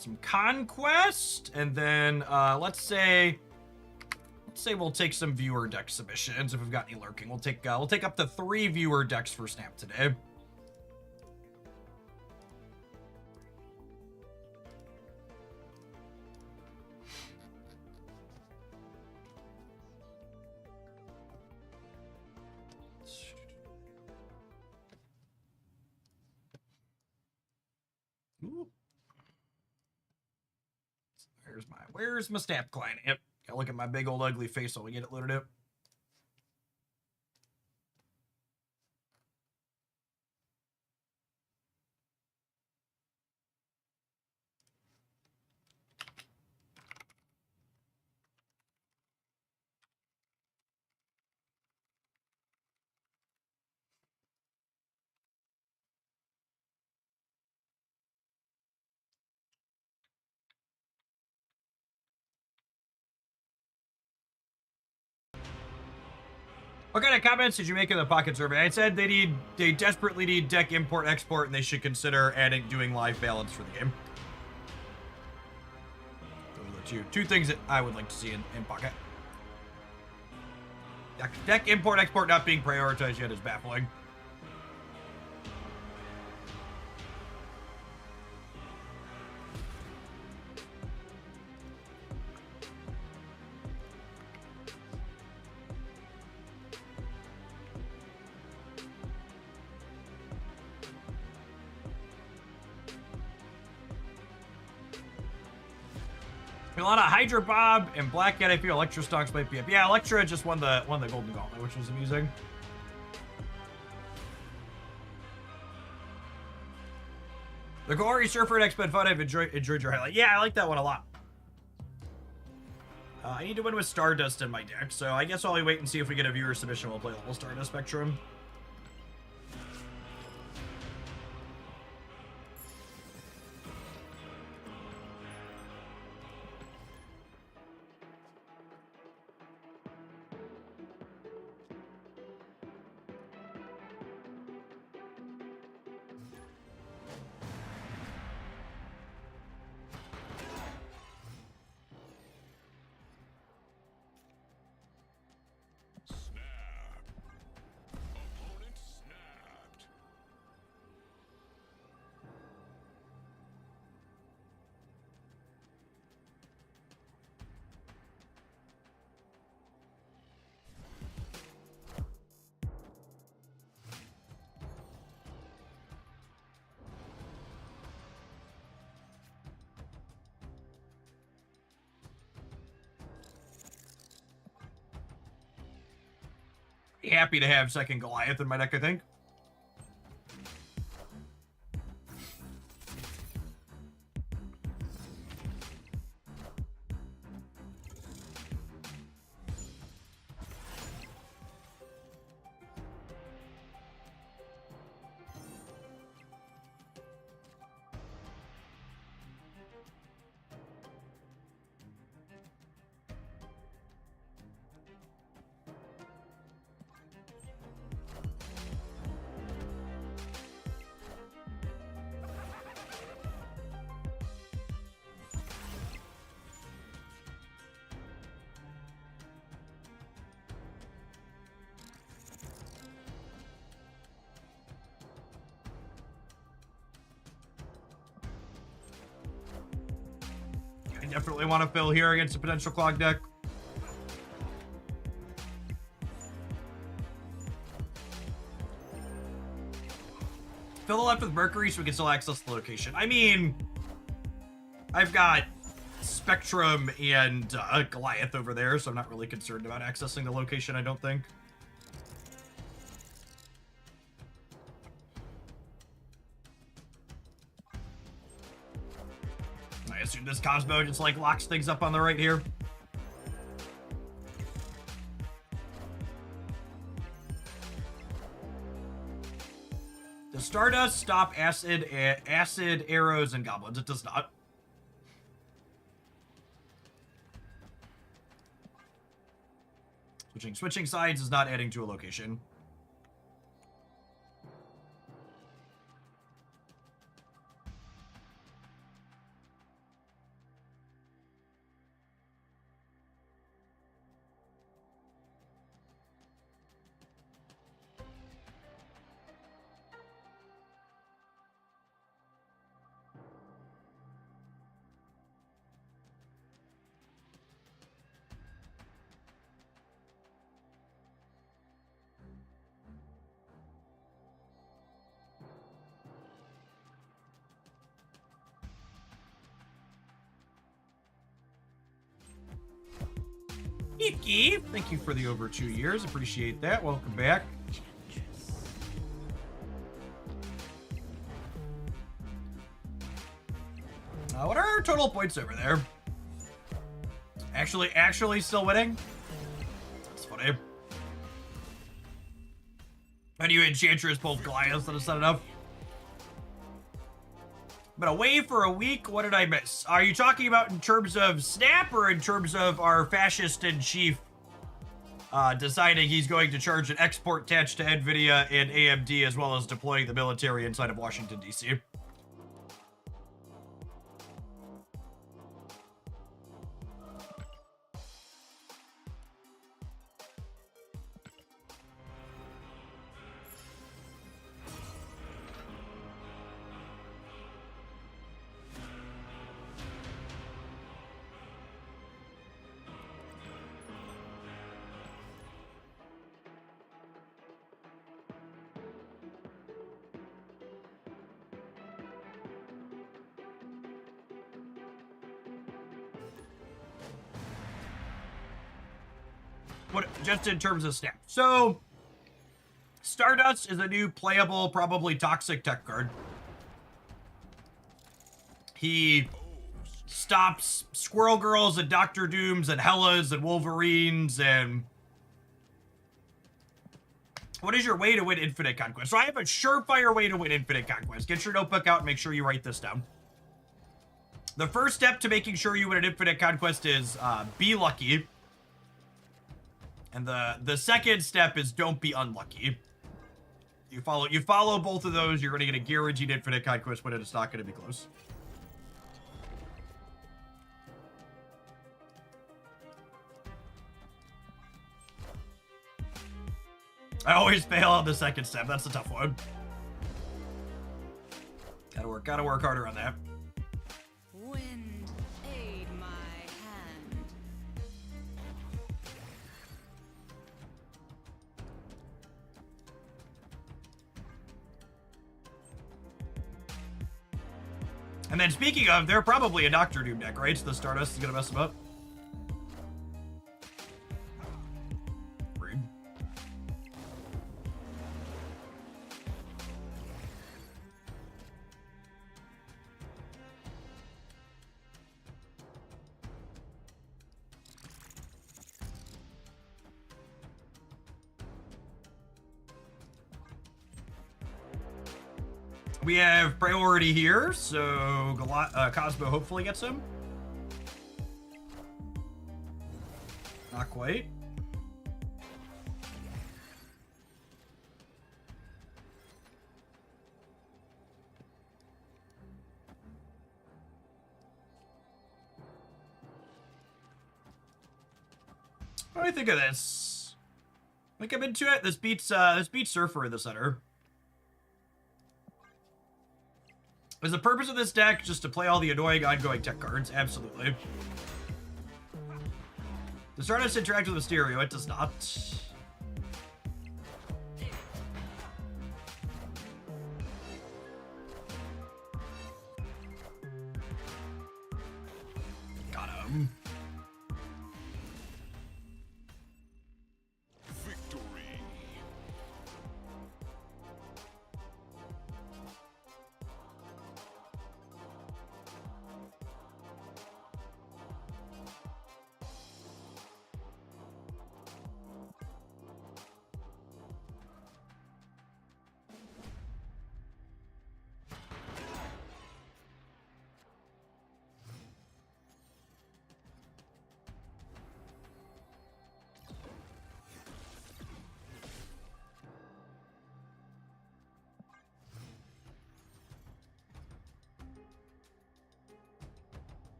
some conquest, and then let's say we'll take some viewer deck submissions if we've got any lurking. We'll take up to 3 viewer decks for Snap today. Ooh. Where's my Snap client? Yep. Gotta look at my big old ugly face while we get it loaded up. What kind of comments did you make in the Pocket survey? I said they desperately need deck import export, and they should consider doing live balance for the game. Those are the two things that I would like to see in Pocket. Deck import export not being prioritized yet is baffling. A lot of Hydra Bob and Black Cat. I feel Electra stocks might be up. Yeah, Electra just won the Golden Gauntlet, which was amusing. The Glory Surfer and X-Men fun. I've enjoyed your highlight. Yeah, I like that one a lot. I need to win with Stardust in my deck, so I guess I'll wait and see if we get a viewer submission. We'll play a little Stardust Spectrum. Happy to have second Goliath in my deck, I think. Definitely want to fill here against a potential clog deck. Fill the left with Mercury so we can still access the location. I mean, I've got Spectrum and Goliath over there, so I'm not really concerned about accessing the location, I don't think. I assume this Cosmo just like locks things up on the right here. Does Stardust stop acid arrows and goblins? It does not. Switching sides is not adding to a location. Keith, thank you for the over 2 years. Appreciate that. Welcome back. What are our total points over there? Actually still winning? That's funny. And you Enchantress both Goliaths, that is not enough. But away for a week, what did I miss? Are you talking about in terms of Snap or in terms of our fascist in chief deciding he's going to charge an export tax to NVIDIA and AMD as well as deploying the military inside of Washington, D.C.? What, just in terms of Snap. So, Stardust is a new playable, probably toxic tech card. He stops Squirrel Girls and Doctor Dooms and Hellas and Wolverines and... What is your way to win Infinite Conquest? So I have a surefire way to win Infinite Conquest. Get your notebook out and make sure you write this down. The first step to making sure you win an Infinite Conquest is be lucky. And the second step is don't be unlucky. You follow both of those, you're going to get a guaranteed Infinite Conquest, but it's not going to be close. I always fail on the second step. That's a tough one. Gotta work harder on that. Wind, aid my hand. And then speaking of, they're probably a Doctor Doom deck, right? So the Stardust is gonna mess them up. Rude. We have priority here, so Cosmo hopefully gets him. Not quite. What do you think of this? Like I'm into it. This beats Surfer in the center. Is the purpose of this deck just to play all the annoying ongoing tech cards? Absolutely. Does Stardust interact with Mysterio? It does not. Got him.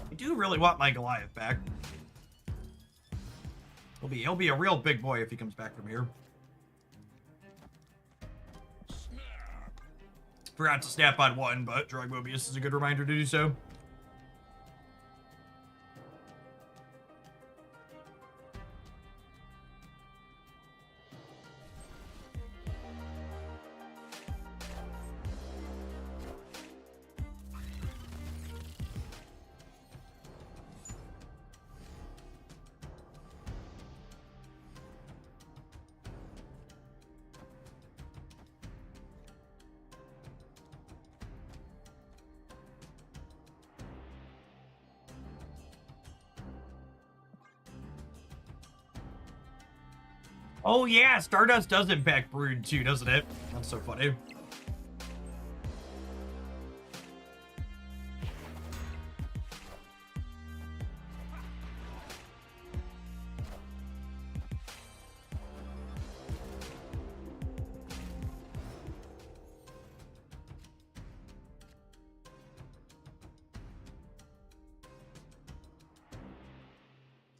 I do really want my Goliath back. He'll be a real big boy if he comes back from here. Forgot to snap on one, but drawing Mobius is a good reminder to do so. Oh yeah, Stardust does impact Brood too, doesn't it? That's so funny.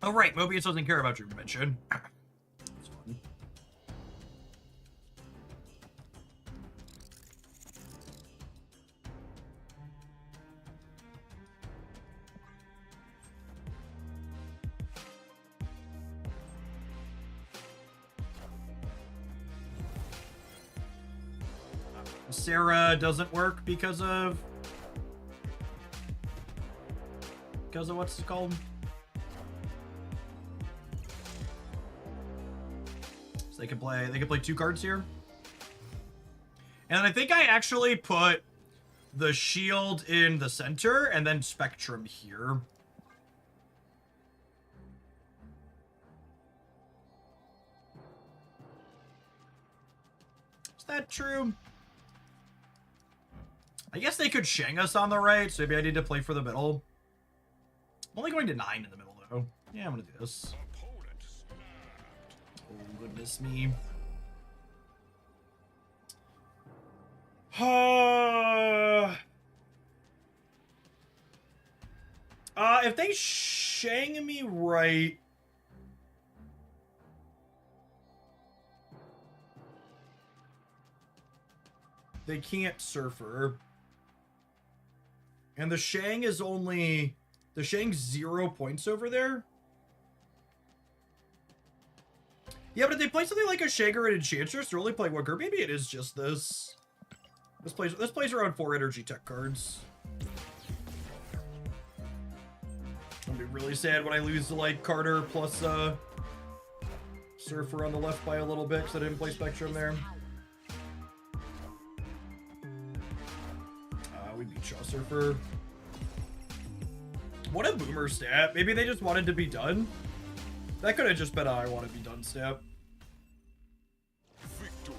Oh right, Mobius doesn't care about your dimension. That's fun. Sarah doesn't work because of what's it called? So they can play 2 cards here. And I think I actually put the shield in the center and then Spectrum here. Is that true? I guess they could Shang us on the right, so maybe I need to play for the middle. I'm only going to 9 in the middle, though. Yeah, I'm going to do this. Oh, goodness me. If they Shang me right... They can't Surfer. And the Shang is only... The Shang's 0 points over there. Yeah, but if they play something like a Shang or an Enchantress, they're only playing 1 card. Maybe it is just this. This plays around 4 energy tech cards. I'll be really sad when I lose to like Carter plus Surfer on the left by a little bit because I didn't play Spectrum there. We beat Shaw Surfer. What a boomer stat. Maybe they just wanted to be done. That could have just been a I want to be done stat. Victory.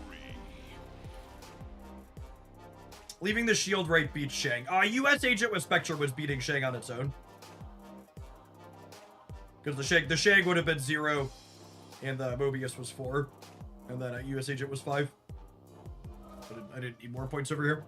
Leaving the shield right beats Shang. US Agent with Spectrum was beating Shang on its own. Because the Shang would have been 0 and the Mobius was 4. And then US Agent was 5. I didn't need more points over here.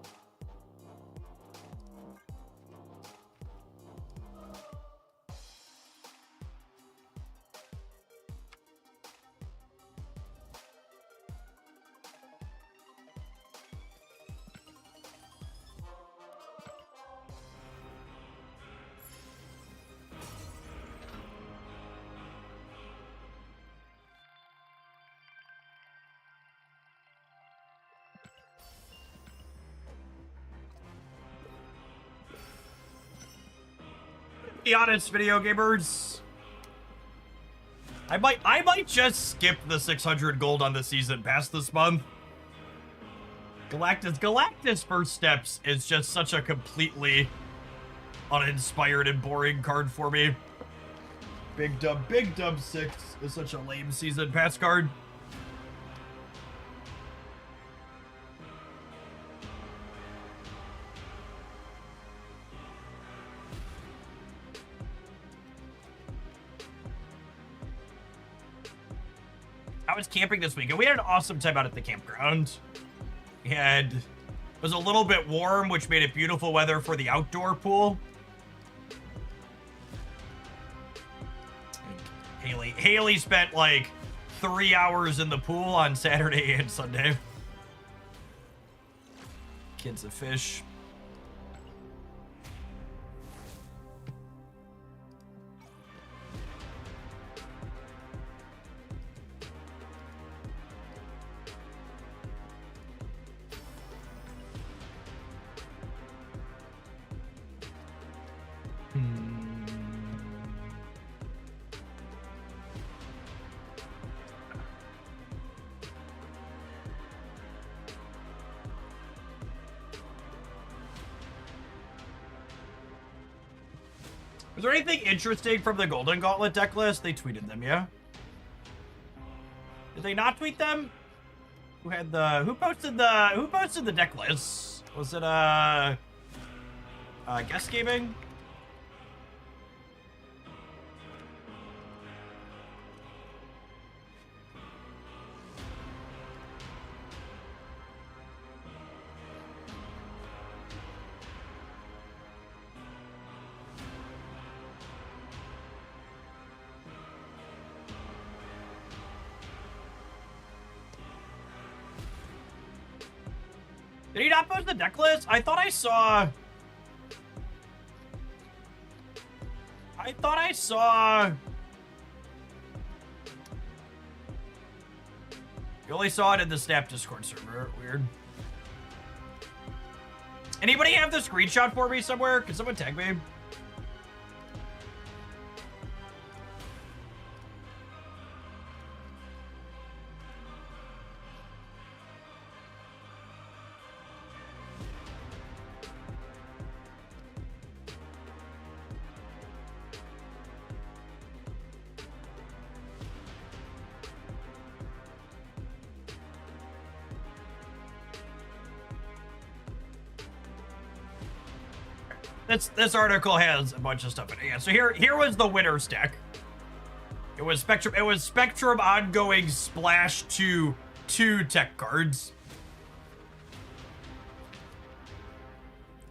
Be honest, video gamers. I might just skip the 600 gold on the season past this month. Galactus First Steps is just such a completely uninspired and boring card for me. Big Dub 6 is such a lame season pass card. I was camping this week, and we had an awesome time out at the campground. And it was a little bit warm, which made it beautiful weather for the outdoor pool. Haley spent like 3 hours in the pool on Saturday and Sunday. Kids a fish. Was there anything interesting from the Golden Gauntlet deck list? They tweeted them, yeah? Did they not tweet them? Who posted the deck list? Was it Guest Gaming? Did he not post the deck list? I thought I saw... You only saw it in the Snap Discord server. Weird. Anybody have the screenshot for me somewhere? Can someone tag me? This article has a bunch of stuff in it. Yeah, so here was the winner's deck. It was Spectrum ongoing splash to 2 tech cards.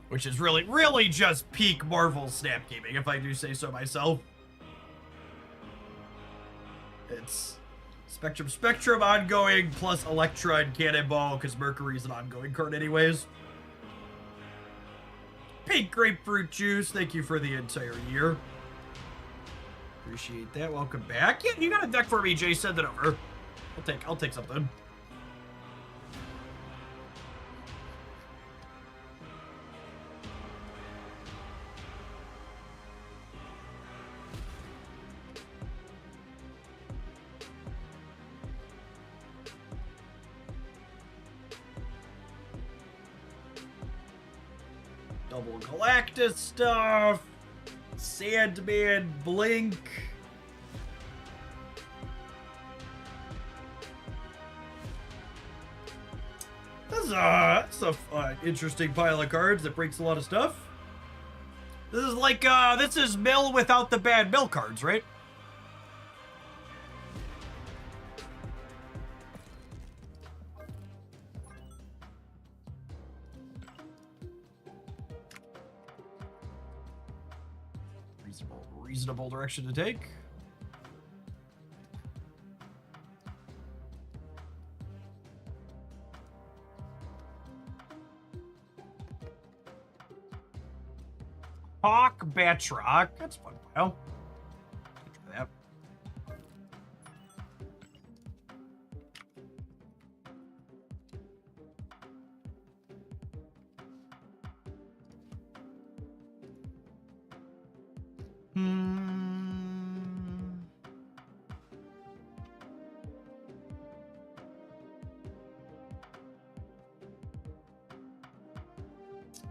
Which is really just peak Marvel Snap Gaming, if I do say so myself. It's Spectrum ongoing plus Electra and Cannonball, because Mercury's an ongoing card anyways. Pink grapefruit juice, thank you for the entire year. Appreciate that. Welcome back. Yeah, you got a deck for me, Jay. Send it over. I'll take something. Double Galactus stuff. Sandman Blink. That's a interesting pile of cards that breaks a lot of stuff. This is like, this is mill without the bad mill cards, right? Reasonable direction to take. Hawk Batroc. That's fun. Well, try that.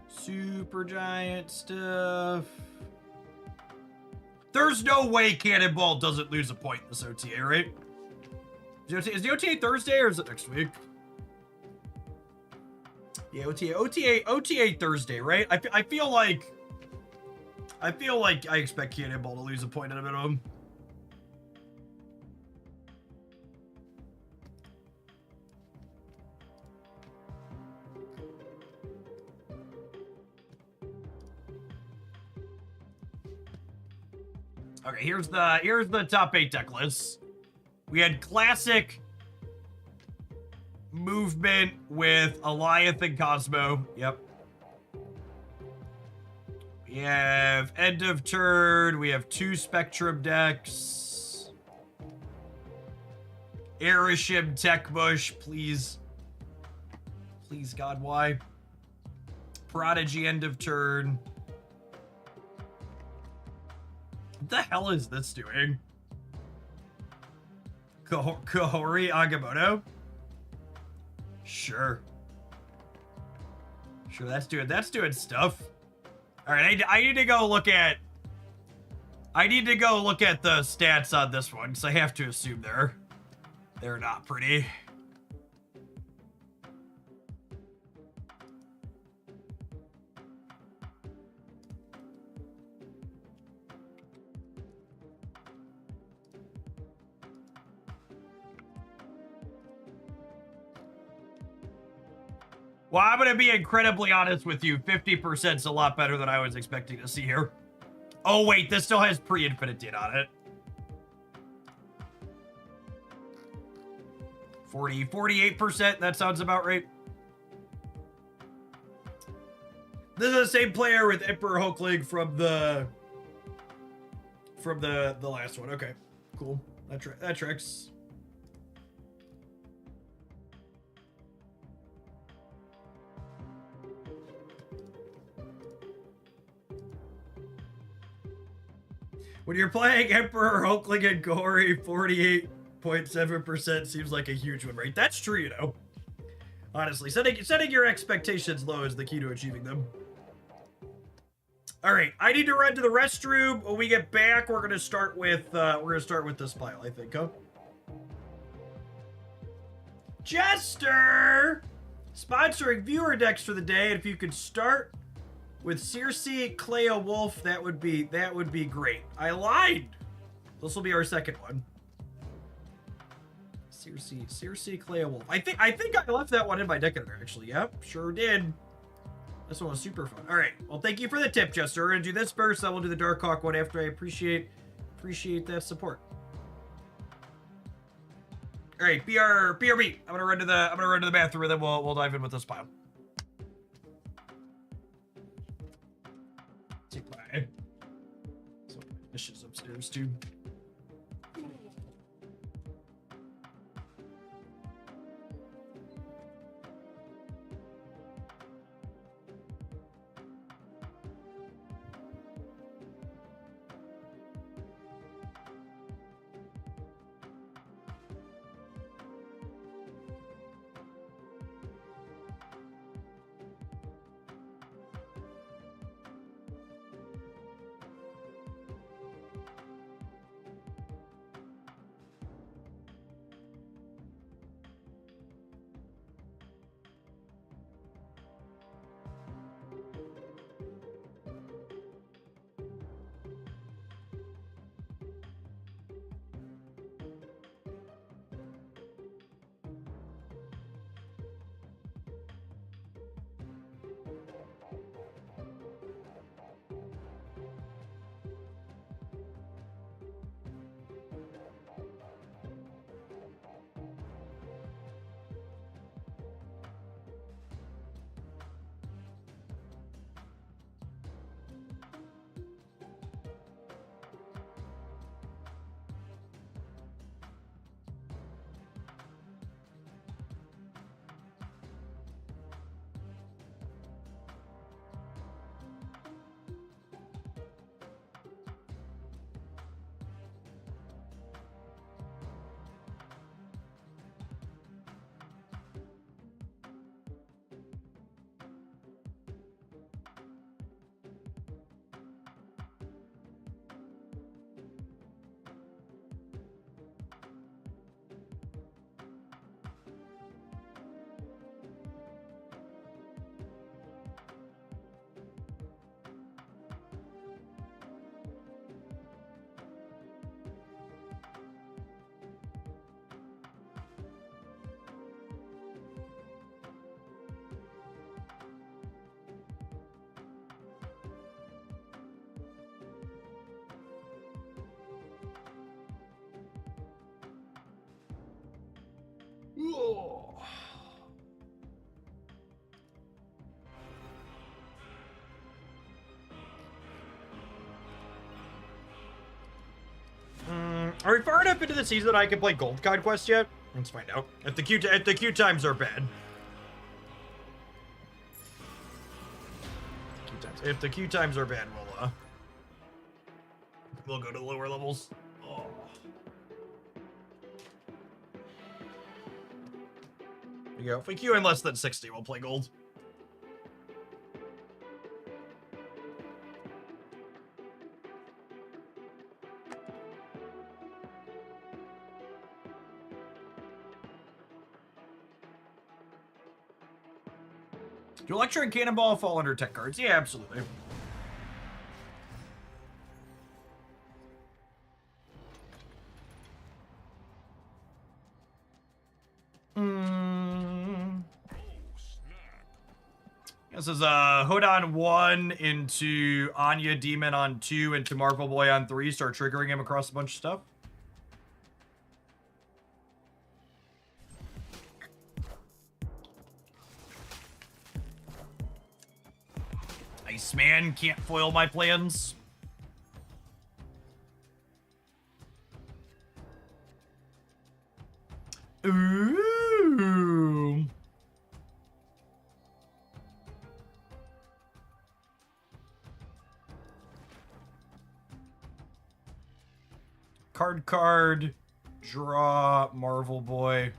Super giant stuff. There's no way Cannonball doesn't lose a point in this OTA, right? Is the OTA Thursday or is it next week? Yeah, OTA Thursday, right? I feel like I expect Cannonball to lose a point at a minimum. Okay, here's the top 8 deck list. We had classic movement with Alioth and Cosmo. Yep. We have end of turn. We have 2 Spectrum decks. Aerishim Tech Bush, please. Please, God, why? Prodigy end of turn. What the hell is this doing? Kahori Agamotto? Sure, that's doing stuff. All right, I need to go look at the stats on this one because I have to assume they're They're not pretty. Well, I'm going to be incredibly honest with you. 50% is a lot better than I was expecting to see here. Oh, wait, this still has pre-infinite did on it. 48%, that sounds about right. This is the same player with Emperor Hulkling from the last one. Okay, cool. That tracks. When you're playing Emperor Hulkling and Gory, 48.7% seems like a huge win rate. That's true, you know. Honestly, setting your expectations low is the key to achieving them. All right, I need to run to the restroom. When we get back, we're gonna start with this pile, I think. Huh? Jester, sponsoring viewer decks for the day. And if you could start with Circe, Clea Wolf, that would be great. I lied. This will be our second one. Circe, Clea Wolf. I think I left that one in my deck editor, actually. Yep, sure did. This one was super fun. All right. Well, thank you for the tip, Jester. We're gonna do this first. Then we'll do the Darkhawk one after. I appreciate that support. All right, BRB. I'm gonna run to the bathroom, and then we'll dive in with this pile. Take my dishes upstairs too. Are we far enough into the season that I can play Gold Card Quest yet? Let's find out. If the queue times are bad. If the queue times are bad, we'll go to lower levels. Oh. There you go. If we queue in less than 60, we'll play gold. Do Electro and Cannonball fall under tech cards? Yeah, absolutely. This is Hood on 1 into Anya Demon on 2 into Marvel Boy on 3. Start triggering him across a bunch of stuff. Iceman can't foil my plans. Ooh. Card, draw, Marvel Boy.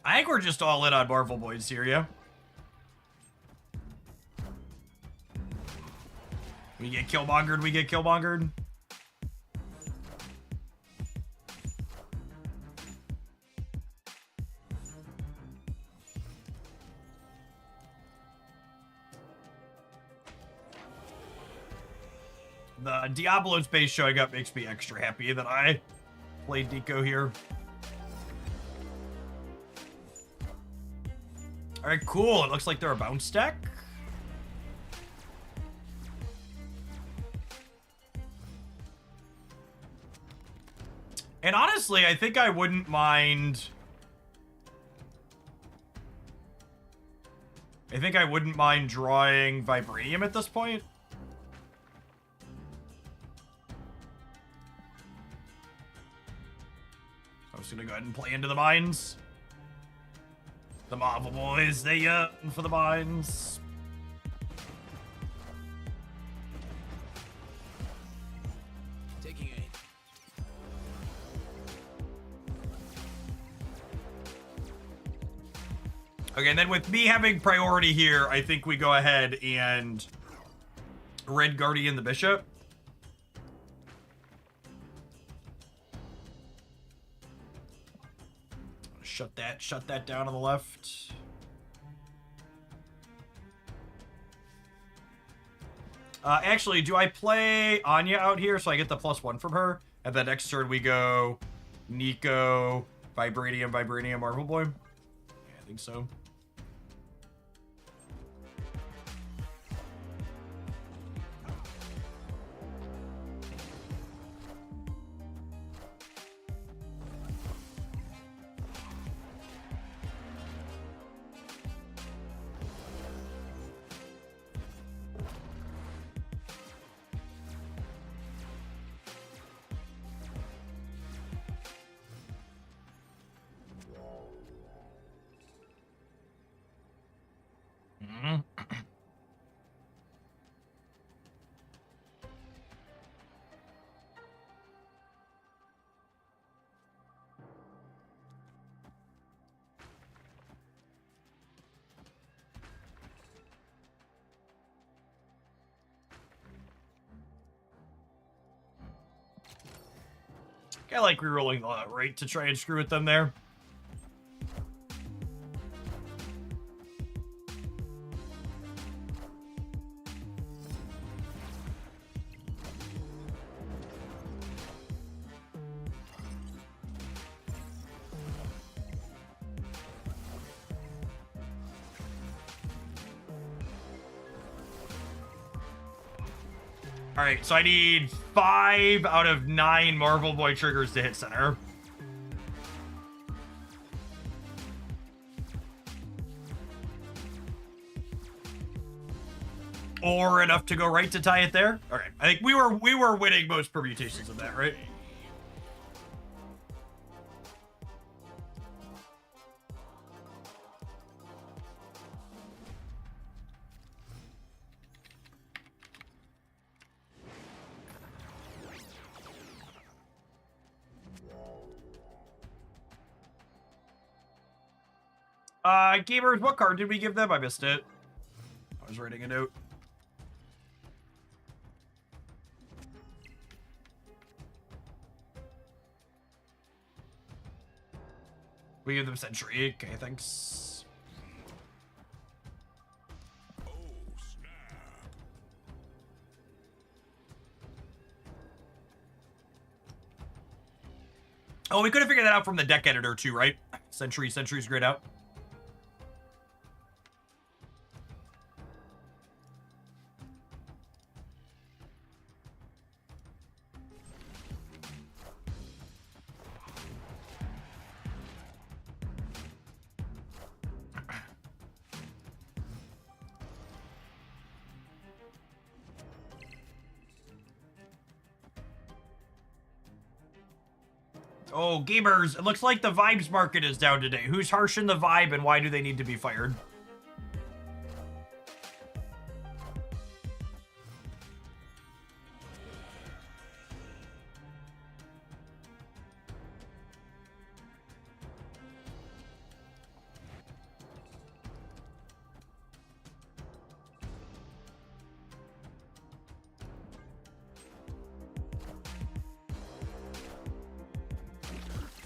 I think we're just all in on Marvel Boys here, yeah? We get Killmongered, we get Killmongered. The Diablo space showing up makes me extra happy that I played Deco here. Alright, cool. It looks like they're a bounce deck. And honestly, I think I wouldn't mind... I think I wouldn't mind drawing Vibranium at this point. I'm just gonna go ahead and play into the mines. The Marvel Boys, they yearn for the mines. Taking aim. Okay, and then with me having priority here, I think we go ahead and Red Guardian the Bishop. Shut that down on the left. Actually, do I play Anya out here so I get the +1 from her? And then next turn we go Nico, Vibranium, Marvel Boy? Yeah, I think so. I like rerolling the right to try and screw with them there. Alright, so I need 5 out of 9 Marvel Boy triggers to hit center. Or enough to go right to tie it there. Alright, I think we were winning most permutations of that, right? Gamers, what card did we give them? I missed it. I was writing a note. We give them Sentry. Okay, thanks. Oh, we could have figured that out from the deck editor too, right? Sentry's grayed out. Oh, gamers, it looks like the vibes market is down today. Who's harshing the vibe and why do they need to be fired?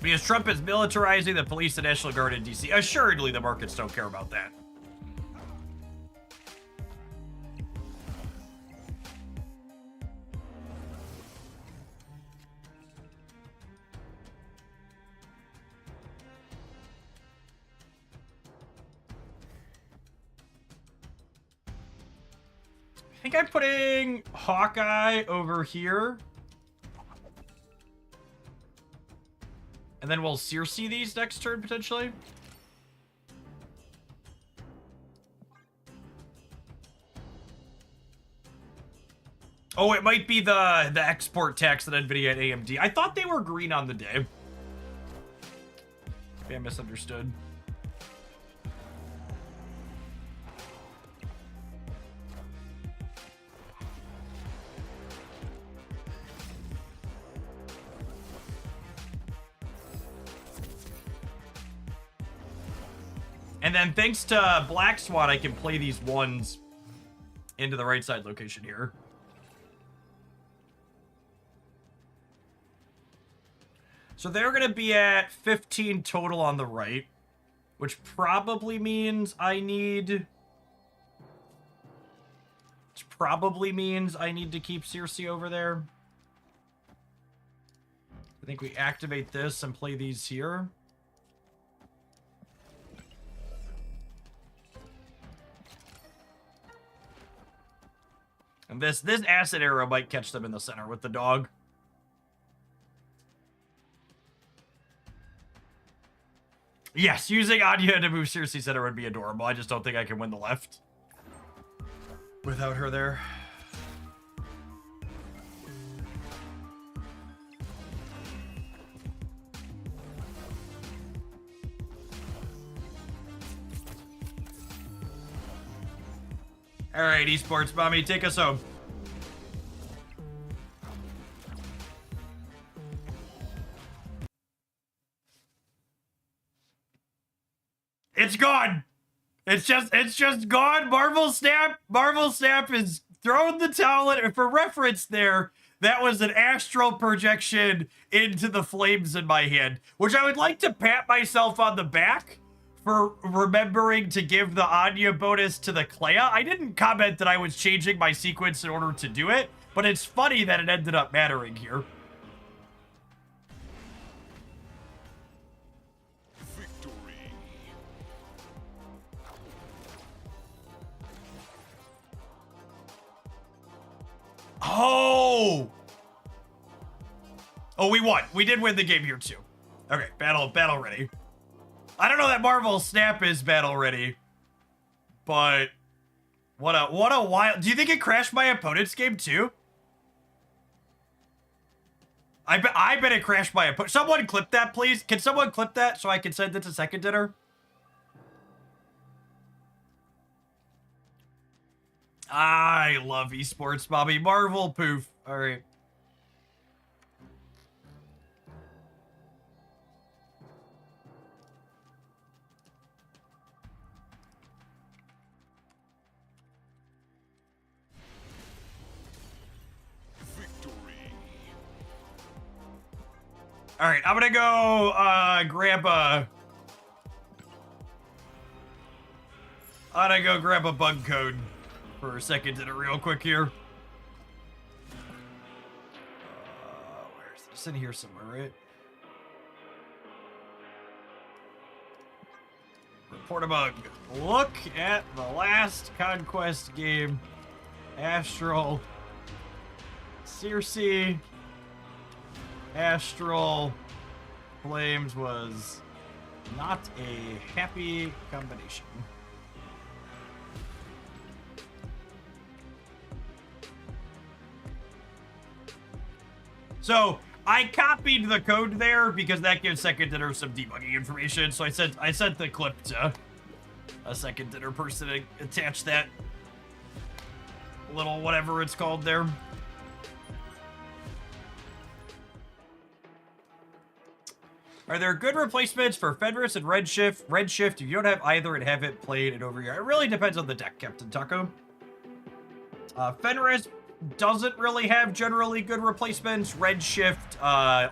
Because Trump is militarizing the police and National Guard in DC. Assuredly, the markets don't care about that. I think I'm putting Hawkeye over here. And then we'll Circe these next turn, potentially. Oh, it might be the export tax that NVIDIA and AMD. I thought they were green on the day. Maybe I misunderstood. And then thanks to Black Swan, I can play these ones into the right side location here. So they're going to be at 15 total on the right, which probably means I need... to keep Circe over there. I think we activate this and play these here. And this acid arrow might catch them in the center with the dog. Yes, using Anya to move Circe center would be adorable. I just don't think I can win the left without her there. All right, esports mommy, take us home. It's gone. It's just gone. Marvel Snap is throwing the towel in. For reference there, that was an astral projection into the flames in my hand, which I would like to pat myself on the back for remembering to give the Anya bonus to the Clea. I didn't comment that I was changing my sequence in order to do it, but it's funny that it ended up mattering here. Victory. Oh! Oh, we won. We did win the game here too. Okay, battle ready. I don't know that Marvel Snap is battle ready, but what a wild. Do you think it crashed my opponent's game too? I bet it crashed my opponent. Someone clip that, please. Can someone clip that so I can send it to Second Dinner? I love esports, Bobby. Marvel poof. All right. All right, I'm gonna go grab a I'm gonna go grab a bug code for a second dinner real quick here. Where is it? It's in here somewhere, right? Report a bug. Look at the last Conquest game. Astral. Circe. Astral. Flames was not a happy combination. So I copied the code there because that gives second dinner some debugging information. So I sent the clip to a second dinner person to attach that little whatever it's called there. Are there good replacements for Fenris and Redshift? Redshift, if you don't have either and have it played and over here, it really depends on the deck, Captain Taco. Fenris doesn't really have generally good replacements. Redshift,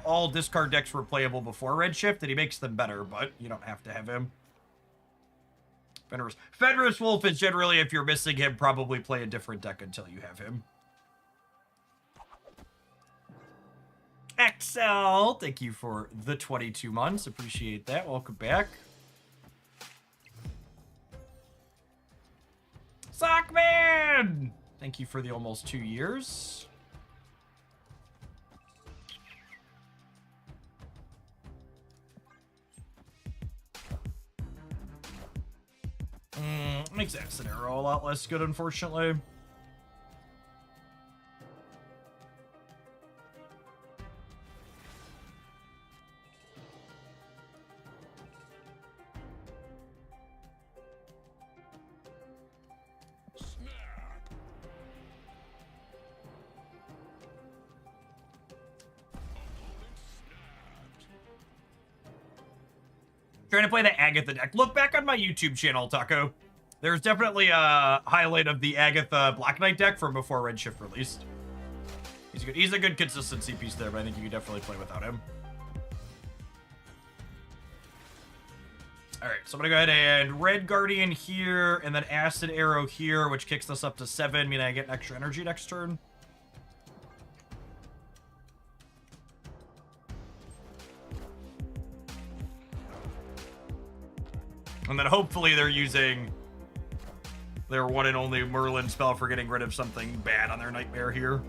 all discard decks were playable before Redshift, and he makes them better, but you don't have to have him. Fenris Wolf is generally, if you're missing him, probably play a different deck until you have him. XL, thank you for the 22 months. Appreciate that. Welcome back. Sockman! Thank you for the almost 2 years. Makes that scenario a lot less good, unfortunately. Trying to play the Agatha deck. Look back on my YouTube channel, Taco. There's definitely a highlight of the Agatha Black Knight deck from before Redshift released. He's a good consistency piece there, but I think you can definitely play without him. All right, so I'm gonna go ahead and Red Guardian here, and then Acid Arrow here, which kicks us up to 7, meaning I get extra energy next turn. And then hopefully they're using their one and only Merlin spell for getting rid of something bad on their Nightmare here.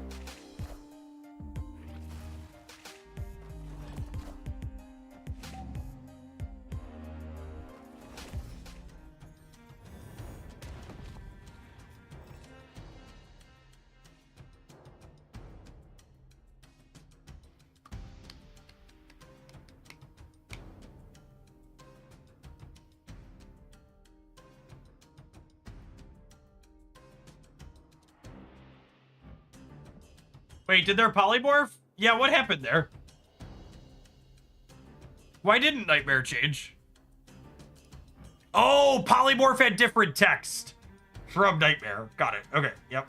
Wait, did their polymorph? Yeah, what happened there? Why didn't Nightmare change? Oh, polymorph had different text from Nightmare. Got it. Okay, yep.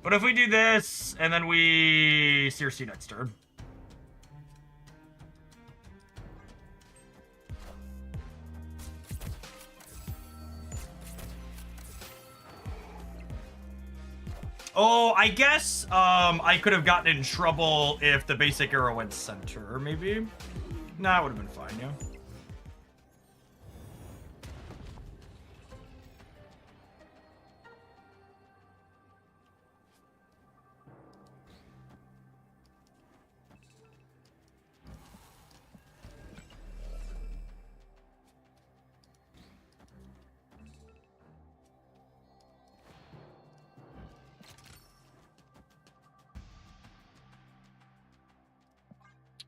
But if we do this, and then we Circe next turn. Oh, I guess I could have gotten in trouble if the basic arrow went center, maybe? Nah, it would have been fine, yeah.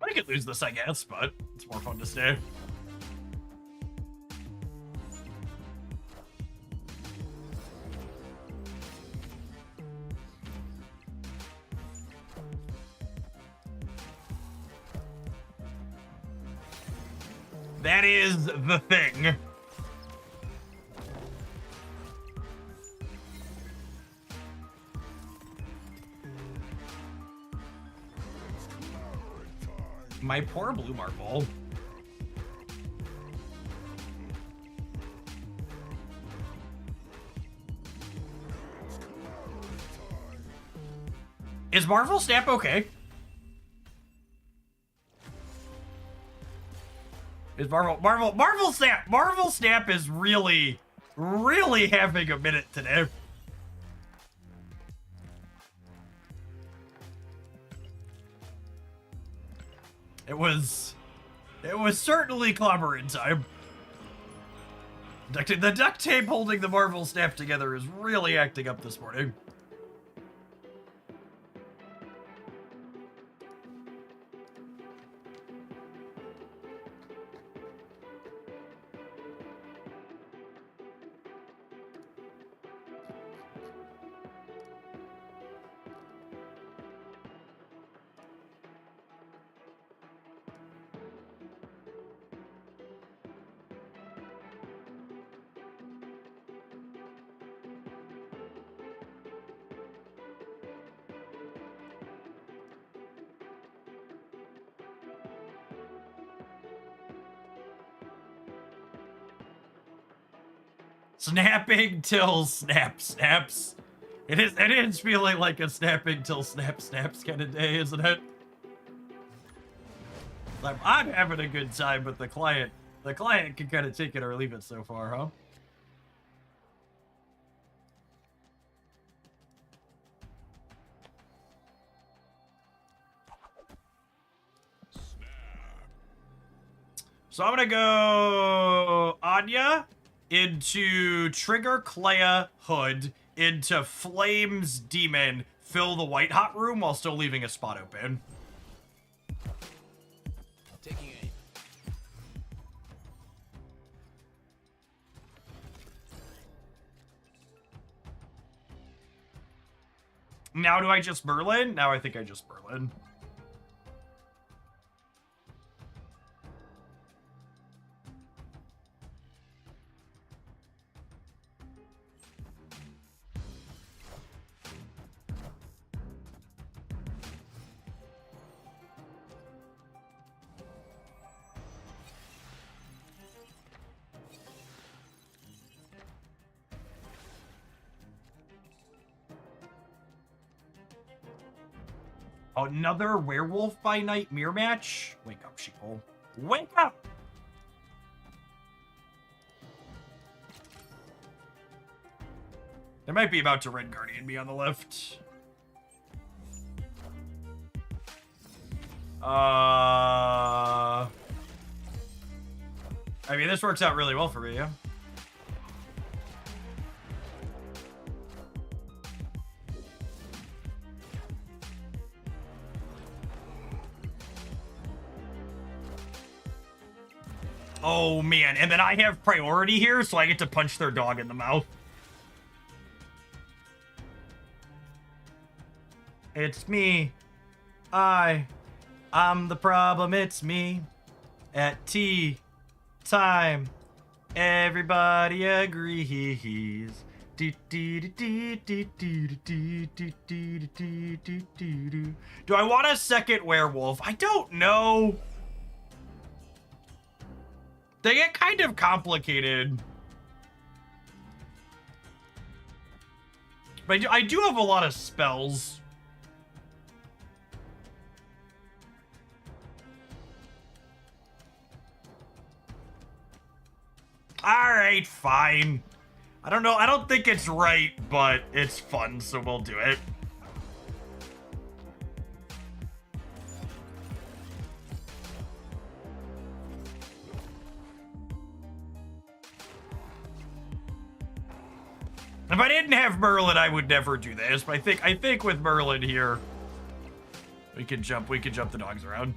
I could lose this, I guess, but it's more fun to stay. That is the thing. My poor blue marble. Is Marvel Snap okay? Is Marvel Snap is really having a minute today. It was certainly clobbering time. The duct tape holding the Marvel Snap together is really acting up this morning. Snapping till snap snaps. It is feeling like a snapping till snap snaps kind of day, isn't it? I'm having a good time, but the client can kind of take it or leave it so far, huh? So I'm gonna go Anya into Trigger Clea Hood into Flames Demon, fill the white hot room while still leaving a spot open. Taking aim. Now do I just Merlin? Now I think I just Merlin. Another Werewolf by Night mirror match? Wake up, sheeple. Wake up! They might be about to Red Guardian me on the left. I mean, this works out really well for me, yeah? Oh, man. And then I have priority here, so I get to punch their dog in the mouth. It's me. I'm the problem. It's me. At tea time, everybody agrees. Do I want a second werewolf? I don't know. They get kind of complicated. But I do have a lot of spells. Alright, fine. I don't know. I don't think it's right, but it's fun, so we'll do it. If I didn't have Merlin, I would never do this. But I think with Merlin here, we can jump the dogs around.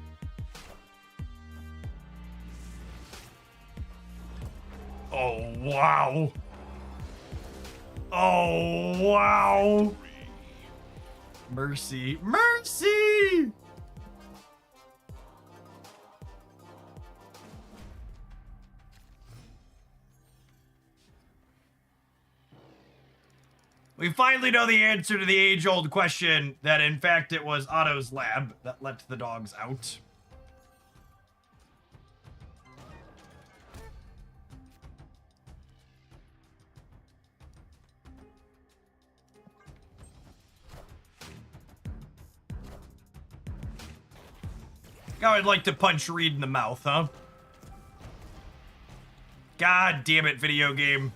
Oh wow. Oh wow. Mercy. Mercy. We finally know the answer to the age-old question that, in fact, it was Otto's lab that let the dogs out. Now I'd like to punch Reed in the mouth, huh? God damn it, video game.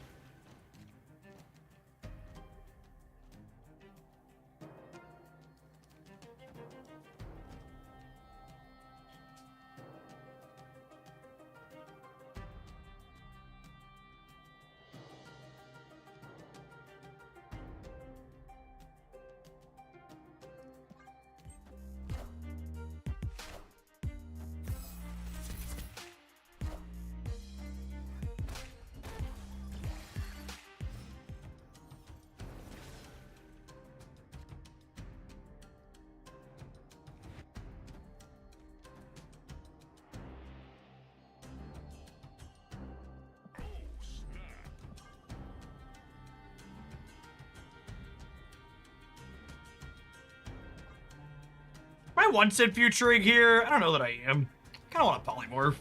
Am I one-set futuring here? I don't know that I am. Kind of want to polymorph.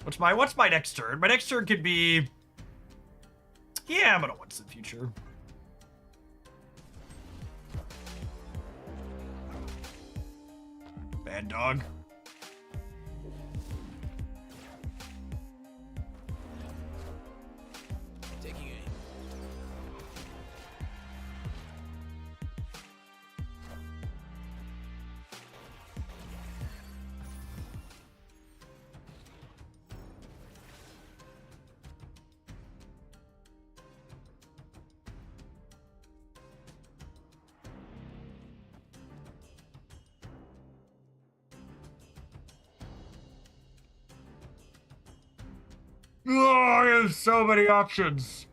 What's my next turn? My next turn could be... Yeah, I'm gonna one-set future. Bad dog. Taking aim. Oh, there's so many options.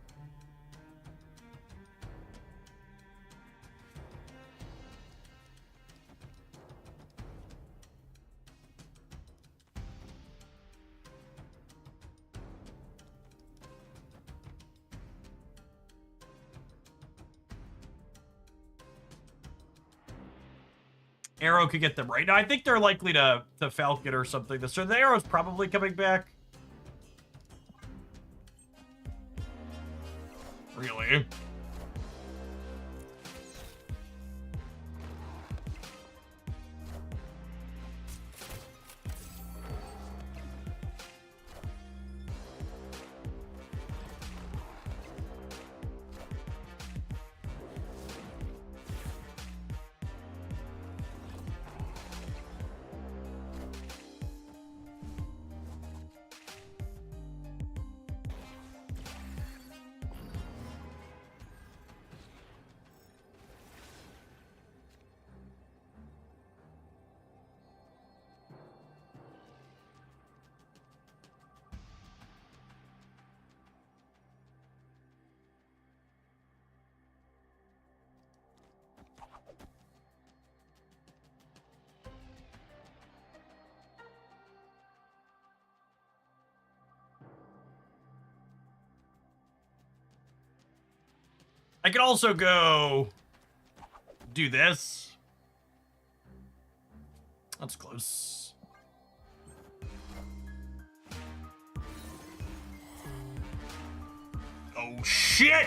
Arrow could get them right now. I think they're likely to Falcon or something. So the Arrow's probably coming back. Really? I could also go do this. That's close. Oh, shit!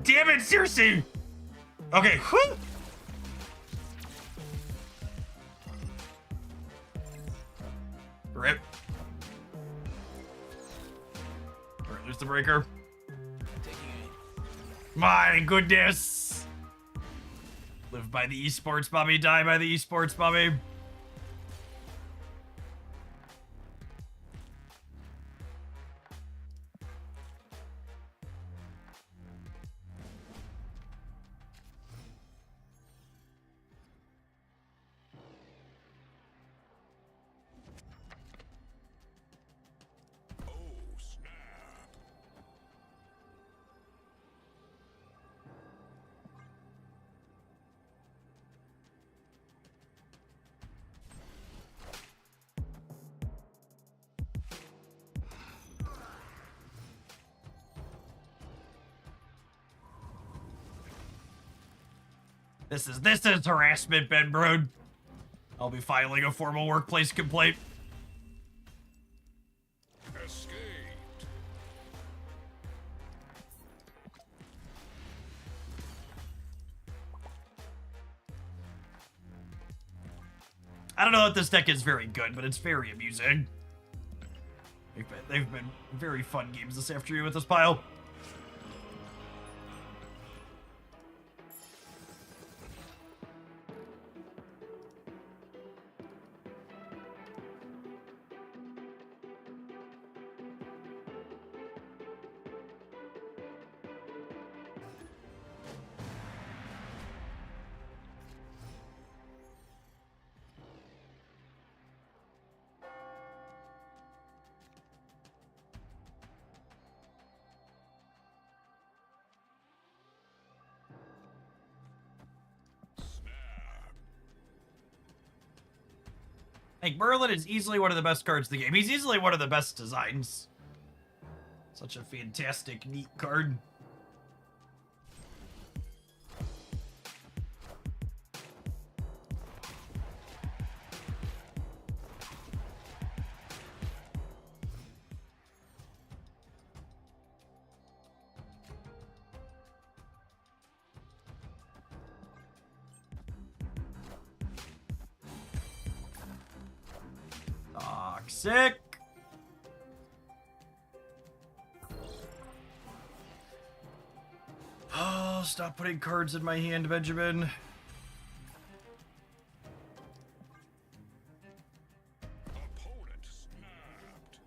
Damn it, seriously! Okay, whew! Rip. Alright, lose the breaker. Taking aim. My goodness! Live by the esports, Bobby. Die by the esports, Bobby. This is harassment, Ben Brood. I'll be filing a formal workplace complaint. Escaped. I don't know if this deck is very good, but it's very amusing. They've been very fun games this afternoon with this pile. Like, Merlin is easily one of the best cards in the game. He's easily one of the best designs. Such a fantastic, neat card. Toxic. Oh, stop putting cards in my hand, Benjamin. Opponent snapped.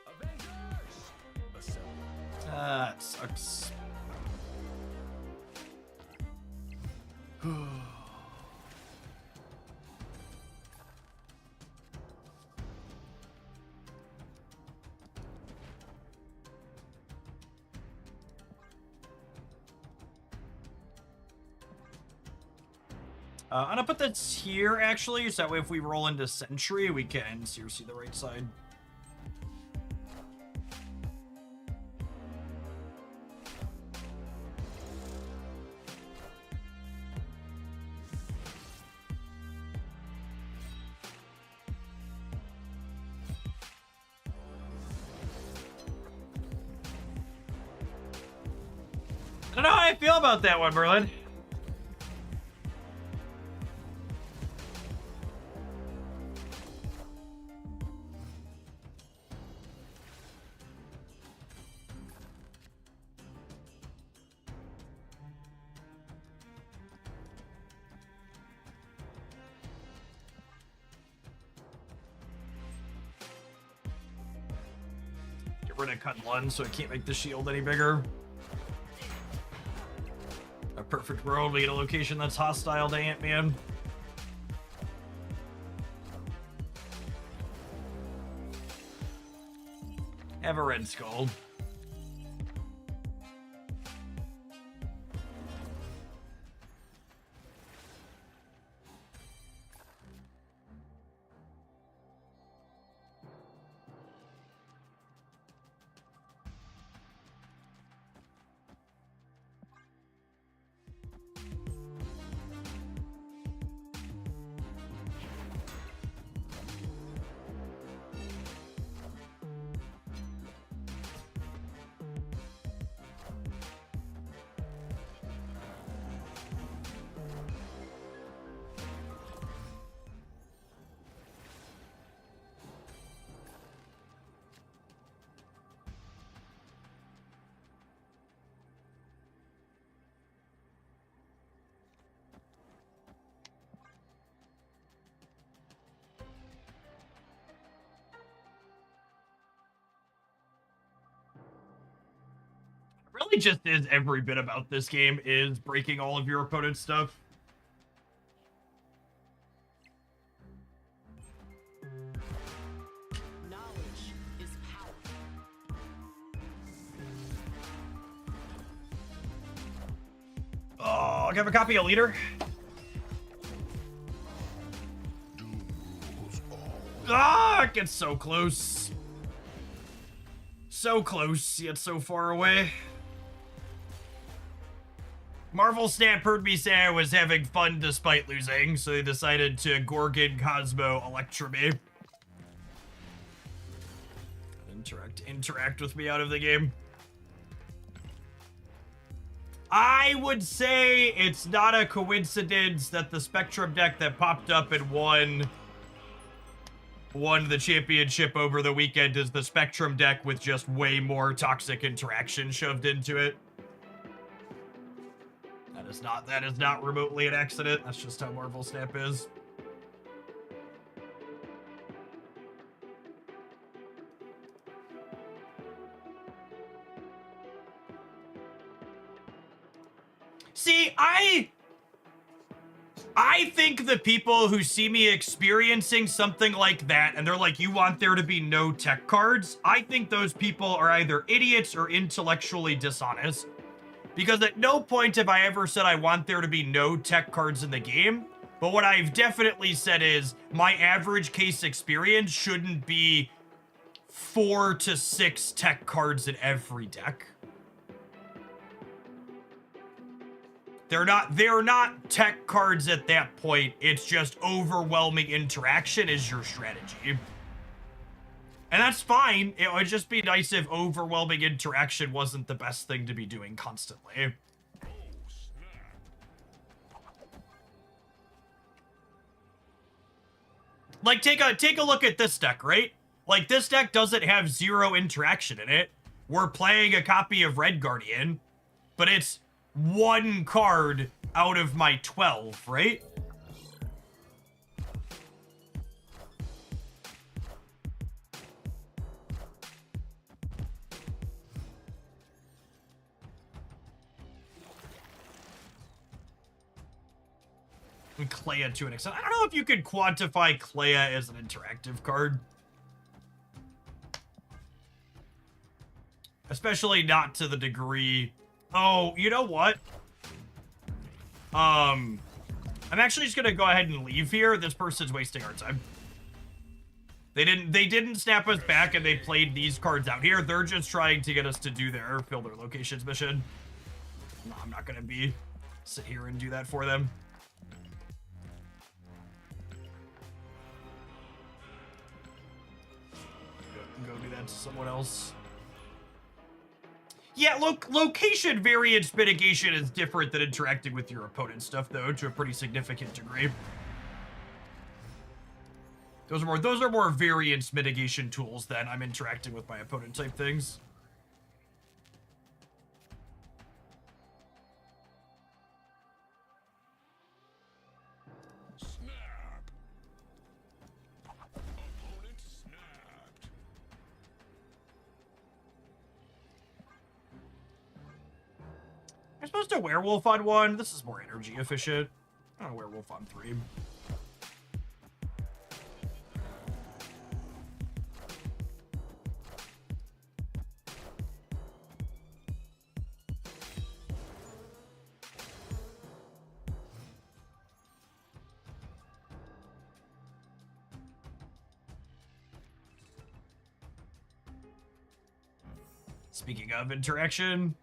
Avengers! Assemble. That sucks. I'm gonna put this here, actually, so that way if we roll into Sentry, we can see the right side. I don't know how I feel about that one, Merlin. Get rid of cut one so I can't make the shield any bigger. A perfect world, we get a location that's hostile to Ant-Man. Have a Red Skull. Really just is every bit about this game is breaking all of your opponent's stuff. Knowledge is power. Oh, can I have a copy of Leader? Doom rules all. Ah, Fuck, it's so close. So close, yet so far away. Marvel Snap heard me say I was having fun despite losing, so they decided to Gorgon Cosmo Electra me. Interact with me out of the game. I would say it's not a coincidence that the Spectrum deck that popped up and won the championship over the weekend is the Spectrum deck with just way more toxic interaction shoved into it. That is not remotely an accident. That's just how Marvel Snap is. See, I think the people who see me experiencing something like that and they're like, you want there to be no tech cards, I think those people are either idiots or intellectually dishonest. Because at no point have I ever said I want there to be no tech cards in the game. But what I've definitely said is my average case experience shouldn't be 4 to 6 tech cards in every deck. They're not tech cards at that point. It's just overwhelming interaction is your strategy. And that's fine. It would just be nice if overwhelming interaction wasn't the best thing to be doing constantly. Like, take a look at this deck, right? Like, this deck doesn't have 0 interaction in it. We're playing a copy of Red Guardian, but it's 1 card out of my 12, right? And Clea to an extent. I don't know if you could quantify Clea as an interactive card. Especially not to the degree... Oh, you know what? I'm actually just gonna go ahead and leave here. This person's wasting our time. They didn't snap us back and they played these cards out here. They're just trying to get us to do fill their locations mission. No, I'm not gonna sit here and do that for them. Go do that to someone else. Yeah, location variance mitigation is different than interacting with your opponent stuff, though, to a pretty significant degree. Those are more variance mitigation tools than I'm interacting with my opponent type things. I'm supposed to werewolf on 1. This is more energy efficient. I'm gonna werewolf on 3. Speaking of interaction,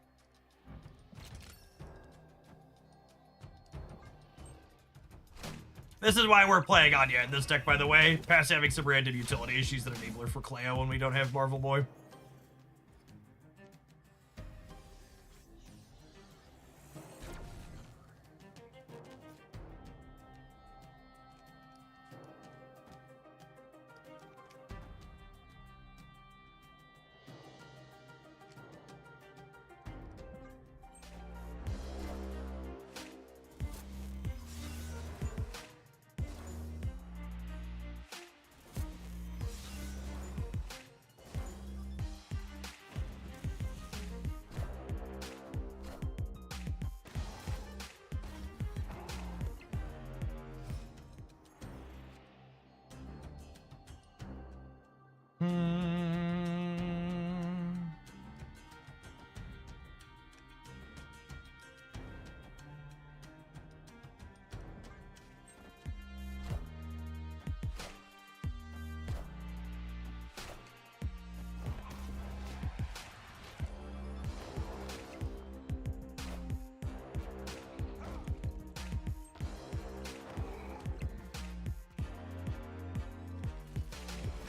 this is why we're playing Anya in this deck, by the way. Past having some random utility, she's an enabler for Clea when we don't have Marvel Boy.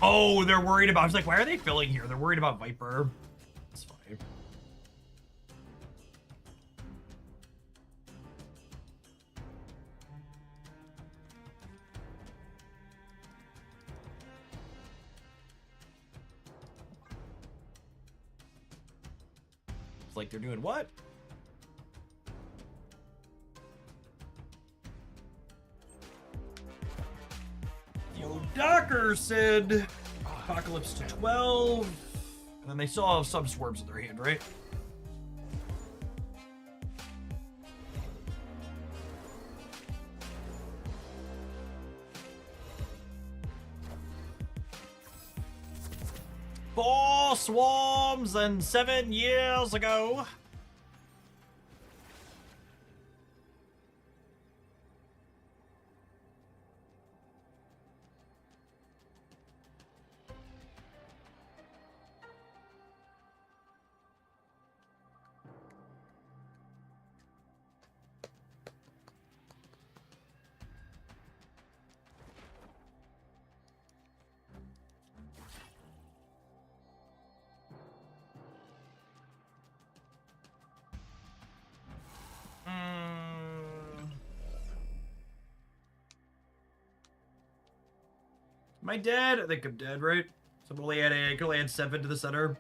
Oh, they're worried about... I was like, why are they filling here? They're worried about Viper. It's funny. It's like they're doing what? Yo, Docker said Apocalypse to 12. And then they still have some swerves in their hand, right? Four swarms and 7 years ago. Am I dead? I think I'm dead, right? So I can only add 7 to the center.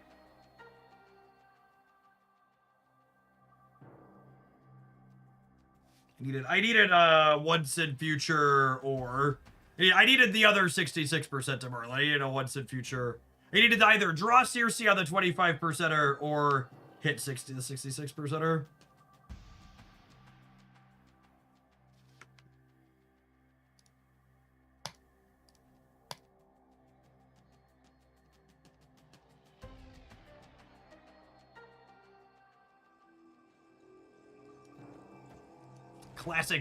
I needed once in future, or I needed the other 66% to Merlin. I needed a once in future. I needed to either draw Circe on the 25%er or hit the 66%er.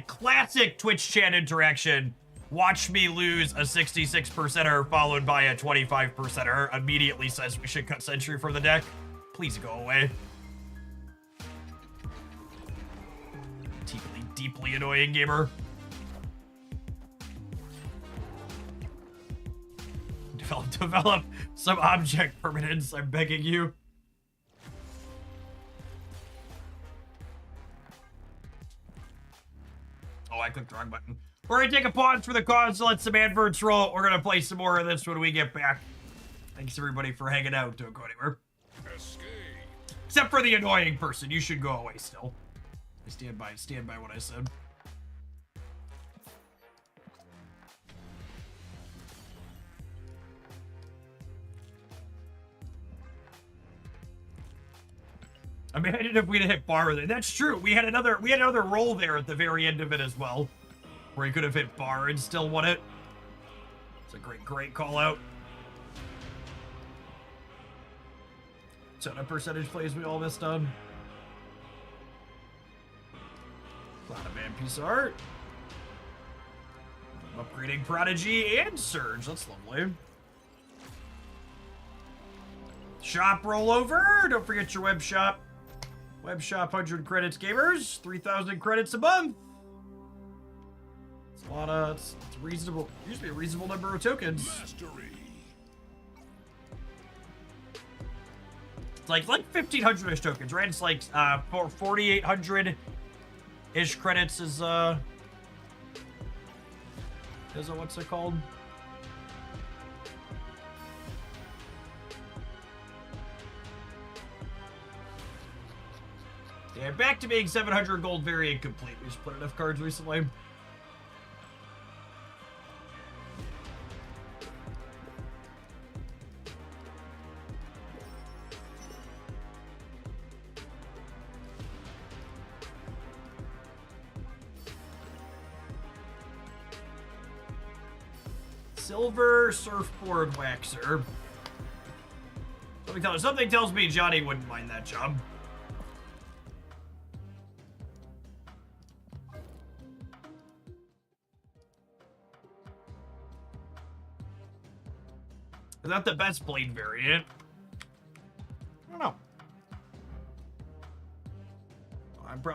Classic Twitch chat interaction. Watch me lose a 66%er followed by a 25%er. Immediately says we should cut Sentry from the deck. Please go away. Deeply annoying gamer. Develop some object permanence, I'm begging you. Oh, I clicked the wrong button. We're gonna take a pause for the cause to let some adverts roll. We're gonna play some more of this when we get back. Thanks everybody for hanging out. Don't go anywhere. Escape. Except for the annoying person. You should go away still. I stand by what I said. Imagine if we'd have hit bar there. That's true. We had another roll there at the very end of it as well, where he could have hit bar and still won it. It's a great call out. Ton of percentage plays we all missed on. Cloud of Man piece of art. Upgrading Prodigy and Surge. That's lovely. Shop rollover. Don't forget your web shop. Web shop 100 credits gamers. 3,000 credits a month. It's a lot of, it's reasonable. Usually a reasonable number of tokens. Mastery. It's like 1,500-ish tokens, right? It's like 4,800-ish credits is what's it called? Yeah, back to being 700 gold, very incomplete. We just put enough cards recently. Silver surfboard waxer. Something tells me Johnny wouldn't mind that job. Is that the best blade variant? I don't know.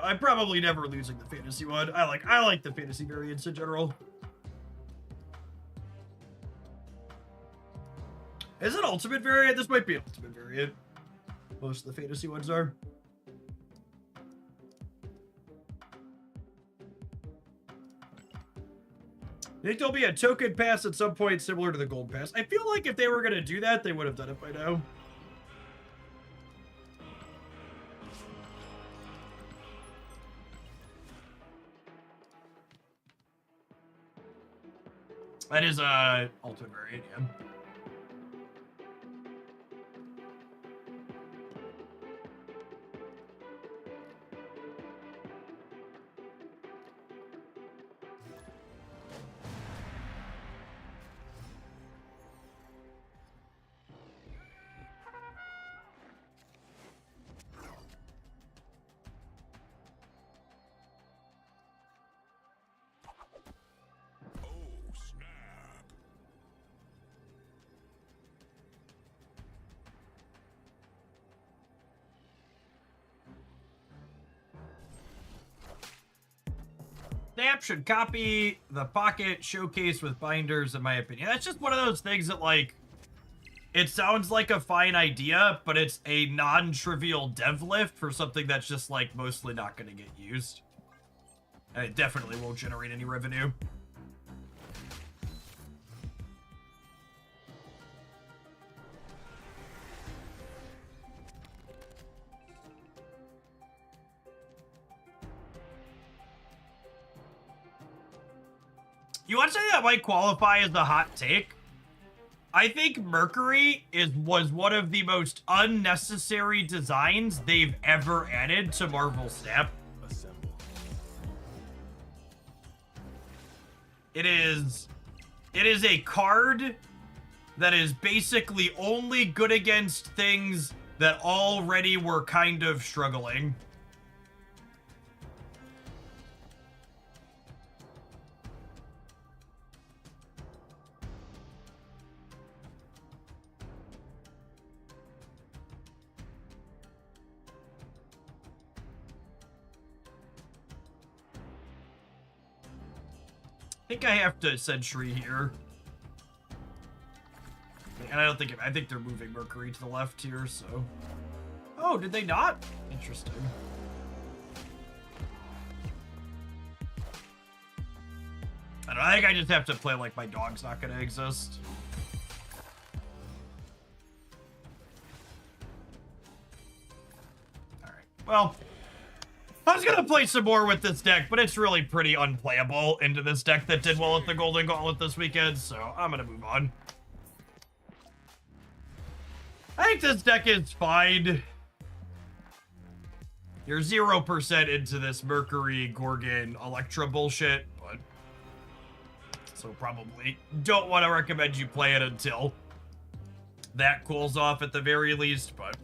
I'm probably never losing the fantasy one. I like the fantasy variants in general. Is it ultimate variant? This might be an ultimate variant. Most of the fantasy ones are. I think there'll be a token pass at some point similar to the gold pass. I feel like if they were going to do that, they would have done it by now. That is a ultimate variant, yeah. Oh, snap. Snap should copy the pocket showcase with binders, in my opinion. That's just one of those things that, like, it sounds like a fine idea, but it's a non-trivial dev lift for something that's just, like, mostly not going to get used. And it definitely won't generate any revenue. You want to say that might qualify as a hot take? I think Mercury was one of the most unnecessary designs they've ever added to Marvel Snap. Assemble. It is a card that is basically only good against things that already were kind of struggling. I think I have to Sentry here. And I think they're moving Mercury to the left here, so. Oh, did they not? Interesting. I don't know, I think I just have to play like my dog's not gonna exist. Alright, well. I was gonna play some more with this deck, but it's really pretty unplayable into this deck that did well at the Golden Gauntlet this weekend, so I'm gonna move on. I think this deck is fine. You're 0% into this Mercury, Gorgon, Electra bullshit, but... So probably don't want to recommend you play it until that cools off at the very least, but...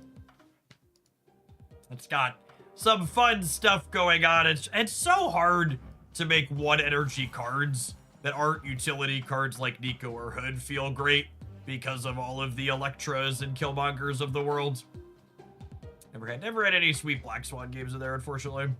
It's got some fun stuff going on. It's so hard to make one energy cards that aren't utility cards like Nico or Hood feel great because of all of the Electras and Killmongers of the world. Never had any sweet Black Swan games in there, unfortunately.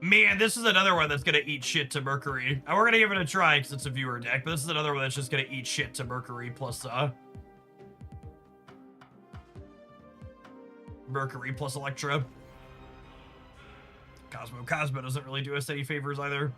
Man, this is another one that's gonna eat shit to Mercury. And we're gonna give it a try because it's a viewer deck, but this is another one that's just gonna eat shit to Mercury plus Mercury plus Electra. Cosmo doesn't really do us any favors either.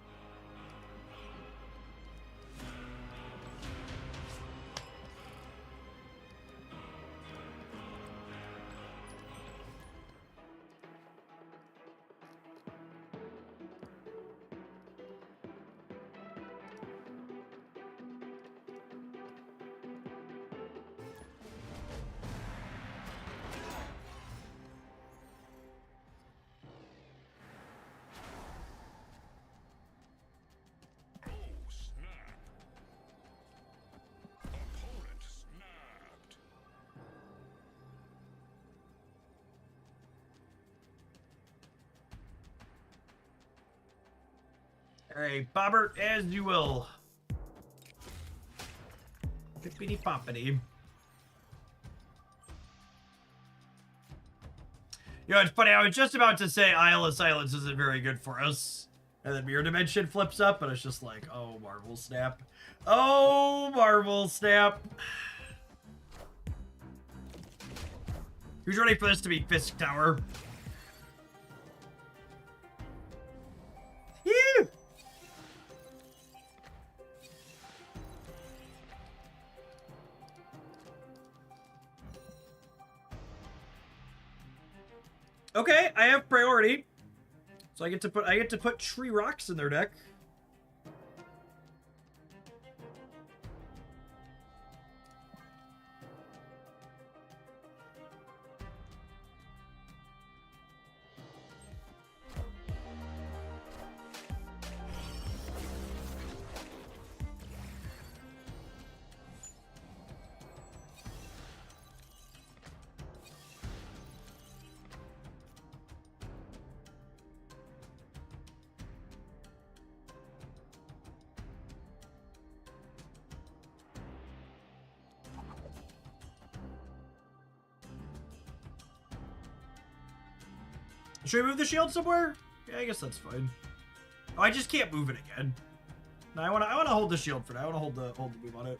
Alright, Bobbert, as you will. Pippity poppity. You know, it's funny, I was just about to say Isle of Silence isn't very good for us. And then Mirror Dimension flips up, and it's just like, oh, Marvel Snap. Oh, Marvel Snap. Who's ready for this to be Fisk Tower? Phew! Okay, I have priority. So I get to put tree rocks in their deck. Should we move the shield somewhere? Yeah, I guess that's fine. Oh, I just can't move it again. No, I wanna hold the shield for now. I wanna hold the move on it.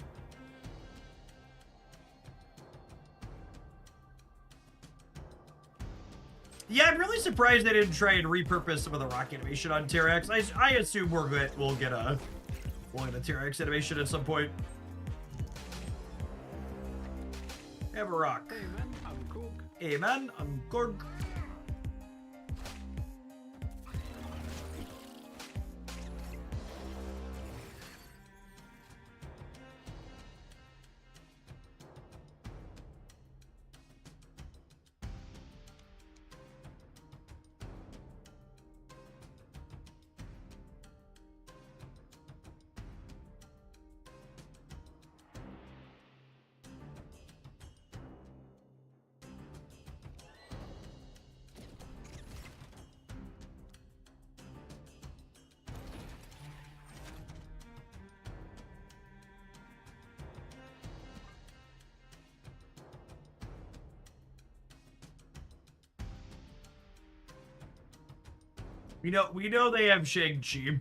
Yeah, I'm really surprised they didn't try and repurpose some of the rock animation on T-Rex. I assume we'll get a T-Rex animation at some point. Have a rock. Hey man, I'm Cook. Hey man, I'm Gorg. We know they have Shang-Chi.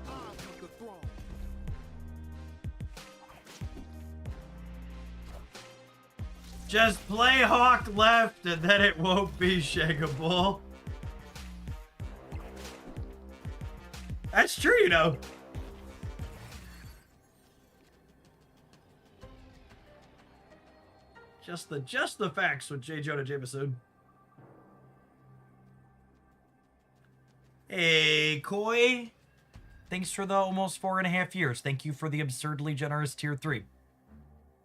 I took the throne. Just play Hawk left and then it won't be shaggable. That's true, you know. Just the facts with J. Jonah Jameson. Hey, Koi. Thanks for the almost 4.5 years. Thank you for the absurdly generous tier 3.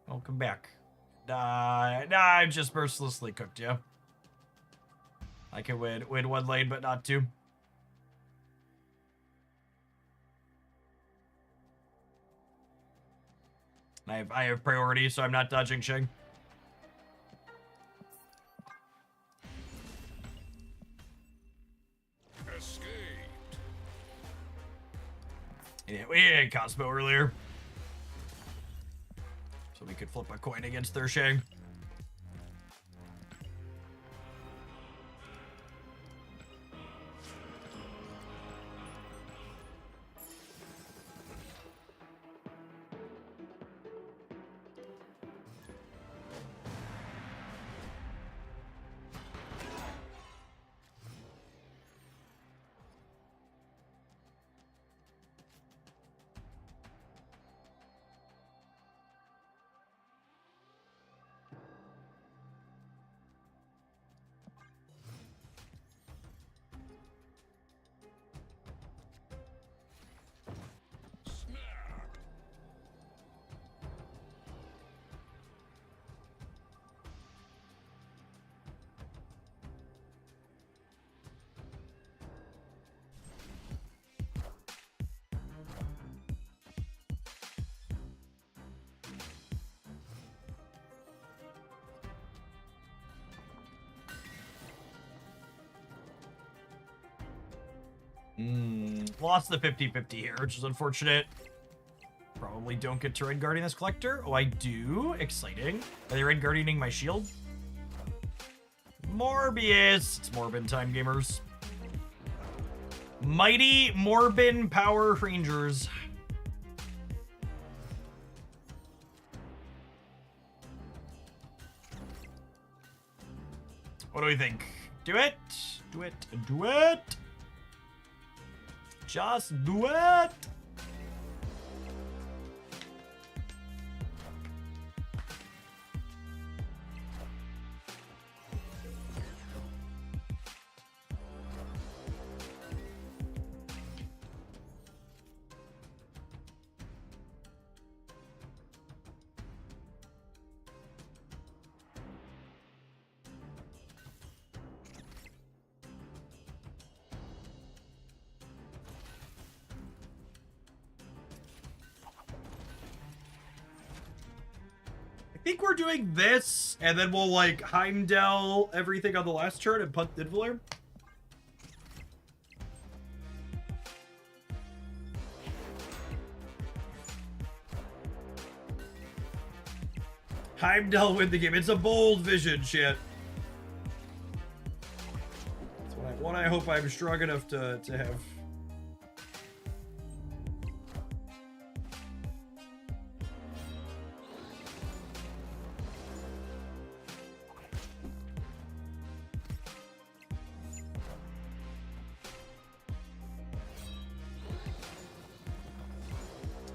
Welcome back. Nah, I just mercilessly cooked you. I can win one lane, but not two. I have priority, so I'm not dodging Shing. Escaped. Yeah, we had Cosmo earlier. So we could flip a coin against their Shang. Lost the 50-50 here, which is unfortunate. Probably don't get to Red Guardian this collector. Oh, I do. Exciting. Are they Red Guardianing my shield? Morbius. It's Morbin time, gamers. Mighty Morbin Power Rangers. What do we think? Do it. Do it. Do it. Just do it. I think we're doing this, and then we'll, like, Heimdall everything on the last turn and punt Nidavellir. Heimdall win the game. It's a bold vision, shit. That's what I hope I'm strong enough to have.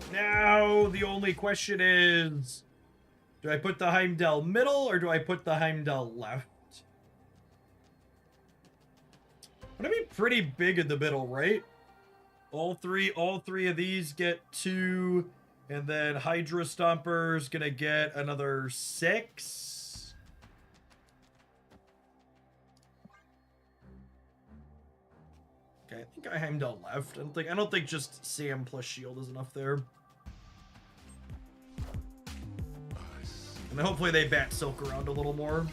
Now, the only question is, do I put the Heimdall middle or do I put the Heimdall left? Would it be pretty big in the middle, right? All three of these get 2, and then Hydra Stomper's gonna get another 6. Okay, I think I Heimdall left. I don't think just Sam plus shield is enough there. And then hopefully they bat Silk around a little more.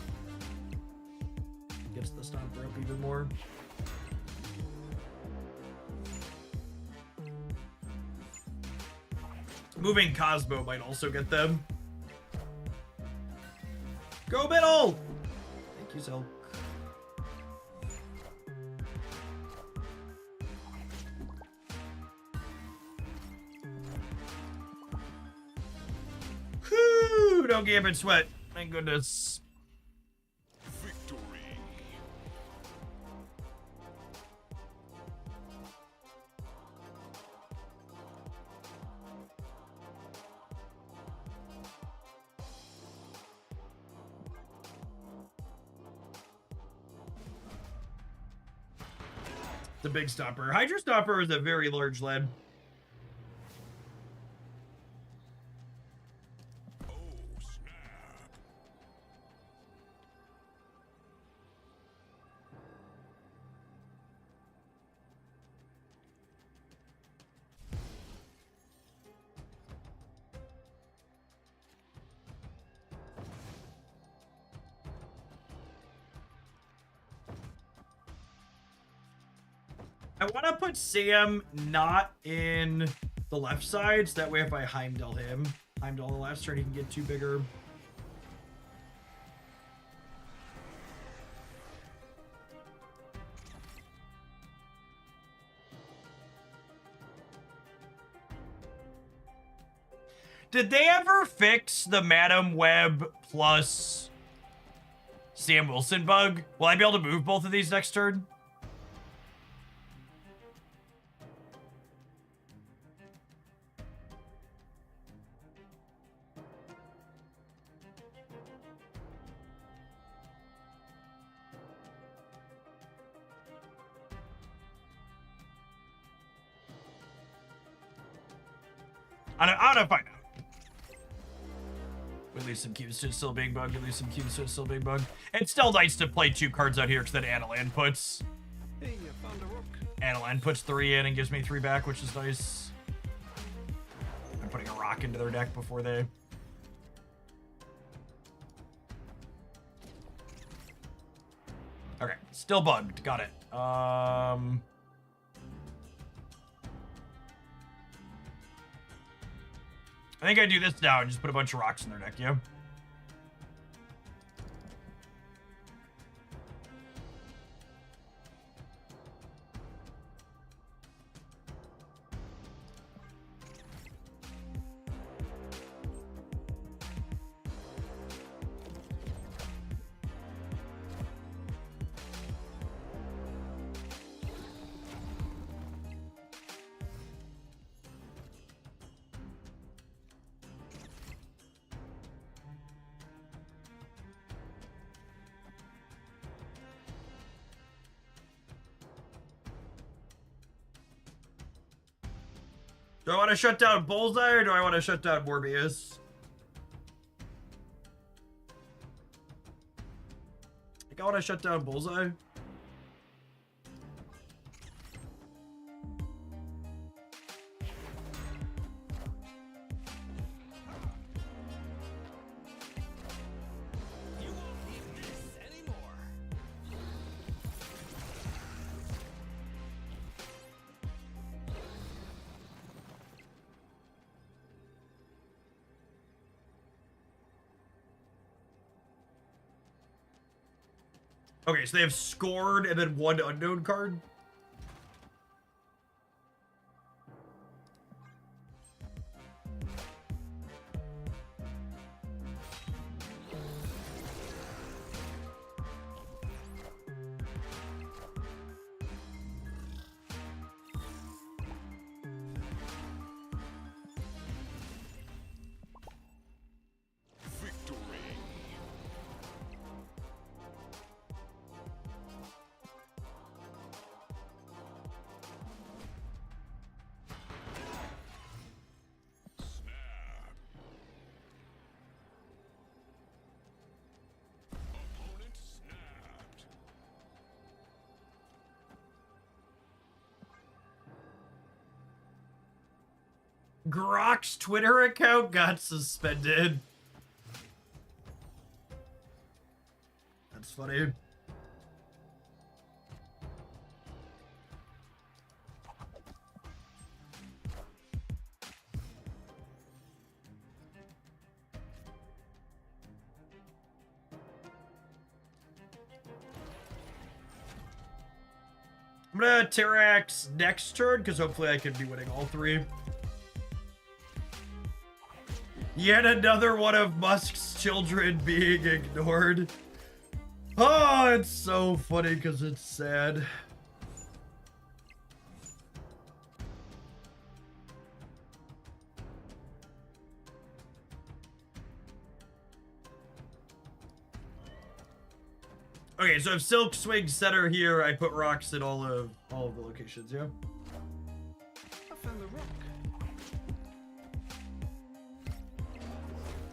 Gets the Stomper up even more. Moving Cosmo might also get them. Go middle! Thank you, Silk. Whew, no Gambit Sweat. Thank goodness. Victory. The big Stomper. Hydra Stomper is a very large lead. Oh, snap. I want to put Sam not in the left side, so that way if I Heimdall him, Heimdall the last turn, he can get 2 bigger. Did they ever fix the Madam Web plus Sam Wilson bug? Will I be able to move both of these next turn? I don't find out. We lose some cubes to still big bug. We lose some cubes to still big bug. It's still nice to play 2 cards out here because then Analan puts. Hey, I found a rook. Analan puts 3 in and gives me 3 back, which is nice. I'm putting a rock into their deck before they. Okay, still bugged. Got it. I think I do this now and just put a bunch of rocks in their deck, yeah? Do I want to shut down Bullseye or do I want to shut down Morbius? I think I want to shut down Bullseye. You won't need this anymore. Okay, so they have scored and then one unknown card. Victory. Snap. Opponent snapped. Grok's Twitter account got suspended. That's funny. I'm gonna Terrax next turn because hopefully I can be winning all three. Yet another one of Musk's children being ignored. Oh, it's so funny because it's sad. Okay, so if Silk swings center here, I put rocks in all of the locations, yeah? I found a rock.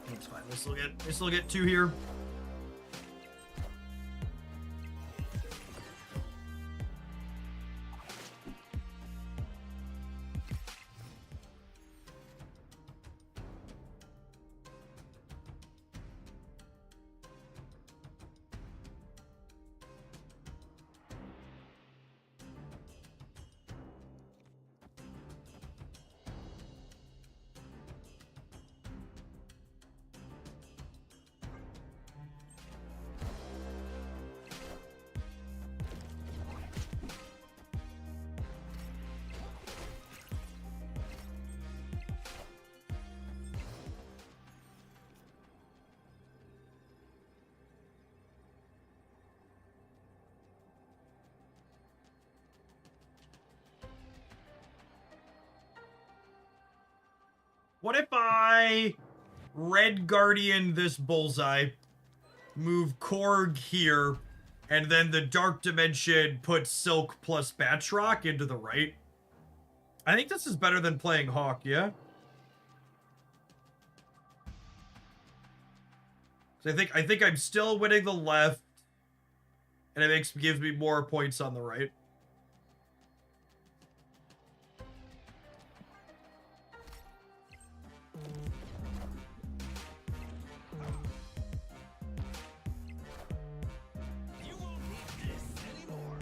That's fine. We'll still get two here. What if I Red Guardian this Bullseye, move Korg here, and then the Dark Dimension puts Silk plus Batrock into the right? I think this is better than playing Hawk, yeah? So I think I'm still winning the left, and it gives me more points on the right. You won't need this anymore.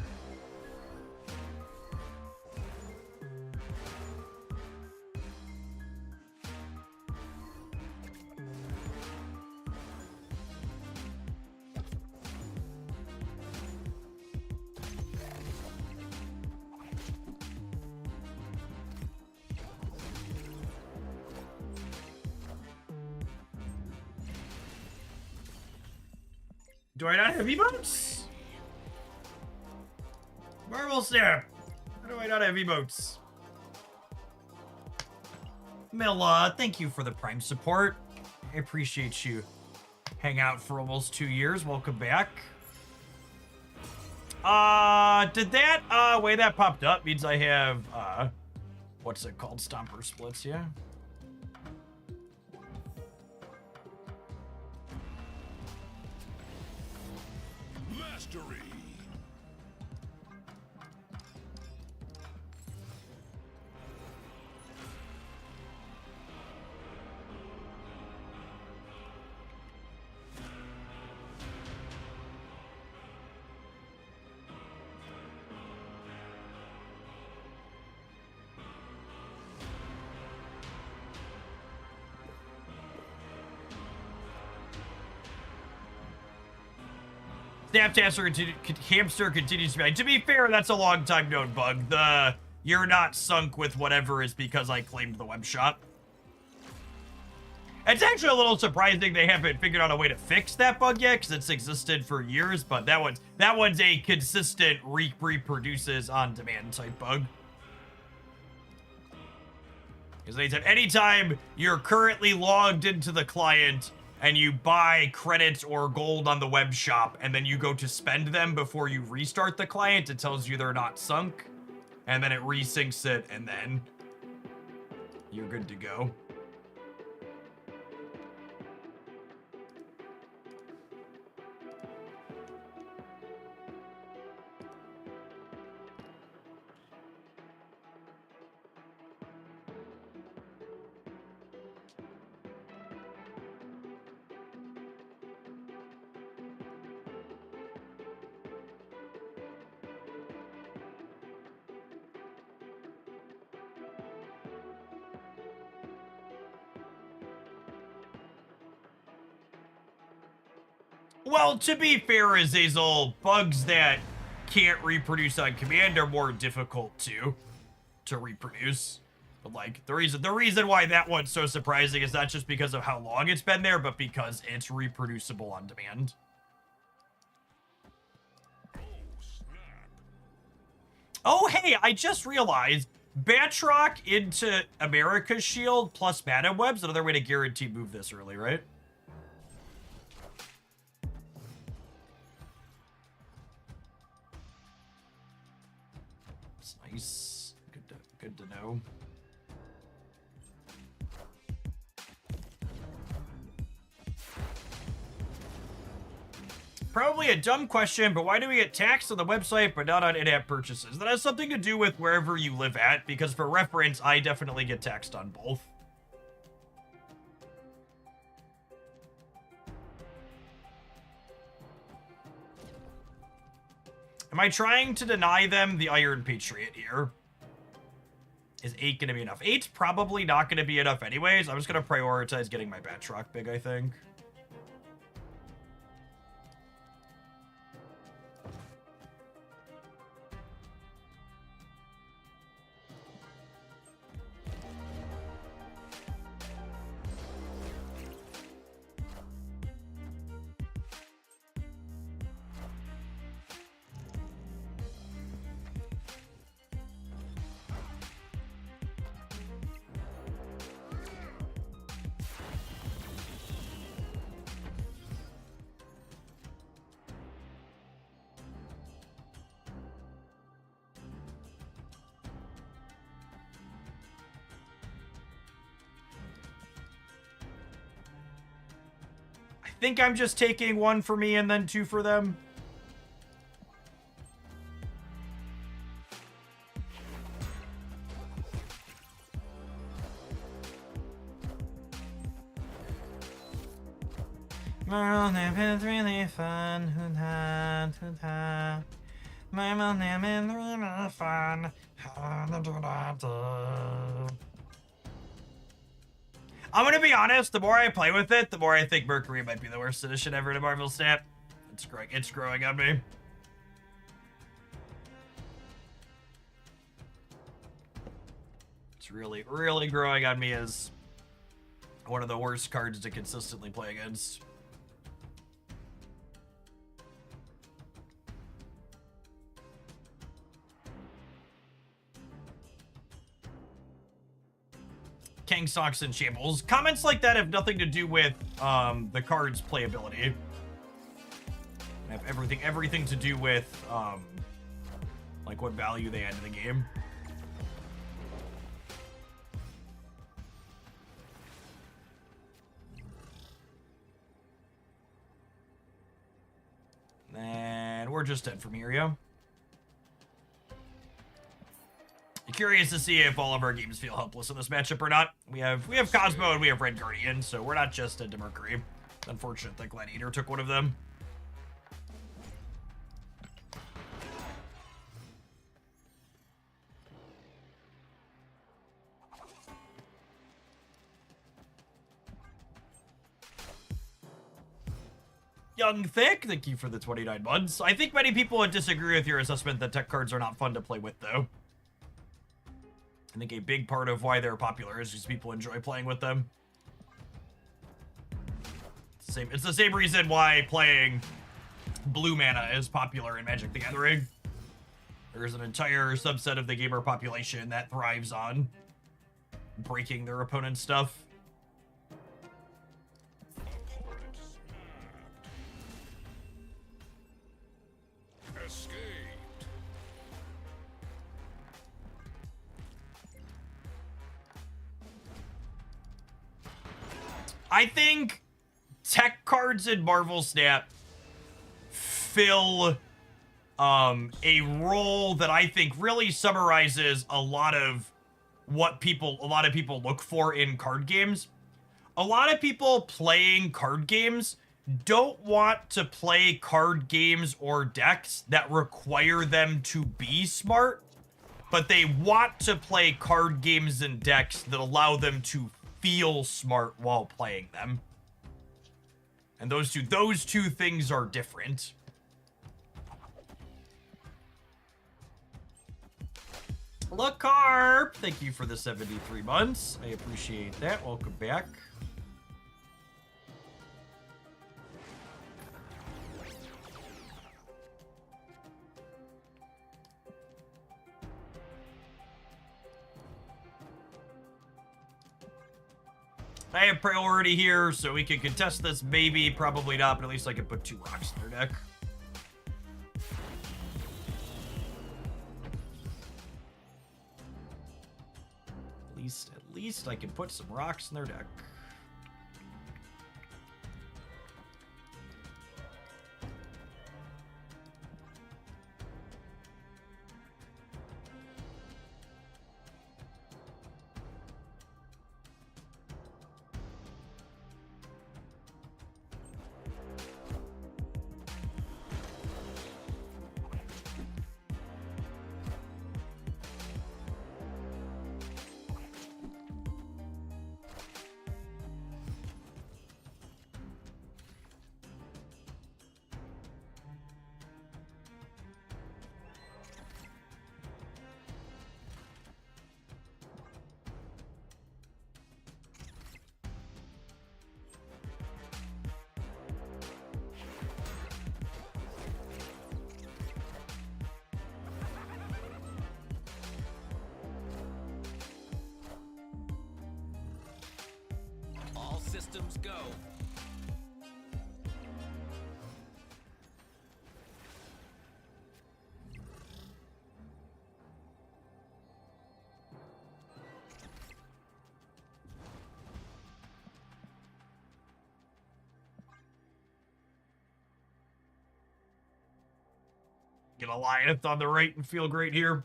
Do I not have emotes? Marvel Snap! Why do I not have emotes? Milla, thank you for the Prime support. I appreciate you. Hang out for almost 2 years. Welcome back. Did that, way that popped up means I have, what's it called? Stomper splits, yeah? Mastery. Hamster continues to be. To be fair, that's a long time known bug. The you're not sunk with whatever is because I claimed the web shop. It's actually a little surprising they haven't figured out a way to fix that bug yet, because it's existed for years. But that one's a consistent reproduces on demand type bug. Because anytime you're currently logged into the client and you buy credits or gold on the web shop, and then you go to spend them before you restart the client, it tells you they're not sunk, and then it resyncs it, and then you're good to go. Well, to be fair, Azazel, bugs that can't reproduce on command are more difficult to reproduce. But like the reason why that one's so surprising is not just because of how long it's been there, but because it's reproducible on demand. Oh, snap. Oh, hey, I just realized Batroc into America's Shield plus Madam Web's another way to guarantee move this early, right? It's nice. Good to know. Probably a dumb question, but why do we get taxed on the website but not on in-app purchases? That has something to do with wherever you live at, because for reference, I definitely get taxed on both. Am I trying to deny them the Iron Patriot here? Is 8 going to be enough? 8's probably not going to be enough anyways. I'm just going to prioritize getting my Batroc big, I think. I think I'm just taking 1 for me and then 2 for them. My name is really fun. My name is really fun. I'm gonna be honest, the more I play with it, the more I think Mercury might be the worst edition ever to Marvel Snap. It's growing on me. It's really growing on me as one of the worst cards to consistently play against. Kang Socks and Shambles. Comments like that have nothing to do with the card's playability. They have everything to do with like what value they add to the game. And we're just dead from here, yeah? Curious to see if all of our games feel helpless in this matchup or not. We have Cosmo and we have Red Guardian, so we're not just dead to Mercury. It's unfortunate that Gladiator took one of them. Young Thick, thank you for the 29 months. I think many people would disagree with your assessment that tech cards are not fun to play with, though. I think a big part of why they're popular is because people enjoy playing with them. It's the same reason why playing blue mana is popular in Magic the Gathering. There's an entire subset of the gamer population that thrives on breaking their opponent's stuff. Escaped. I think tech cards in Marvel Snap fill a role that I think really summarizes a lot of what a lot of people look for in card games. A lot of people playing card games don't want to play card games or decks that require them to be smart, but they want to play card games and decks that allow them to feel smart while playing them. And those two things are different. LaCarp, thank you for the 73 months. I appreciate that. Welcome back. I have priority here, so we can contest this. Maybe, probably not, but at least I can put 2 rocks in their deck. At least I can put some rocks in their deck. All systems go. Get a Lioneth on the right and feel great here.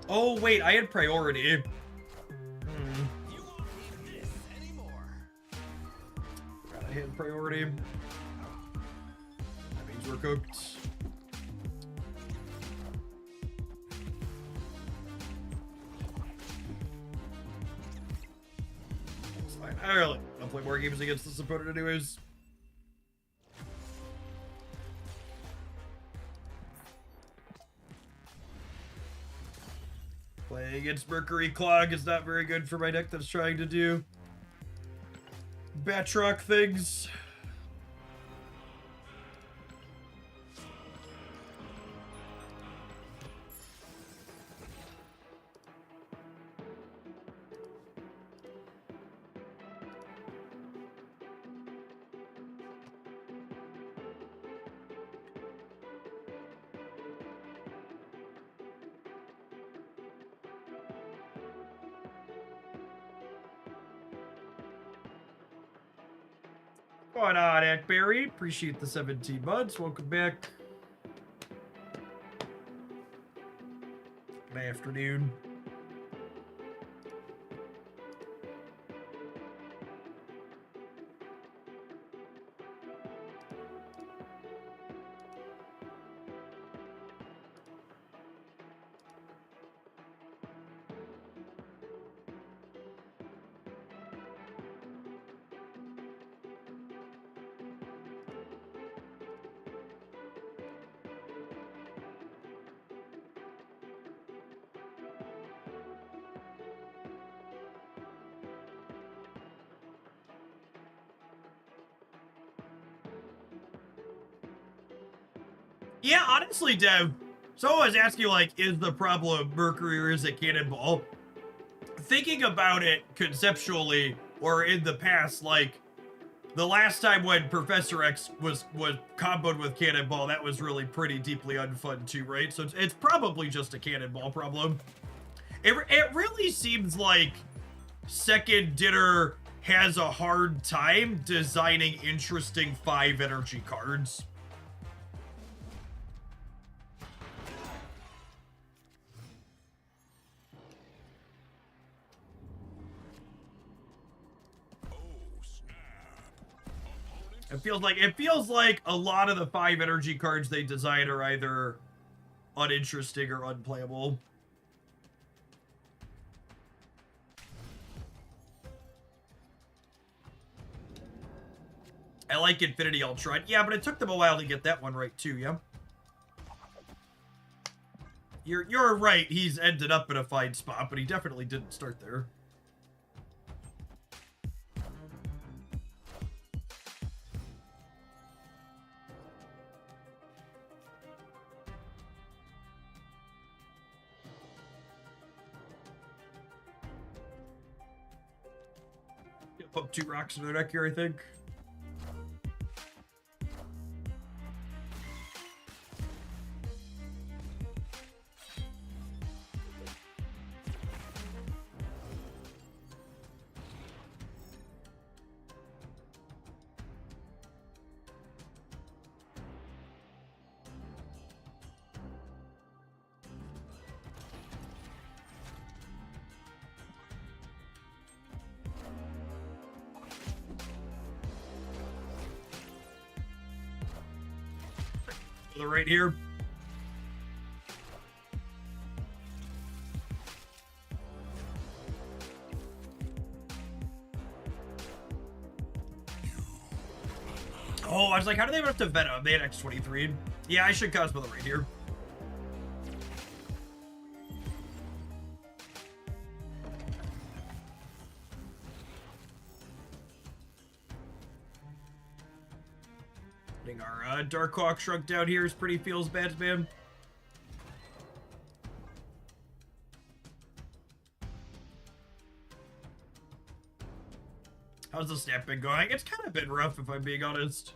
Oh, wait, I had priority. You won't need this anymore. Forgot I had priority. That means we're cooked. It's fine. I'll play more games against this opponent anyways. Playing against Mercury Clog is not very good for my deck that's trying to do Batroc things. What's going on, Ackberry? Appreciate the 17 months. Welcome back. Good afternoon. Yeah, honestly, Dev, someone was asking, like, is the problem Mercury or is it Cannonball? Thinking about it conceptually, or in the past, like, the last time when Professor X was comboed with Cannonball, that was really pretty deeply unfun too, right? So it's probably just a Cannonball problem. It really seems like Second Dinner has a hard time designing interesting 5 energy cards. It feels like a lot of the 5 energy cards they design are either uninteresting or unplayable. I like Infinity Ultron. Yeah, but it took them a while to get that one right too, yeah? You're right, he's ended up in a fine spot, but he definitely didn't start there. Put 2 rocks in their deck here, I think. Right here. Oh, I was like, how do they have to Venom? They had X23. Yeah, I should Cosmo the right here. Getting our Dark Hawk shrunk down here is pretty feels bad, man. How's the snap been going? It's kind of been rough, if I'm being honest.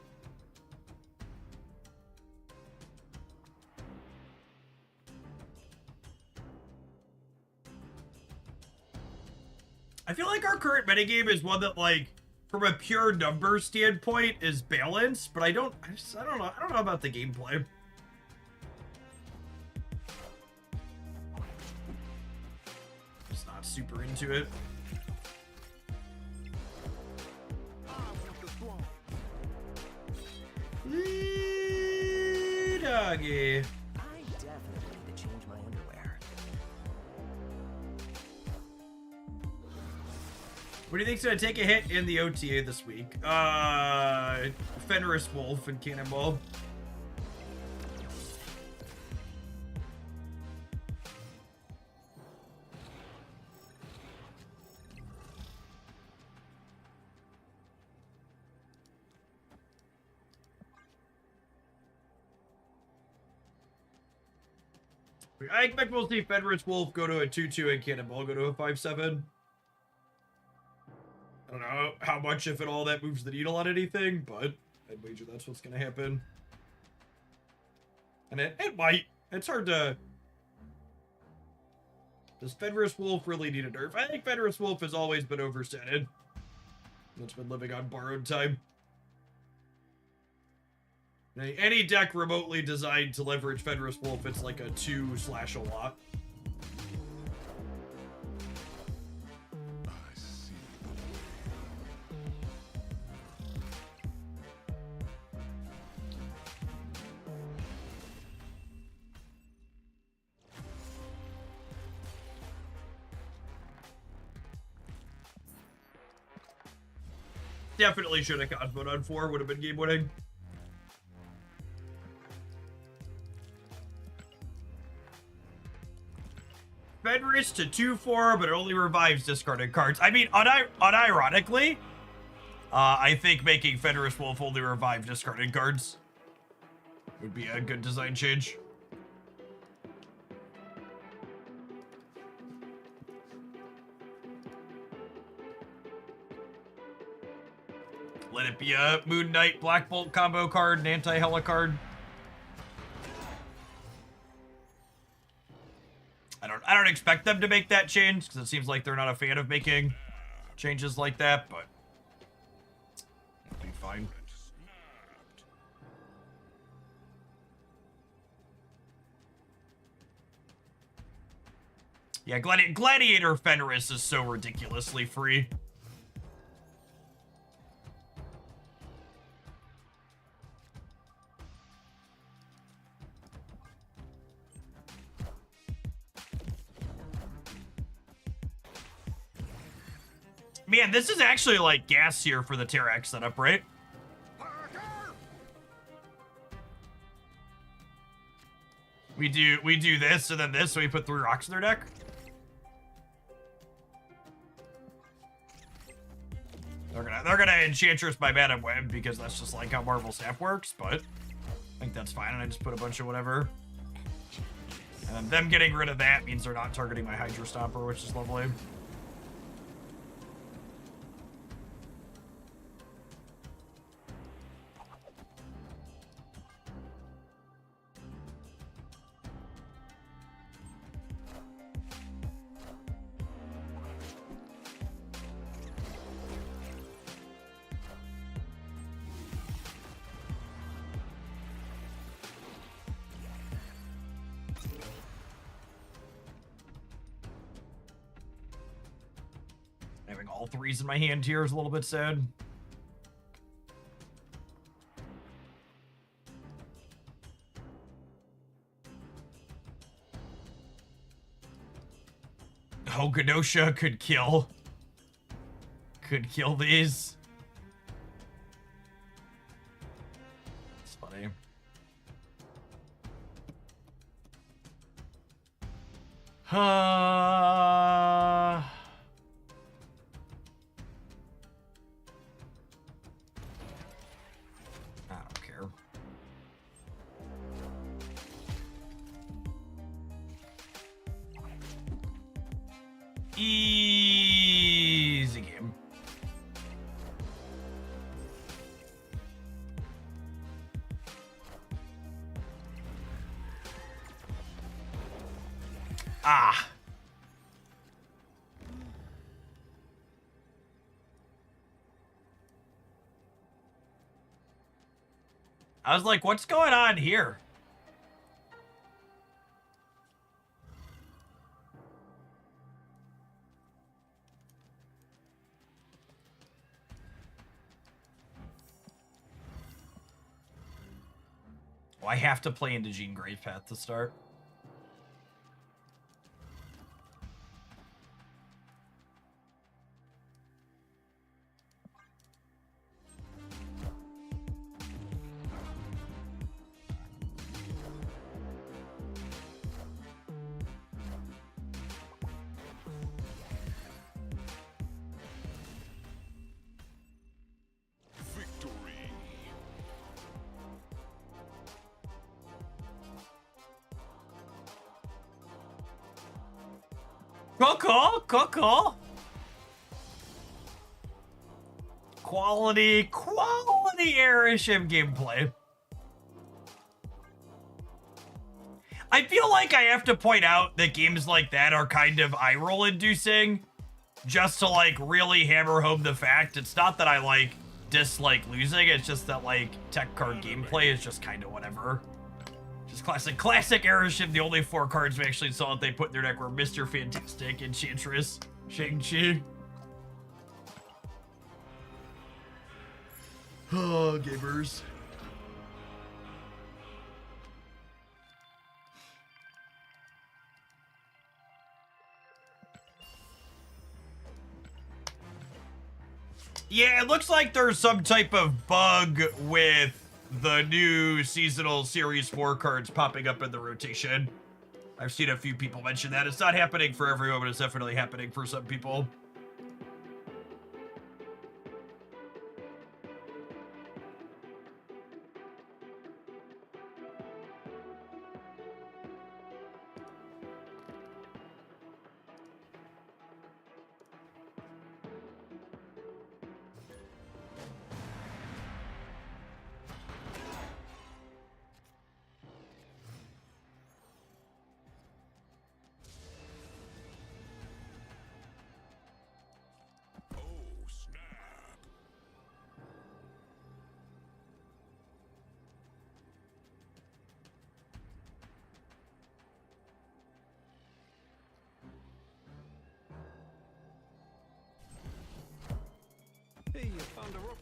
I feel like our current metagame is one that, like, from a pure number standpoint, is balanced, but I don't know. I don't know about the gameplay. Just not super into it. Doggy. I definitely need to change my underwear. What do you think's gonna take a hit in the OTA this week? Fenris Wolf and Cannonball. I expect we'll see Fenris Wolf go to a 2-2 and Cannonball go to a 5-7. I don't know how much, if at all, that moves the needle on anything, but I'd wager that's what's going to happen. And it might. It's hard to... Does Fenris Wolf really need a nerf? I think Fenris Wolf has always been overstated. It's been living on borrowed time. Any deck remotely designed to leverage Fenris Wolf, it's like a 2/a-lot. I see. Definitely should have Cosmoed on 4, would have been game winning. Fenris to 2-4, but it only revives discarded cards. I mean, unironically, I think making Fenris Wolf only revive discarded cards would be a good design change. Let it be a Moon Knight Black Bolt combo card, an anti-Hela card. I don't expect them to make that change, because it seems like they're not a fan of making changes like that, but it'll be fine. Yeah, Gladiator Fenris is so ridiculously free. Man, this is actually like gas here for the Terrax setup, right? We do this and then this, so we put 3 rocks in their deck. They're gonna Enchantress my Madam Web because that's just like how Marvel Snap works, but I think that's fine, and I just put a bunch of whatever. And then them getting rid of that means they're not targeting my Hydro Stomper, which is lovely. Having all 3s in my hand here is a little bit sad. Oh, Genosha could kill these. It's funny. I don't care. Easy game. Ah. I was like, what's going on here? Oh, I have to play into Jean Grey's Path to start. Cool. Quality Airship gameplay. I feel like I have to point out that games like that are kind of eye-roll inducing, just to like really hammer home the fact it's not that I like dislike losing, it's just that like tech card gameplay is just kind of whatever. Just classic Airship. The only 4 cards we actually saw that they put in their deck were Mr. Fantastic, Enchantress, Shang-Chi. Oh, gamers. Yeah, it looks like there's some type of bug with the new seasonal Series 4 cards popping up in the rotation. I've seen a few people mention that. It's not happening for everyone, but it's definitely happening for some people. Oh, snap. Hey, you found a rook.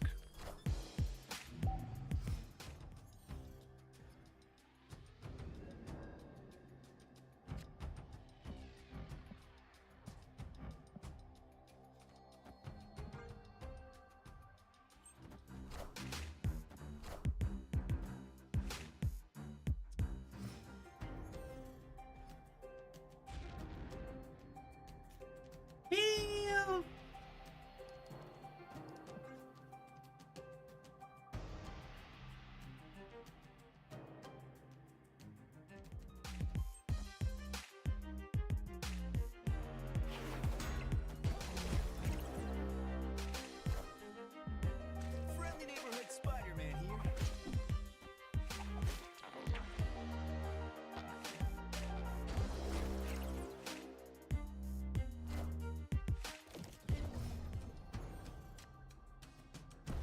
Friendly neighborhood Spider-Man here.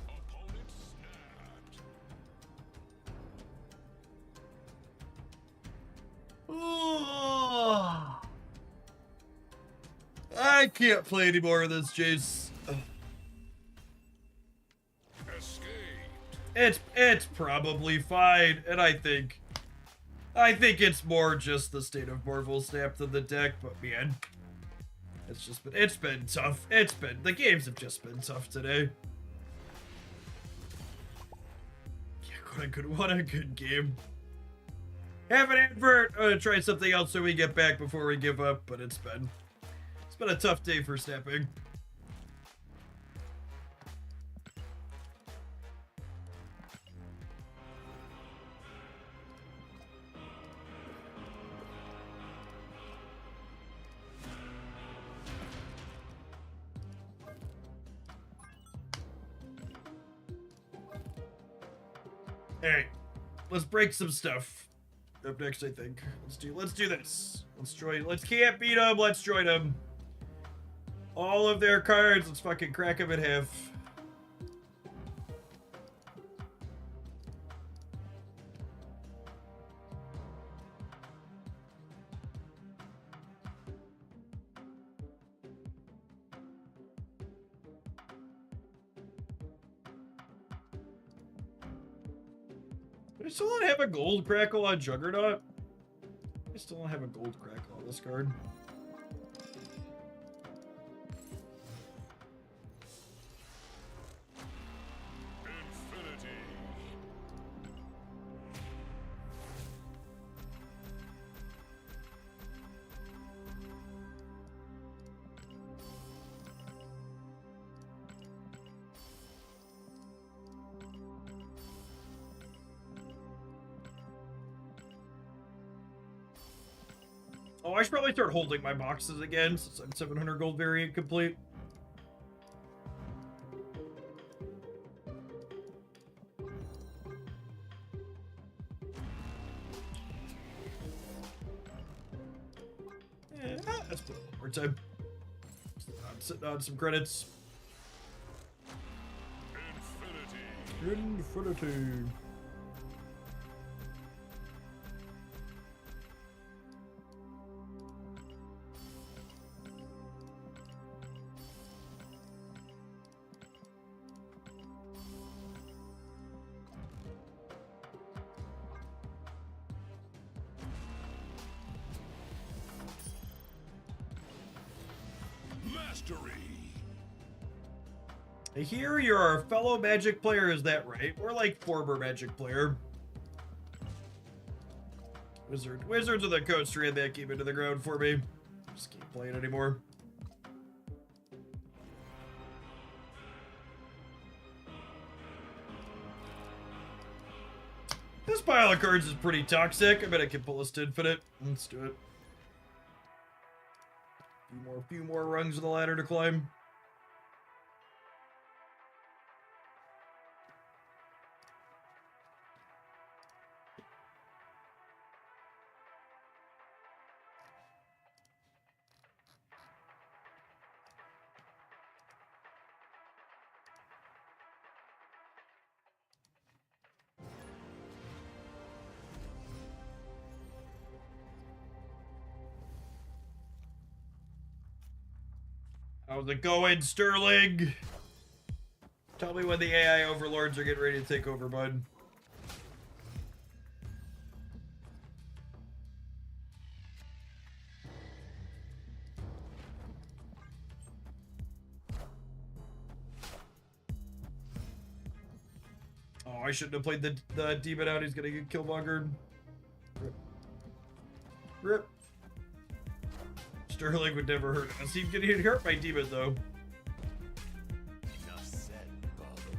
Opponent snapped. Oh. I can't play any more of this, Jace. Escaped. It's probably fine, and I think it's more just the State of Marvel snap than the deck, but man, it's been tough. The games have just been tough today. Yeah, what a good game. Have an advert. I'm gonna try something else so we get back before we give up, but it's been a tough day for snapping. Alright, let's break some stuff. Up next, I think. Let's do this. Let's can't beat them, let's join them. All of their cards, let's fucking crack them in half. I still don't have a gold crackle on Juggernaut. I still don't have a gold crackle on this card. Infinity. Oh, I should probably start holding my boxes again since I'm 700 gold variant complete. That's put more time. Sitting on some credits. Infinity. Mastery. I hear you're a fellow Magic player, is that right? Or like former Magic player. Wizards of the Coast ran that game into the ground for me. Just can't play it anymore. This pile of cards is pretty toxic. I bet I can pull this to infinite. Let's do it. Few more rungs of the ladder to climb. How's it going, Sterling? Tell me when the AI overlords are getting ready to take over, bud. Oh, I shouldn't have played the demon out. He's gonna get killmongered. Rip. Rip. Sterling would never hurt us. He's gonna get hurt by demon though. Enough said, Bubba.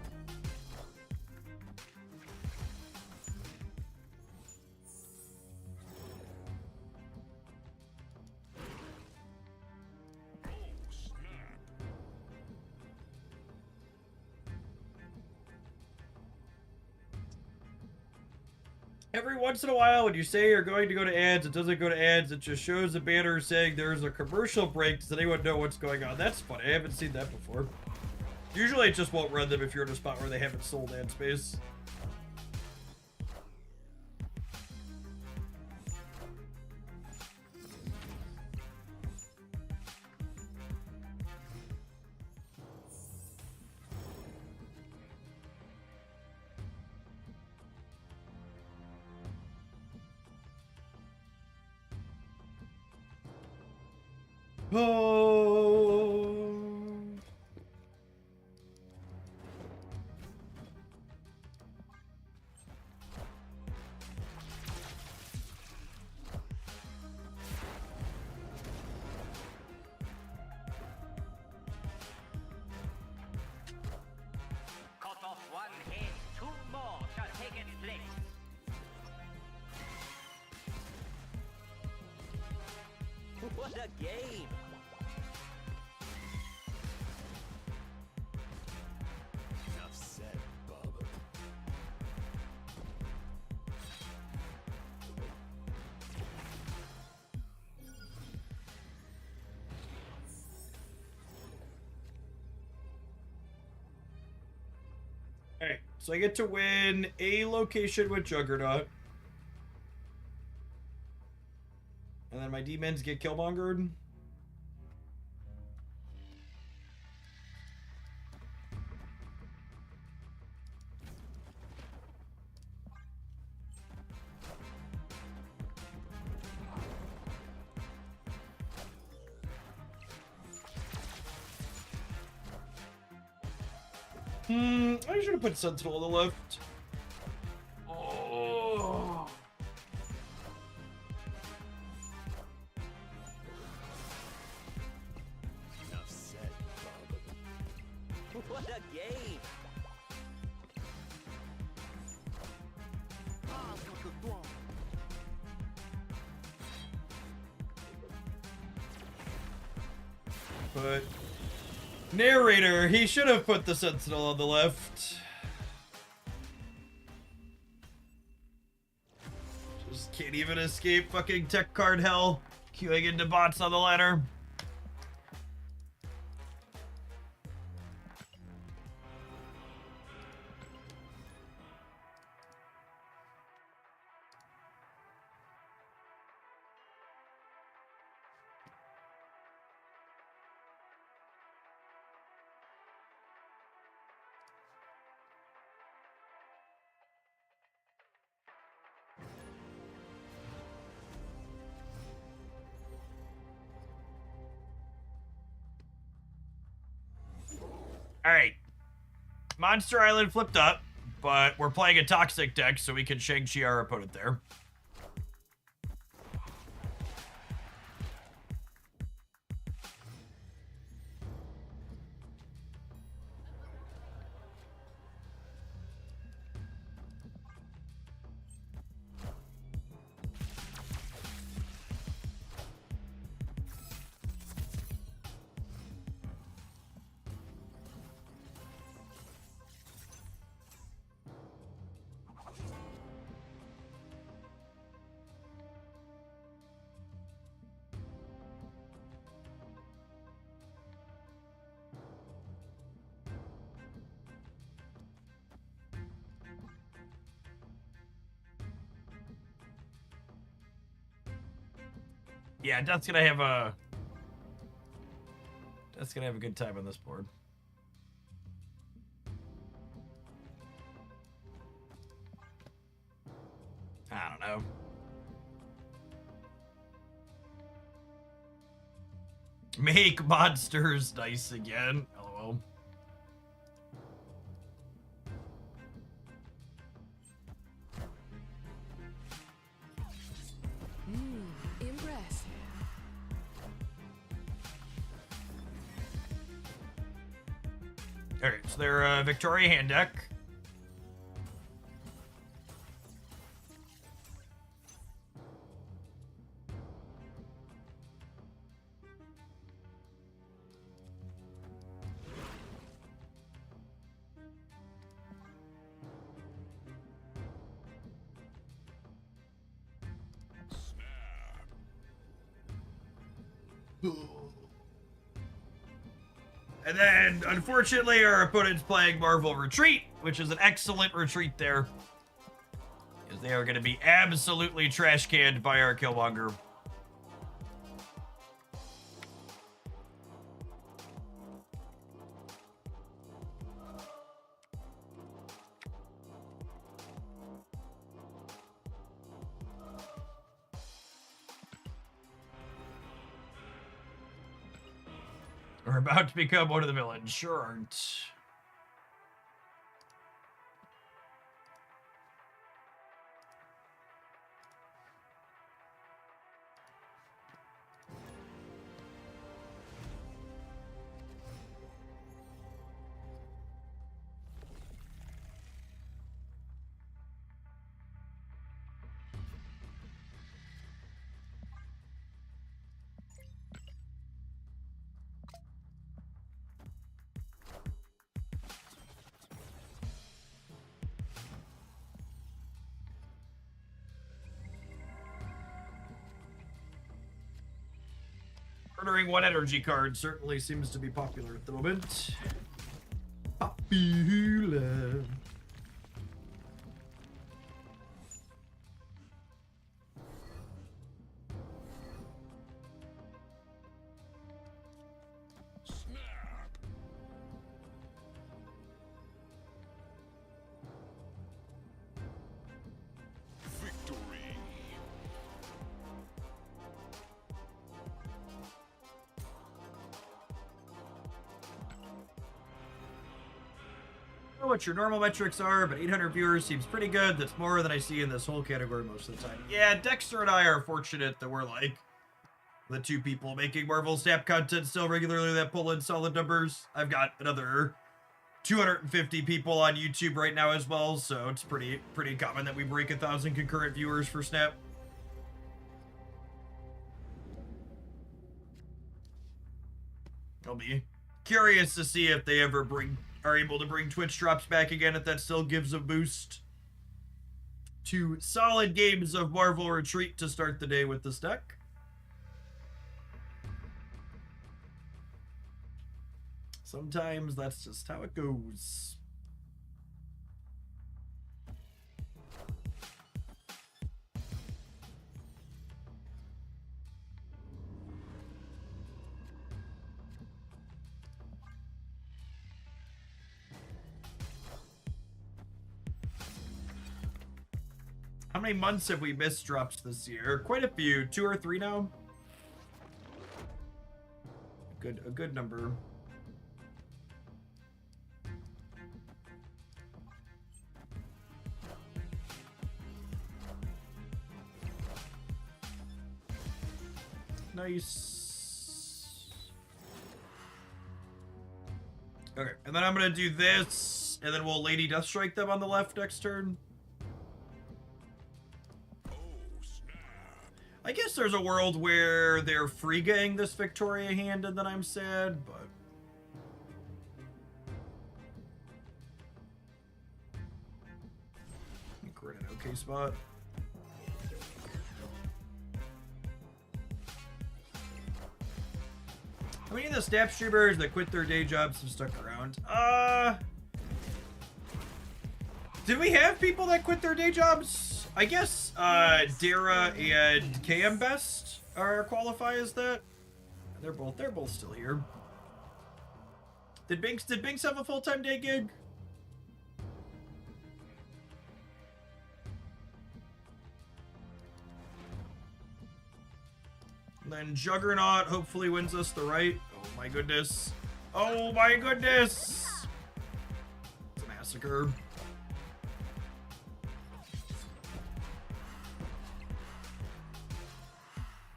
Oh, snap. Every once in a while, when you say you're going to go to ads, it doesn't go to ads. It just shows a banner saying there's a commercial break. Does anyone know what's going on? That's funny. I haven't seen that before. Usually it just won't run them if you're in a spot where they haven't sold ad space. Oh. Cut off one head, two more shall take its place. What a game! Enough said, Bubba. Alright, so I get to win a location with Juggernaut. And then my demons get killmongered. I should have put Sentinel on the left. Oh. Enough said, Bubba. What a game! But narrator, he should have put the sentinel on the left. Just can't even escape fucking tech card hell. Queuing into bots on the ladder. Alright. Monster Island flipped up, but we're playing a toxic deck, so we can Shang-Chi our opponent there. Yeah, Death's gonna have a good time on this board. I don't know. Make monsters nice again. LOL. Impressive. Alright, so they're Victoria hand deck. And then, unfortunately, our opponent's playing Marvel Retreat, which is an excellent retreat there. Because they are going to be absolutely trash canned by our Killmonger. We're about to become one of the villains. Sure aren't. Murdering one energy card certainly seems to be popular at the moment. Popular. Victory. I don't know what your normal metrics are, but 800 viewers seems pretty good. That's more than I see in this whole category most of the time. Yeah, Dexter and I are fortunate that we're like the two people making Marvel Snap content still regularly that pull in solid numbers. I've got another 250 people on YouTube right now as well, so it's pretty common that we break 1,000 concurrent viewers for Snap. I'll be curious to see if they ever are able to bring Twitch drops back again, if that still gives a boost to solid games of Marvel Retreat to start the day with this deck. Sometimes that's just how it goes. How many months have we missed drops this year? Quite a few. 2 or 3 now. A good number. Nice. Okay, and then I'm gonna do this, and then we'll Lady Deathstrike them on the left next turn. I guess there's a world where they're free getting this Victoria hand and then I'm sad, but... I think we're in an okay spot. How many of the staff streamers that quit their day jobs have stuck around? Did we have people that quit their day jobs? I guess Dara and KM Best are qualify as that. They're both still here. Did Binks have a full-time day gig? And then Juggernaut hopefully wins us the right. Oh my goodness. Oh my goodness! It's a massacre.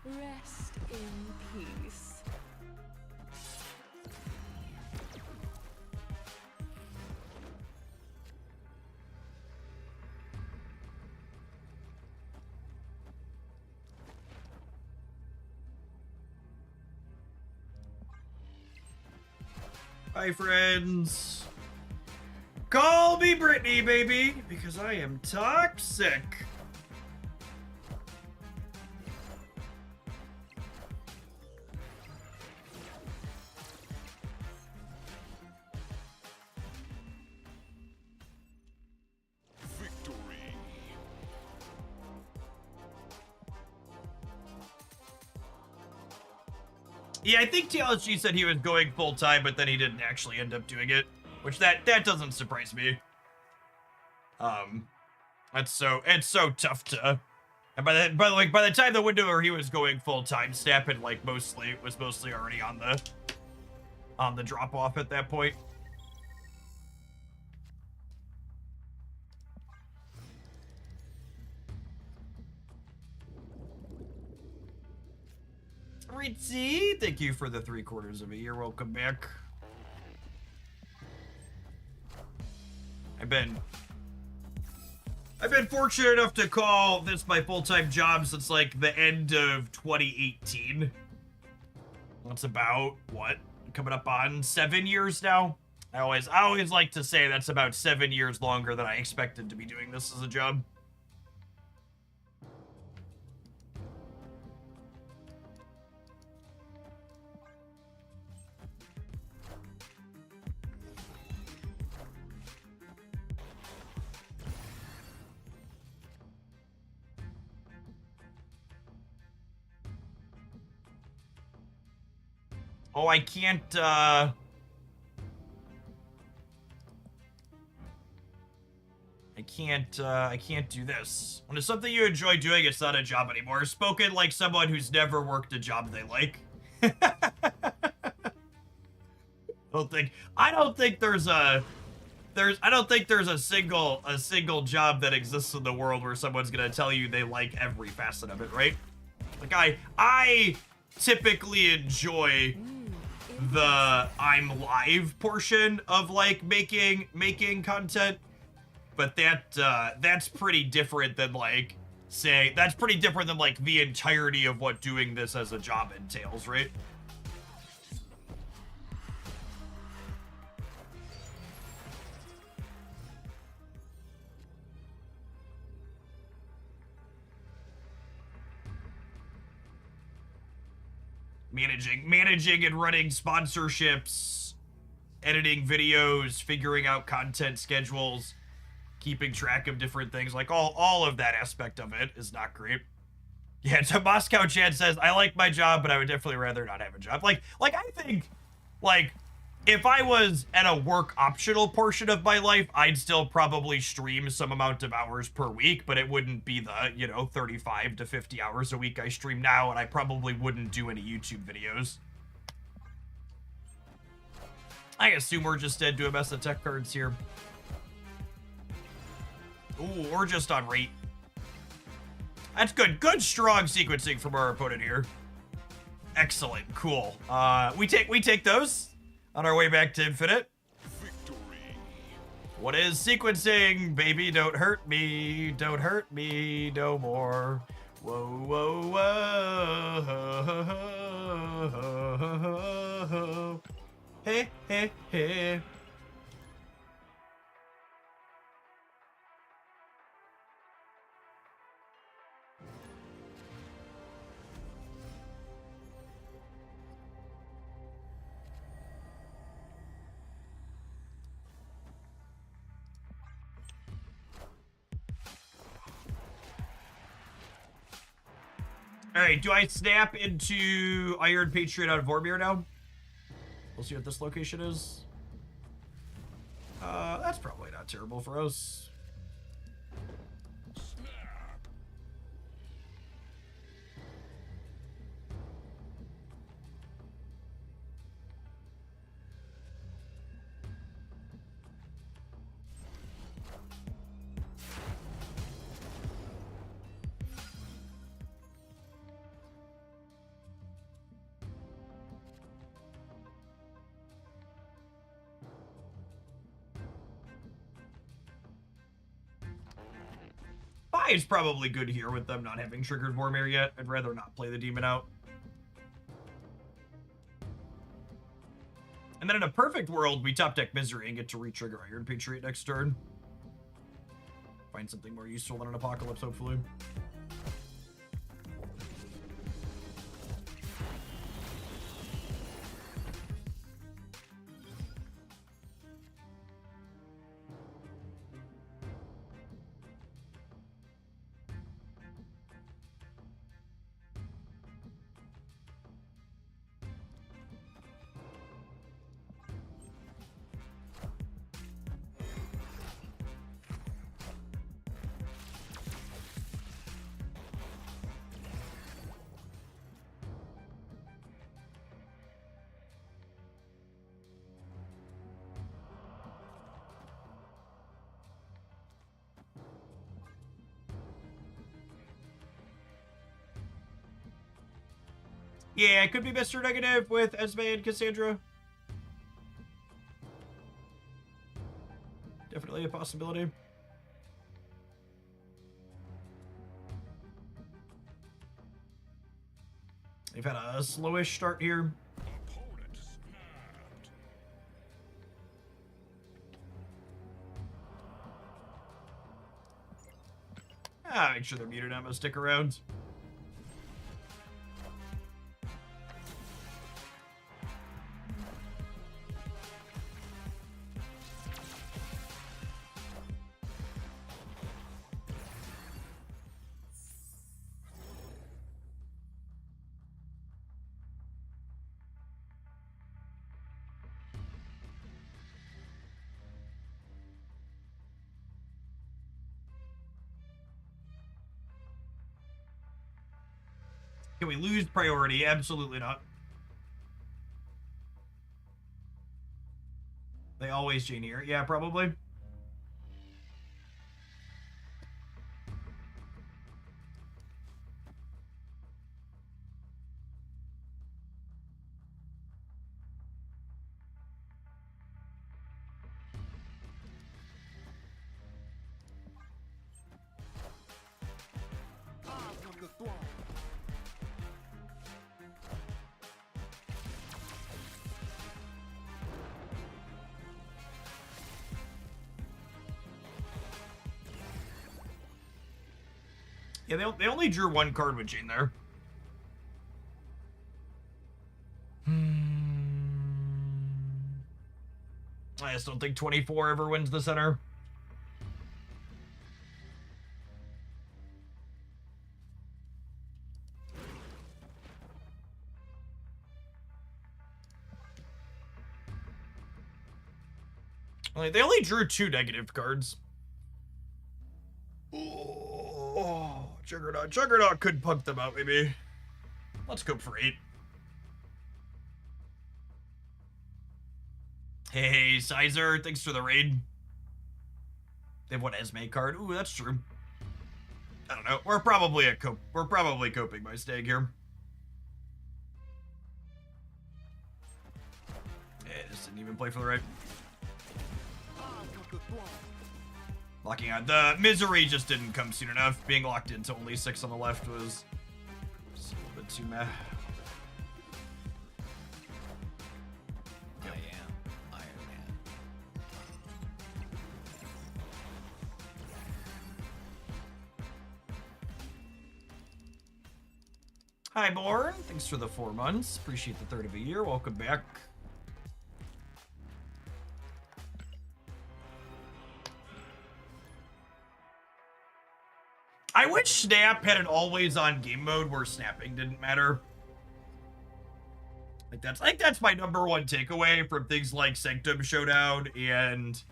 Rest in peace. Hi, friends. Call me Brittany, baby, because I am toxic. Yeah, I think TLSG said he was going full-time, but then he didn't actually end up doing it, which that doesn't surprise me. It's so tough to. And by the time the window where he was going full-time, Snap had was mostly already on the drop-off at that point. Ritzy, thank you for the 3/4 of a year. Welcome back. I've been fortunate enough to call this my full-time job since like the end of 2018. That's about what, coming up on 7 years now. I always like to say that's about 7 years longer than I expected to be doing this as a job. Oh, I can't do this. When it's something you enjoy doing, it's not a job anymore. Spoken like someone who's never worked a job they like. I don't think there's a single job that exists in the world where someone's gonna tell you they like every facet of it, right? Like I typically enjoy the I'm live portion of like making content, but that's pretty different than like the entirety of what doing this as a job entails, right? managing and running sponsorships, editing videos, figuring out content schedules, keeping track of different things, like all of that aspect of it is not great. Yeah, so Moscow Chad says, I like my job, but I would definitely rather not have a job. Like I think, like, if I was at a work optional portion of my life, I'd still probably stream some amount of hours per week, but it wouldn't be the, 35 to 50 hours a week I stream now, and I probably wouldn't do any YouTube videos. I assume we're just dead to a mess of tech cards here. Ooh, or just on rate. That's good. Good, strong sequencing from our opponent here. Excellent. Cool. We take those on our way back to Infinite. Victory. What is sequencing? Baby, don't hurt me. Don't hurt me no more. Whoa, whoa, whoa. Hey, hey, hey. All right, do I snap into Iron Patriot on Vormir now? We'll see what this location is. That's probably not terrible for us. It's probably good here with them not having triggered Vormir yet. I'd rather not play the demon out. And then in a perfect world, we top deck Misery and get to re-trigger Iron Patriot next turn. Find something more useful than an Apocalypse, hopefully. Yeah, it could be Mr. Negative with Esme and Cassandra. Definitely a possibility. They've had a slowish start here. Opponent snapped. Make sure they're muted. I'm gonna stick around. Can we lose priority? Absolutely not. They always Jane here. Yeah, probably. From the throne. Yeah, they only drew one card with Jane there. just don't think 24 ever wins the center. Like, they only drew 2 negative cards. Oh, Juggernaut. Juggernaut could pump them out, maybe. Let's go for 8. Hey, Sizer, thanks for the raid. They have one Esme card. Ooh, that's true. I don't know. We're probably coping by staying here. Yeah, just didn't even play for the right. Locking out. The misery just didn't come soon enough. Being locked into only 6 on the left was just a little bit too meh. I am Iron Man. Hi, Born. Thanks for the 4 months. Appreciate the third of a year. Welcome back. I wish Snap had an always-on game mode where snapping didn't matter. Like that's my number one takeaway from things like Sanctum Showdown and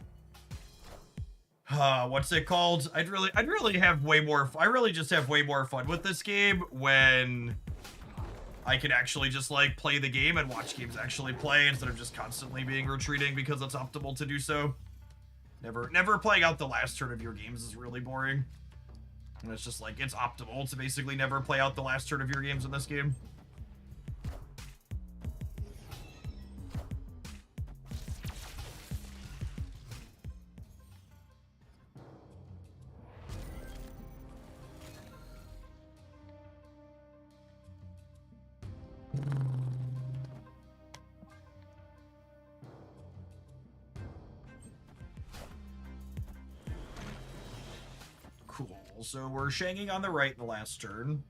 what's it called? I'd really have way more. I really just have way more fun with this game when I can actually just like play the game and watch games actually play instead of just constantly being retreating because it's optimal to do so. Never playing out the last turn of your games is really boring. And it's just like, it's optimal to basically never play out the last turn of your games in this game. So we're shanging on the right in the last turn.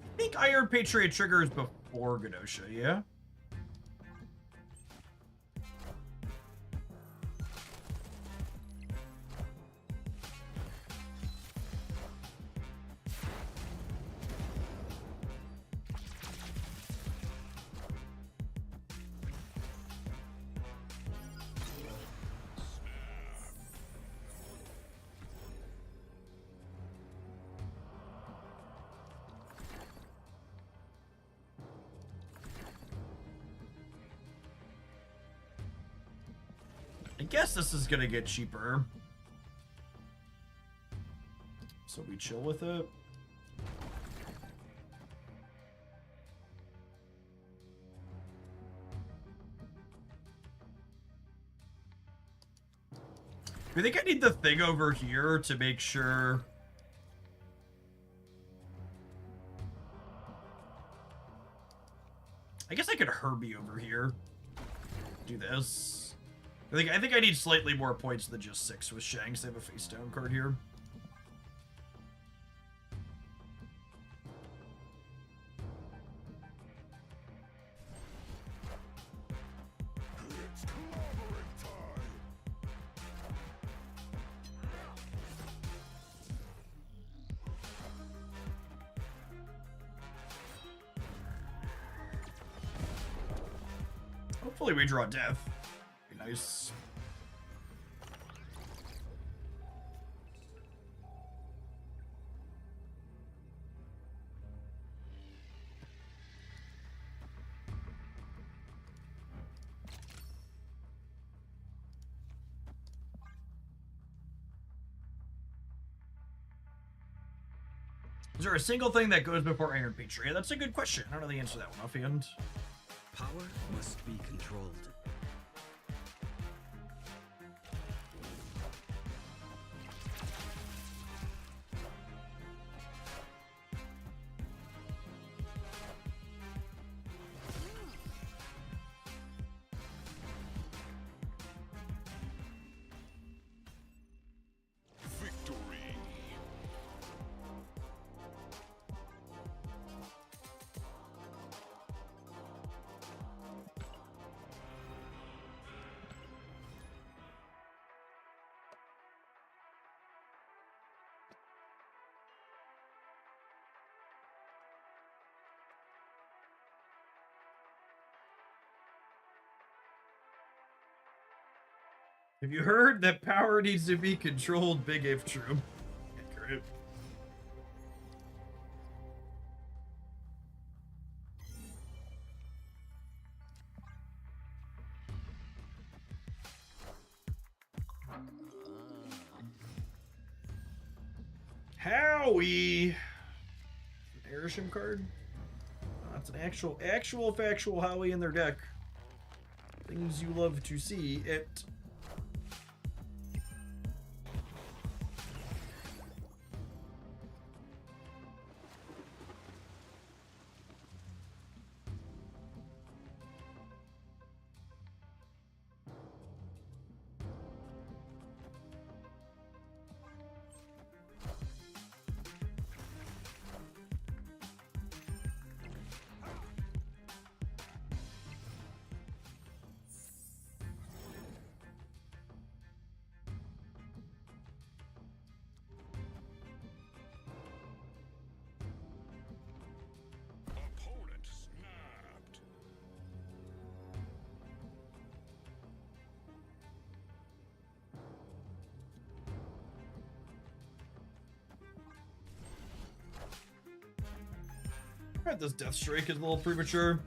I think Iron Patriot triggers before Genosha, yeah? I guess this is gonna get cheaper. So we chill with it. I think I need the thing over here to make sure. I guess I could Herbie over here. Do this. I think I need slightly more points than just 6 with Shanks. They have a face down card here. It's clobbering time. Hopefully we draw death. Be nice. Is there a single thing that goes before Iron Patriot? That's a good question. I don't know the answer to that one offhand. Power must be controlled. Have you heard that power needs to be controlled? Big if true. Accurate. Howie! An Airship card? That's an actual factual Howie in their deck. Things you love to see. It. Opponent snapped. Alright, this Death Strike is a little premature.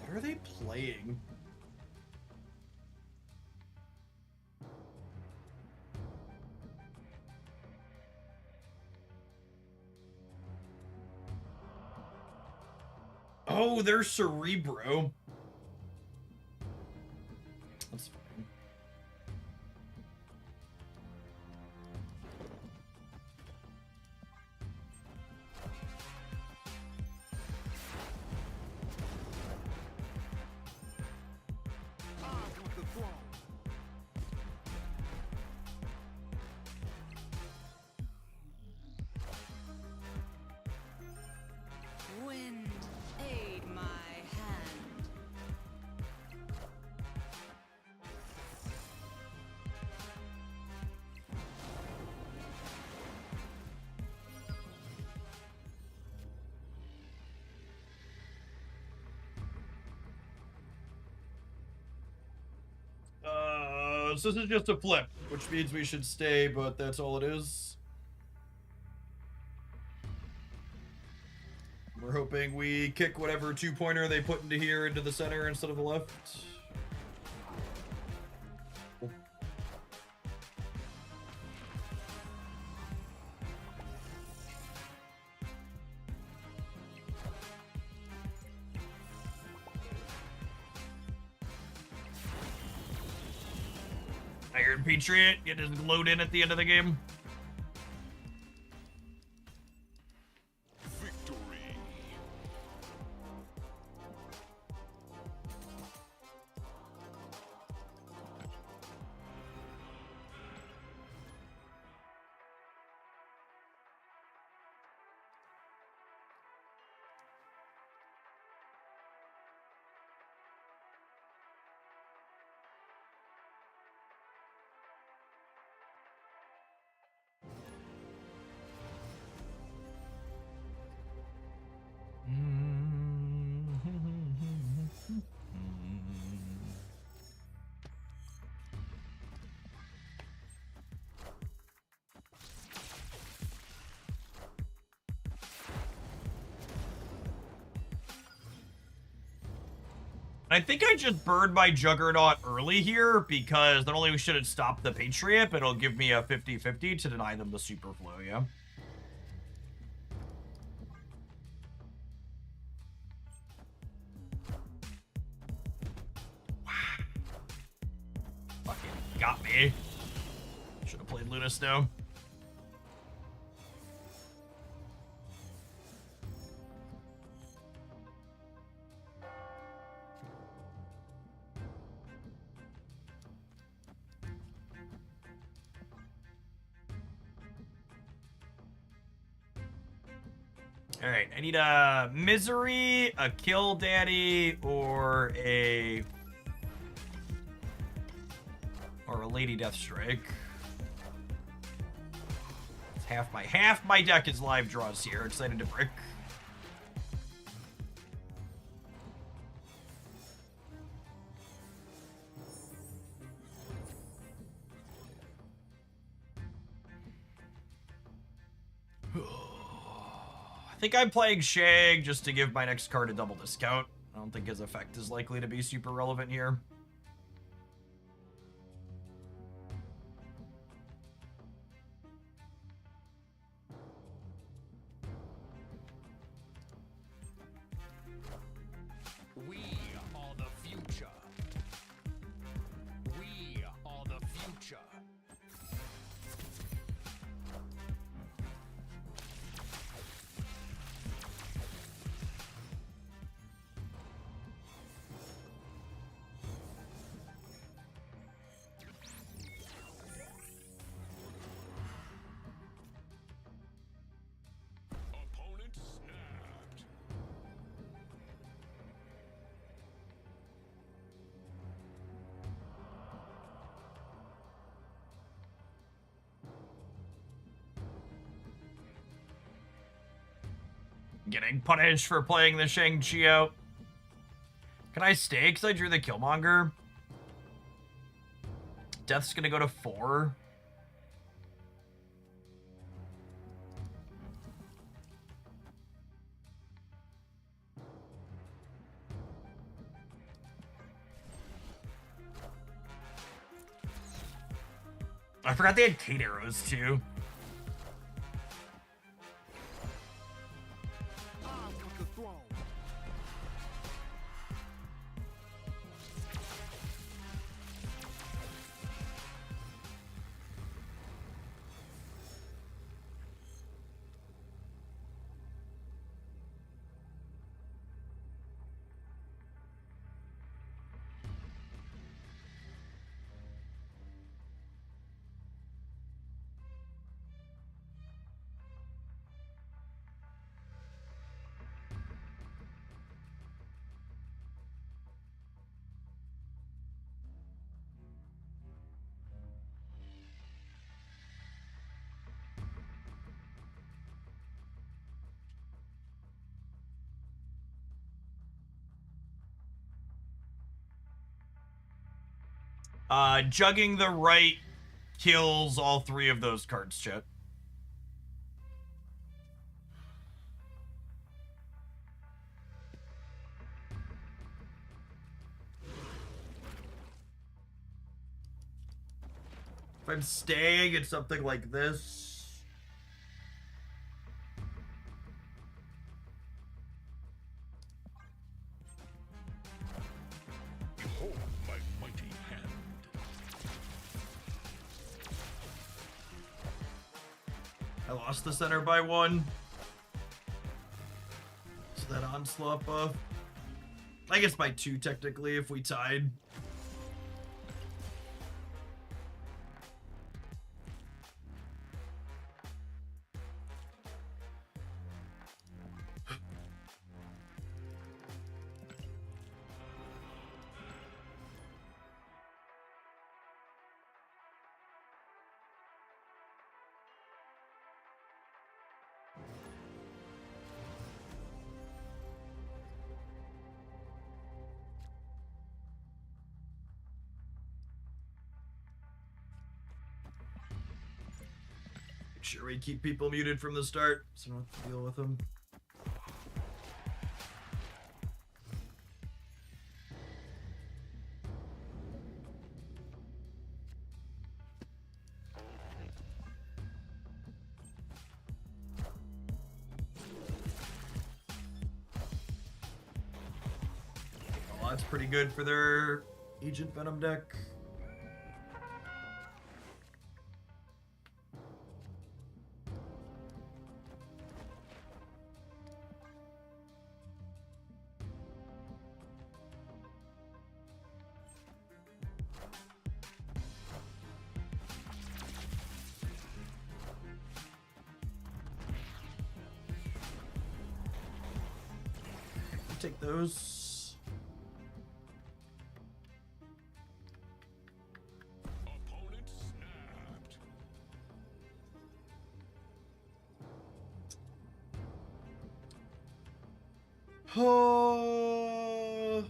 What are they playing? Oh, they're Cerebro. That's fine. I want the throne. Wind, aid my hand. So this is just a flip, which means we should stay, but that's all it is. We're hoping we kick whatever two-pointer they put into here into the center instead of the left. Iron Patriot, get his load in at the end of the game. Victory. I think I just burned my Juggernaut early here because not only should it stop the Patriot, but it'll give me a 50-50 to deny them the Superflow, yeah? Fucking got me. Should have played Luna Snow. Alright, I need a Misery, a Kill Daddy, or a Lady Deathstrike. It's half my deck is live draws here. Excited to brick. I think I'm playing Shag just to give my next card a double discount. I don't think his effect is likely to be super relevant here. We are the future. We are the future. Opponent snapped. Getting punished for playing the Shang-Chi out. Can I stay because I drew the Killmonger? Death's gonna go to 4. I forgot they had Kate arrows too. I want the throne. Jugging the right kills all 3 of those cards, chat. If I'm staying, it's something like this. Behold my mighty hand. I lost the center by 1. So that onslaught buff. I guess by 2 technically if we tied. Make sure we keep people muted from the start so I don't have to deal with them. Oh, that's pretty good for their Agent Venom deck. Take those. Opponent Oh.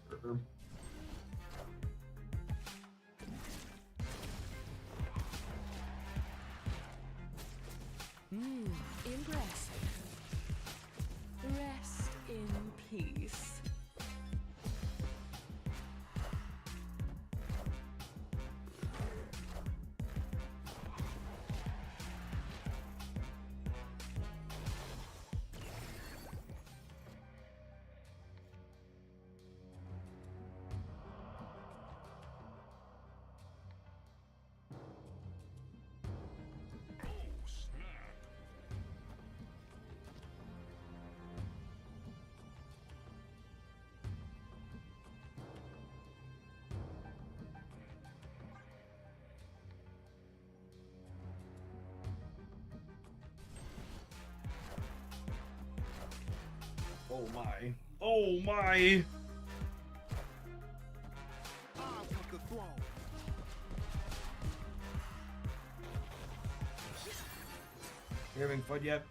Sure. Impressive. Rest in peace. Oh, snap. Oh my. Oh my. I'll take the throne. You having fun yet?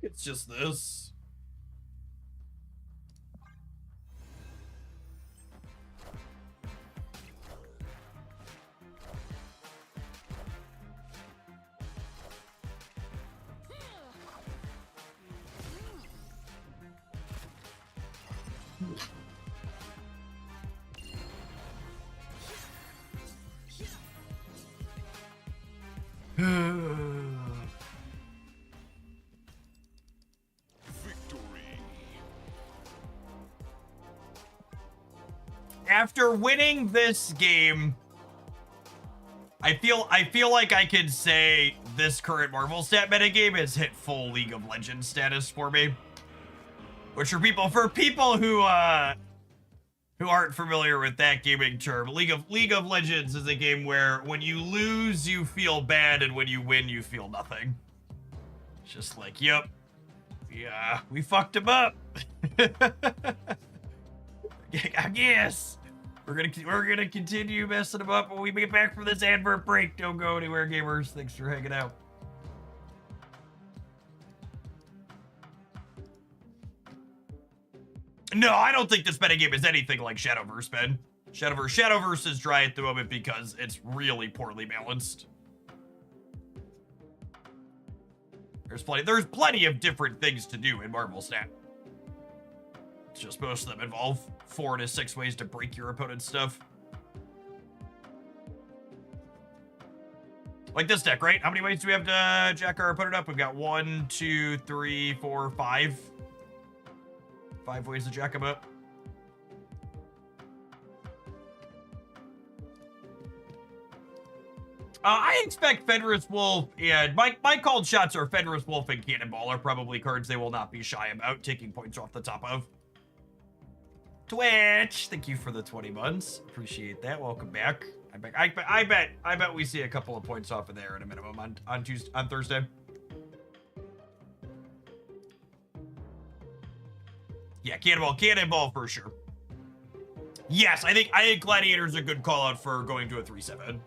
It's just this. Victory. After winning this game, I feel like I can say this current Marvel stat metagame has hit full League of Legends status for me. Which for people who aren't familiar with that gaming term, League of Legends is a game where when you lose you feel bad and when you win you feel nothing. It's just like, yep. Yeah, we fucked him up. I guess. We're gonna continue messing them up when we get back from this advert break. Don't go anywhere, gamers. Thanks for hanging out. No, I don't think this metagame is anything like Shadowverse, Ben. Shadowverse is dry at the moment because it's really poorly balanced. There's plenty of different things to do in Marvel Snap. It's just most of them involve 4 to 6 ways to break your opponent's stuff. Like this deck, right? How many ways do we have to jack our opponent up? We've got 1, 2, 3, 4, 5. 5 ways to jack him up. I expect Fenris Wolf and my called shots are Fenris Wolf and Cannonball are probably cards they will not be shy about taking points off the top of. Twitch, thank you for the 20 months. Appreciate that. Welcome back. I bet we see a couple of points off of there at a minimum on Thursday. Yeah, Cannonball for sure. Yes, I think Gladiator's a good call out for going to a 3/7.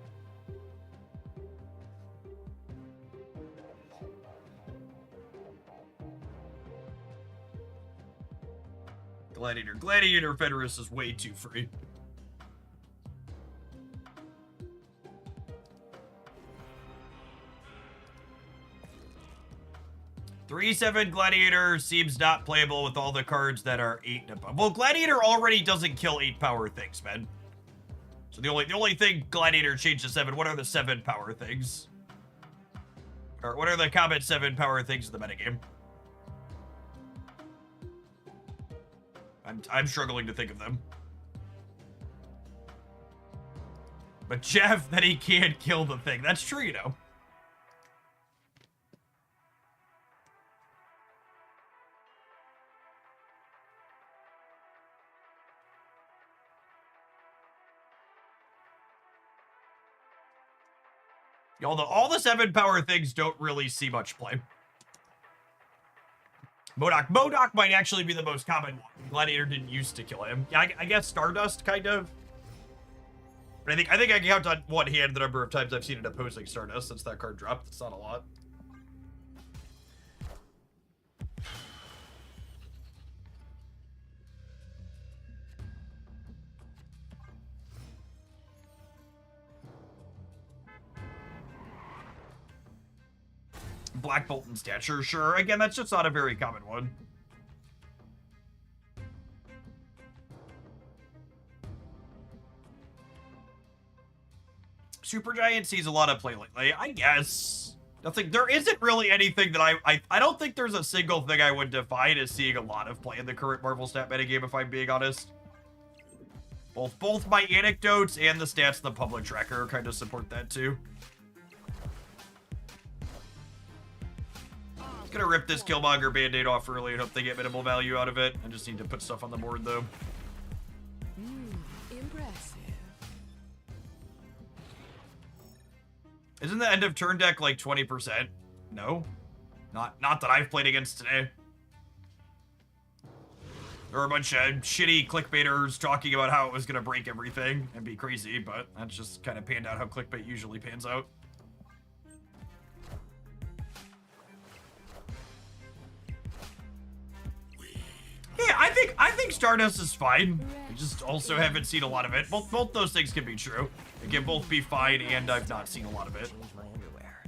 Gladiator Fenris is way too free. (3/7) Gladiator seems not playable with all the cards that are 8 and above. Well, Gladiator already doesn't kill 8 power things, man. So the only thing Gladiator changed to 7. What are the 7 power things? Or what are the Combat 7 power things in the metagame? I'm struggling to think of them. But Jeff, that he can't kill the thing. That's true, you know. Although all the 7-power things don't really see much play. Modok might actually be the most common one. Gladiator didn't used to kill him. Yeah, I guess Stardust, kind of. But I think I can count on one hand the number of times I've seen it opposing Stardust since that card dropped. It's not a lot. Black Bolt and Stature, sure. Again, that's just not a very common one. Supergiant sees a lot of play lately, I guess. Nothing. There isn't really anything that I don't think there's a single thing I would define as seeing a lot of play in the current Marvel stat metagame, if I'm being honest. Both my anecdotes and the stats in the public tracker kind of support that too. Gonna rip this Killmonger Band-Aid off early and hope they get minimal value out of it. I just need to put stuff on the board though. Impressive. Isn't the end of turn deck like 20%? No. Not that I've played against today. There were a bunch of shitty clickbaiters talking about how it was gonna break everything and be crazy, but that's just kind of panned out how clickbait usually pans out. Yeah, I think Stardust is fine. I just also haven't seen a lot of it. Both those things can be true. It can both be fine, and I've not seen a lot of it. Change my underwear.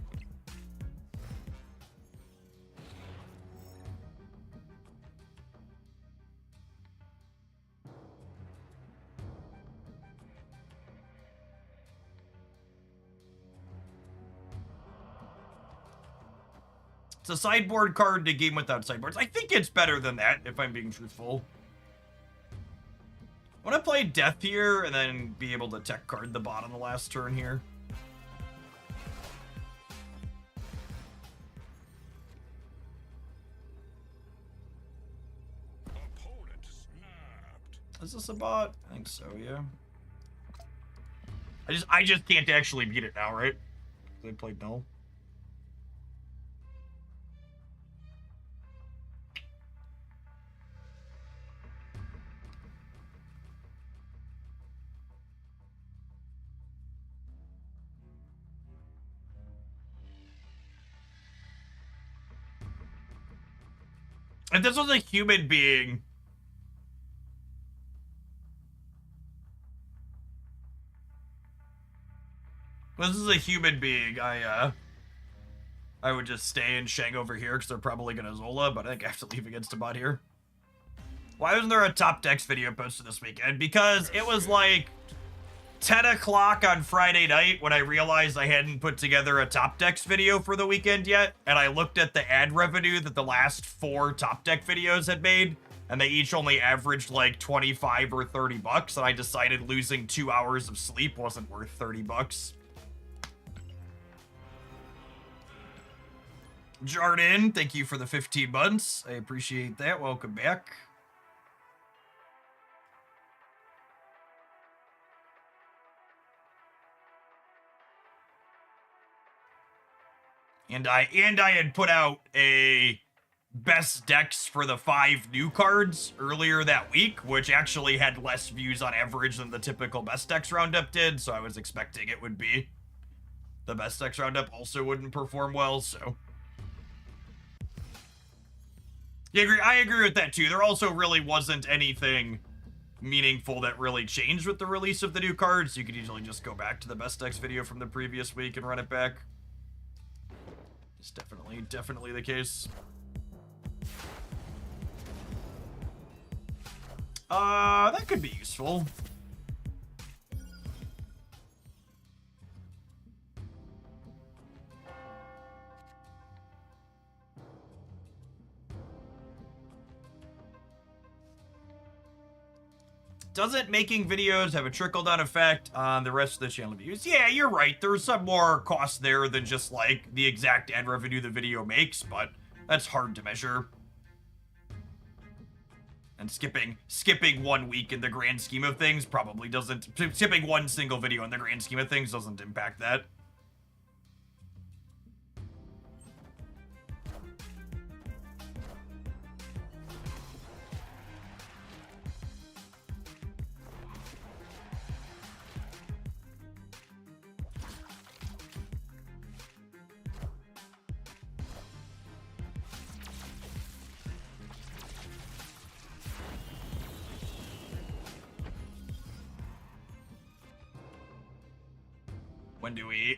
It's a sideboard card to game without sideboards. I think it's better than that, if I'm being truthful. I want to play Death here, and then be able to tech card the bot on the last turn here. Opponent snapped. Is this a bot? I think so, yeah. I just can't actually beat it now, right? They played null. If this was a human being... If this is a human being, I would just stay and Shang over here because they're probably gonna Zola, but I think I have to leave against a bot here. Why wasn't there a top decks video posted this weekend? Because it was like 10 o'clock on Friday night when I realized I hadn't put together a top decks video for the weekend yet, and I looked at the ad revenue that the last 4 top deck videos had made, and they each only averaged like 25 or 30 bucks, and I decided losing 2 hours of sleep wasn't worth 30 bucks. Jardin, thank you for the 15 months. I appreciate that. Welcome back. And I had put out a best decks for the 5 new cards earlier that week, which actually had less views on average than the typical best decks roundup did, so I was expecting it would be. The best decks roundup also wouldn't perform well, so... I agree with that too. There also really wasn't anything meaningful that really changed with the release of the new cards. You could easily just go back to the best decks video from the previous week and run it back. It's definitely the case. That could be useful. Doesn't making videos have a trickle-down effect on the rest of the channel views? Yeah, you're right. There's some more costs there than just, like, the exact ad revenue the video makes, but that's hard to measure. And skipping 1 week in the grand scheme of things probably doesn't... Skipping one single video in the grand scheme of things doesn't impact that.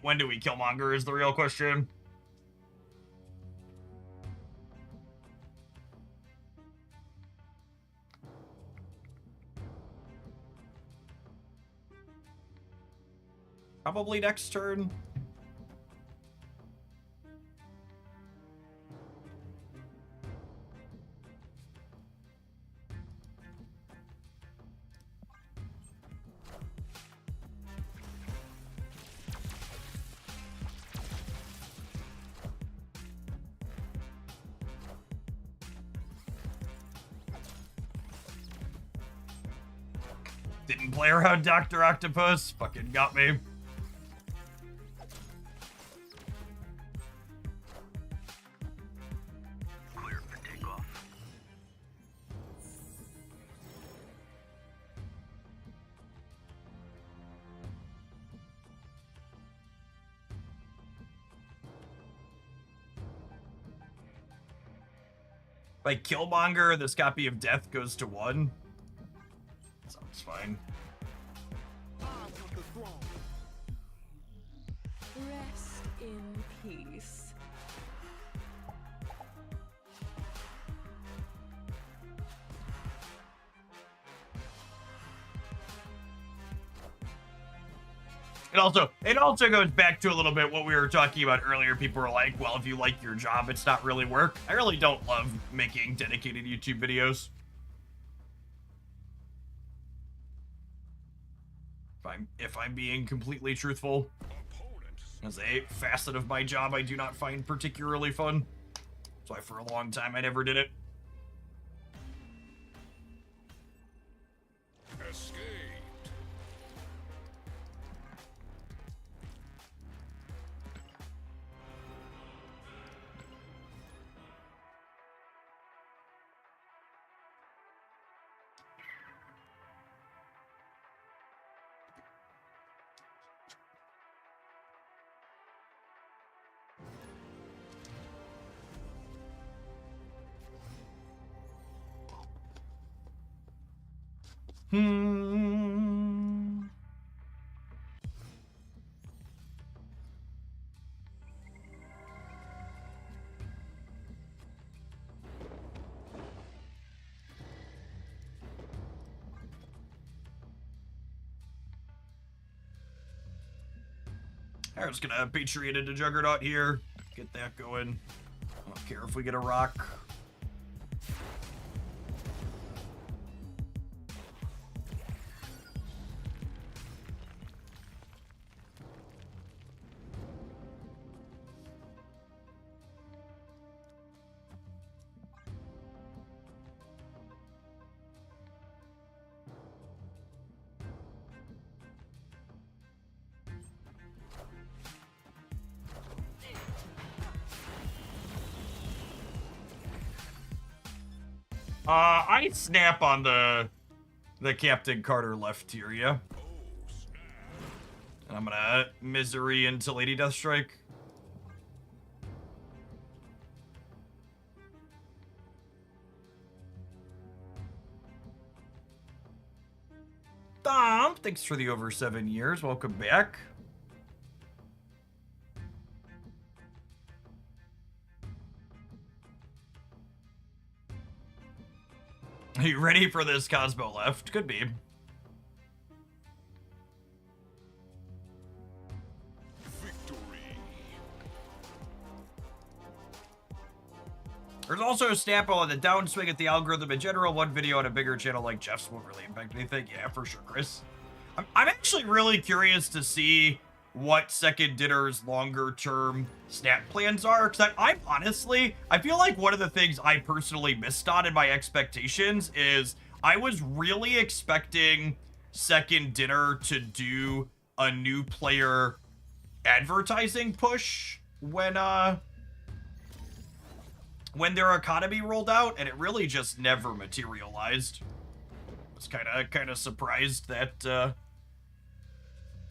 When do we Killmonger is the real question. Probably next turn. Didn't play around Dr. Octopus. Fucking got me. Clear for takeoff. Like Killmonger, this copy of Death goes to 1. Sounds fine. I want the throne. Rest in peace. It also goes back to a little bit what we were talking about earlier. People were like, well, if you like your job, it's not really work. I really don't love making dedicated YouTube videos. If I'm being completely truthful. As a facet of my job I do not find particularly fun. That's why for a long time I never did it. Escaped. I'm just gonna Patriot into Juggernaut here. Get that going. I don't care if we get a rock. I snap on the Captain Carter left tier, yeah? And I'm gonna Misery into Lady Deathstrike. Dom, thanks for the over 7 years. Welcome back. Are you ready for this Cosmo left? Could be. Victory. There's also a snap on the downswing at the algorithm in general. One video on a bigger channel like Jeff's won't really impact anything. Yeah, for sure, Chris. I'm actually really curious to see what Second Dinner's longer term snap plans are, because I'm honestly, I feel like one of the things I personally missed on in my expectations is I was really expecting Second Dinner to do a new player advertising push when their economy rolled out, and it really just never materialized. I was kind of surprised that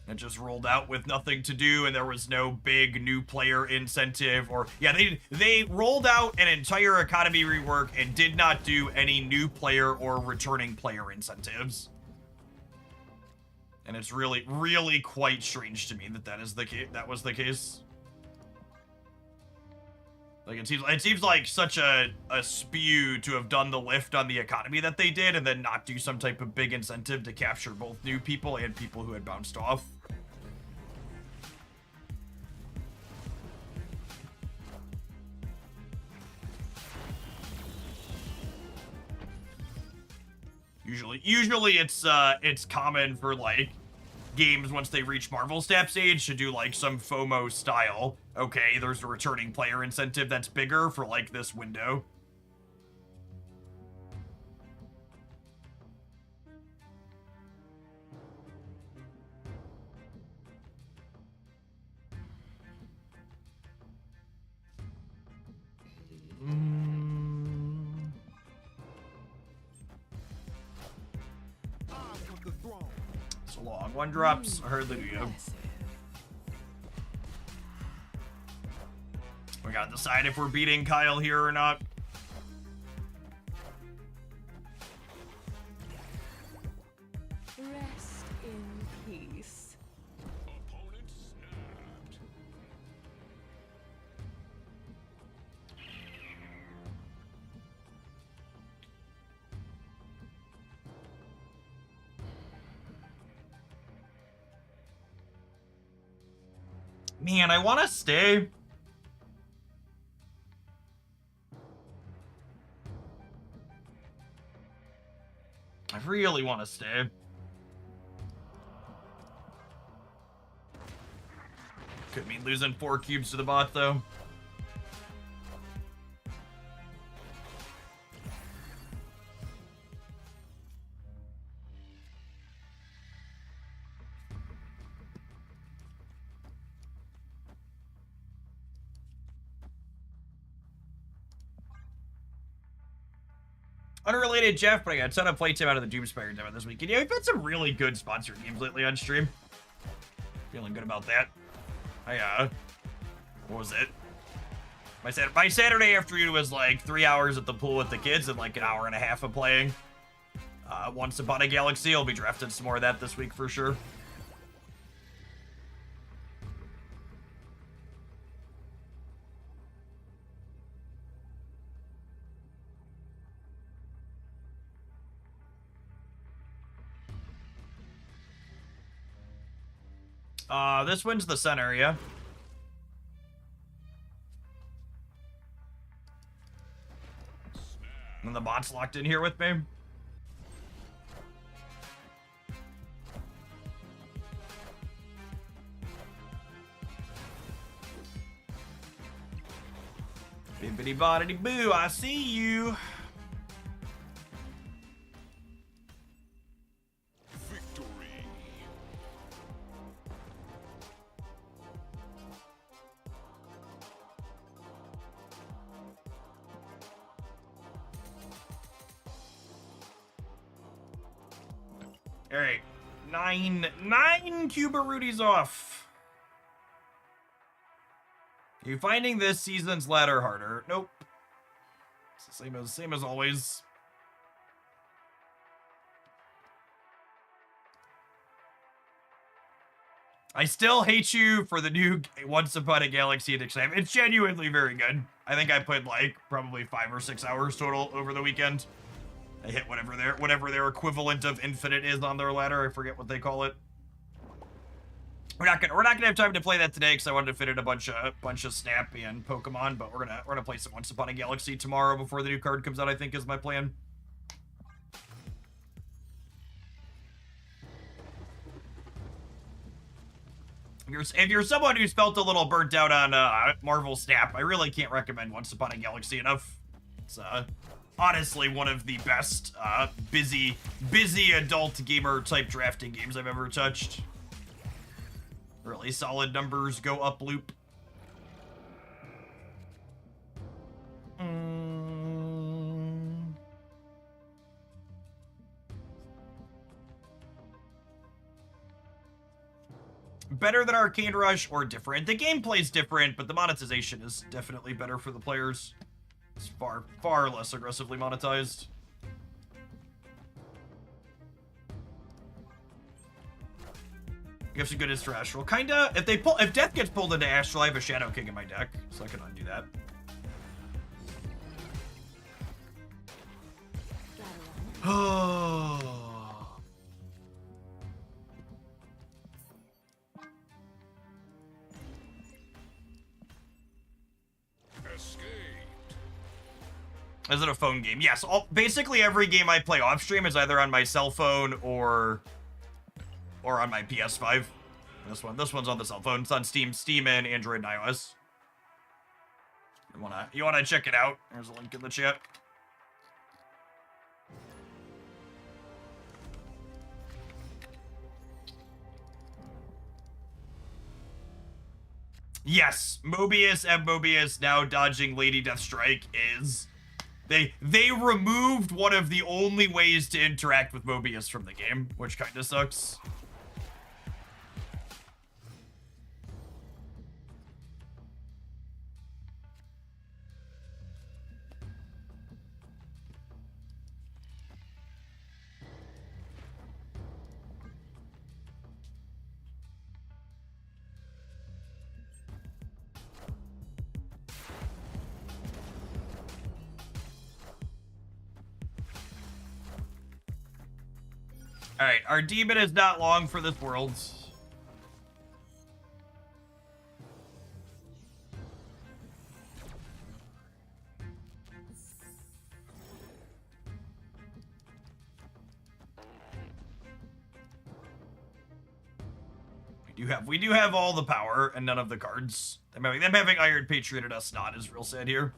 it just rolled out with nothing to do, and there was no big new player incentive, or yeah, they rolled out an entire economy rework and did not do any new player or returning player incentives. And it's really quite strange to me that that was the case. Like, it seems like such a spew to have done the lift on the economy that they did and then not do some type of big incentive to capture both new people and people who had bounced off. Usually it's common for, like, games once they reach Marvel Snap stage to do, like, some FOMO style. Okay, there's a returning player incentive that's bigger for, like, this window. So long. One drops. Hallelujah. Impressive. We gotta decide if we're beating Kyle here or not. Rest in peace. Opponent snapped. Man, I want to stay. I really want to stay. Could mean losing 4 cubes to the bot, though. Unrelated, Jeff, but I got a ton of playtime out of the Doomspire demo this weekend. Yeah, we've had some really good sponsored games lately on stream. Feeling good about that. What was it? My Saturday afternoon was like 3 hours at the pool with the kids and like an hour and a half of playing. Once Upon a Galaxy, I'll be drafting some more of that this week for sure. This wins the center, yeah. And the bot's locked in here with me. Bibbidi boddity boo, I see you. Victory. All right, nine Cuba Rudies off. Are you finding this season's ladder harder? Nope. It's the same as always. I still hate you for the new Once Upon a Galaxy exam. It's genuinely very good. I think I played like probably 5 or 6 hours total over the weekend. I hit whatever their equivalent of infinite is on their ladder. I forget what they call it. We're not gonna have time to play that today because I wanted to fit in a bunch of Snap and Pokemon, but we're gonna play some Once Upon a Galaxy tomorrow before the new card comes out, I think is my plan. If you're someone who's felt a little burnt out on Marvel Snap, I really can't recommend Once Upon a Galaxy enough. It's honestly one of the best busy adult gamer type drafting games I've ever touched. Really solid numbers, go up loop. Better than Arcane Rush or different? The gameplay's different, but the monetization is definitely better for the players. It's far less aggressively monetized. You have some good hits for Astral. Kinda. If Death gets pulled into Astral, I have a Shadow King in my deck, so I can undo that. Oh. Is it a phone game? Yes. Basically every game I play off stream is either on my cell phone or on my PS5. This one's on the cell phone. It's on Steam and Android and iOS. You wanna check it out? There's a link in the chat. Yes, Mobius now dodging Lady Deathstrike is... They removed one of the only ways to interact with Mobius from the game, which kinda sucks. Alright, our demon is not long for this world. We do have all the power and none of the cards. Them having Iron Patriot and us not is real sad here.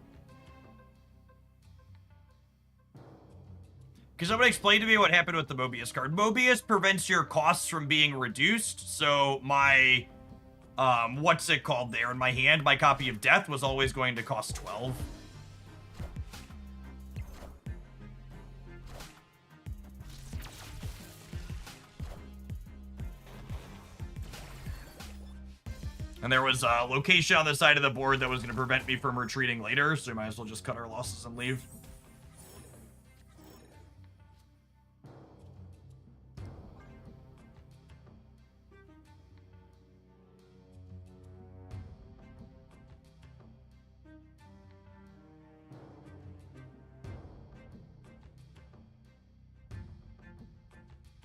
Can someone explain to me what happened with the Mobius card? Mobius prevents your costs from being reduced, so my, what's it called there in my hand? My copy of Death was always going to cost 12. And there was a location on the side of the board that was going to prevent me from retreating later, so we might as well just cut our losses and leave.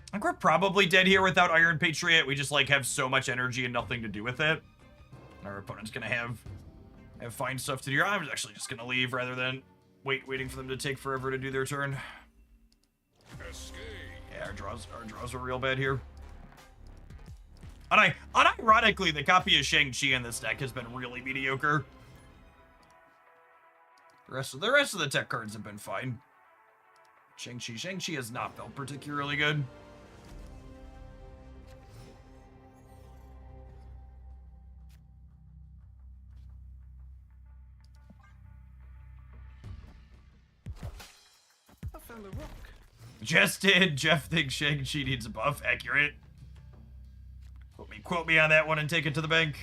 I think we're probably dead here without Iron Patriot. We just, like, have so much energy and nothing to do with it. Our opponent's gonna have fine stuff to do. I'm actually just gonna leave rather than waiting for them to take forever to do their turn. Escape. Yeah, our draws are real bad here. Unironically, the copy of Shang-Chi in this deck has been really mediocre. The rest of the tech cards have been fine. Shang-Chi has not felt particularly good. The rock. Just did. Jeff thinks Shang-Chi needs a buff. Accurate. Quote me on that one and take it to the bank.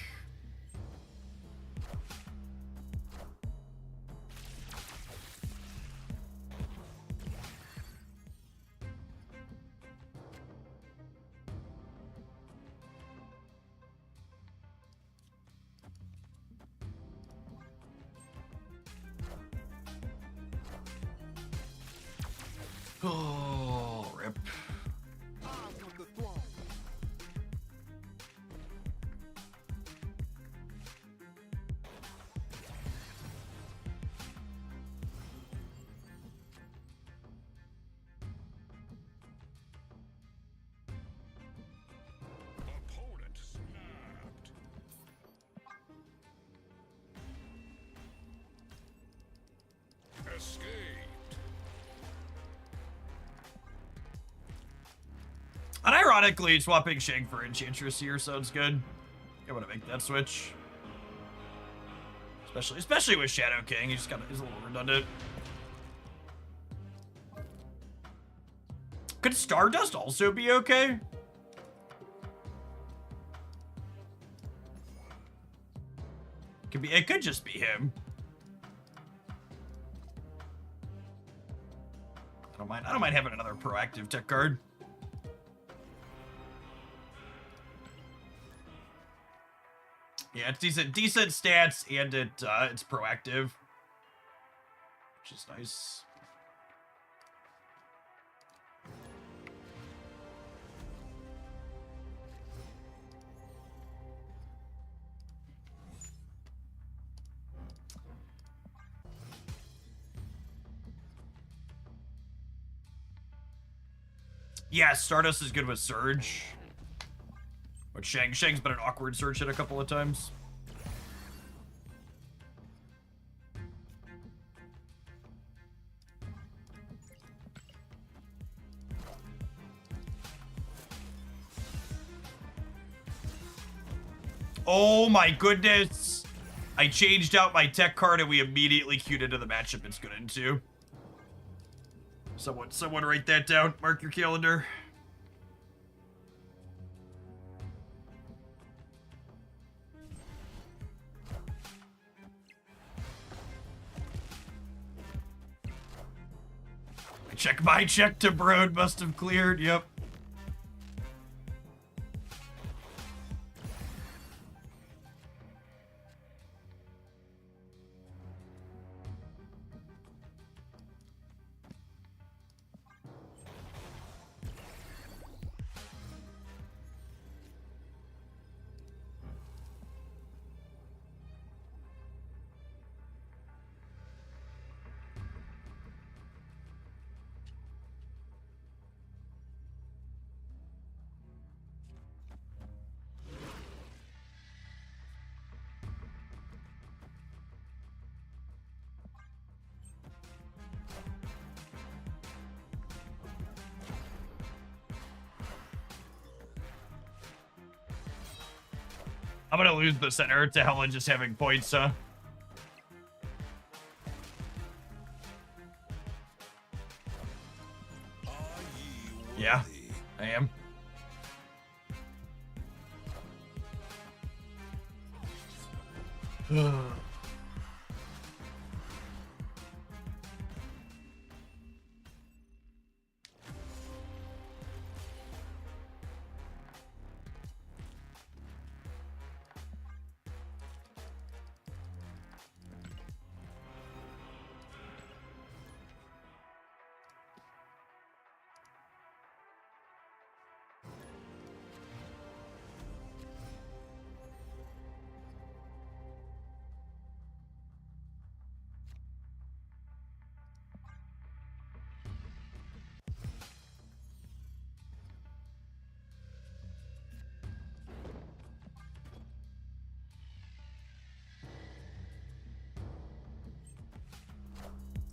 Oh, rip. I want the throne. Escaped. Unironically, swapping Shang for Enchantress here sounds good. I'm gonna make that switch. Especially with Shadow King, he's a little redundant. Could Stardust also be okay? It could just be him. I don't mind having another proactive tech card. Yeah, it's decent stats, and it's proactive, which is nice. Yeah, Stardust is good with Surge. But Shang's been an awkward Surge hit a couple of times. Oh my goodness! I changed out my tech card and we immediately queued into the matchup it's good into. Someone write that down. Mark your calendar. My check to Broad must have cleared. Yep. I'm gonna lose the center to Helen just having points, huh? Yeah, I am.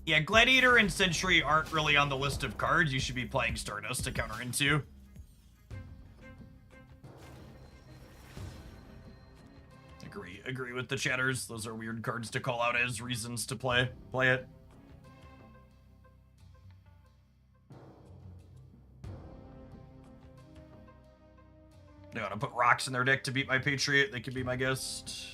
Yeah, Gladiator and Sentry aren't really on the list of cards you should be playing Stardust to counter into. Agree with the chatters. Those are weird cards to call out as reasons to play it. They want to put rocks in their deck to beat my Patriot. They could be my guest.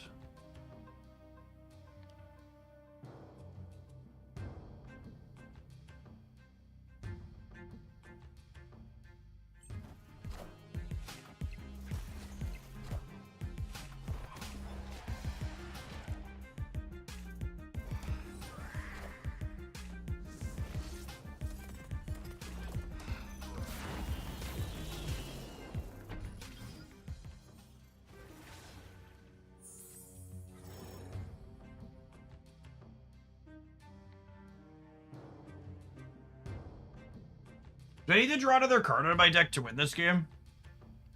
Do I need to draw another card out of my deck to win this game?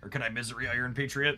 Or can I Misery Iron Patriot?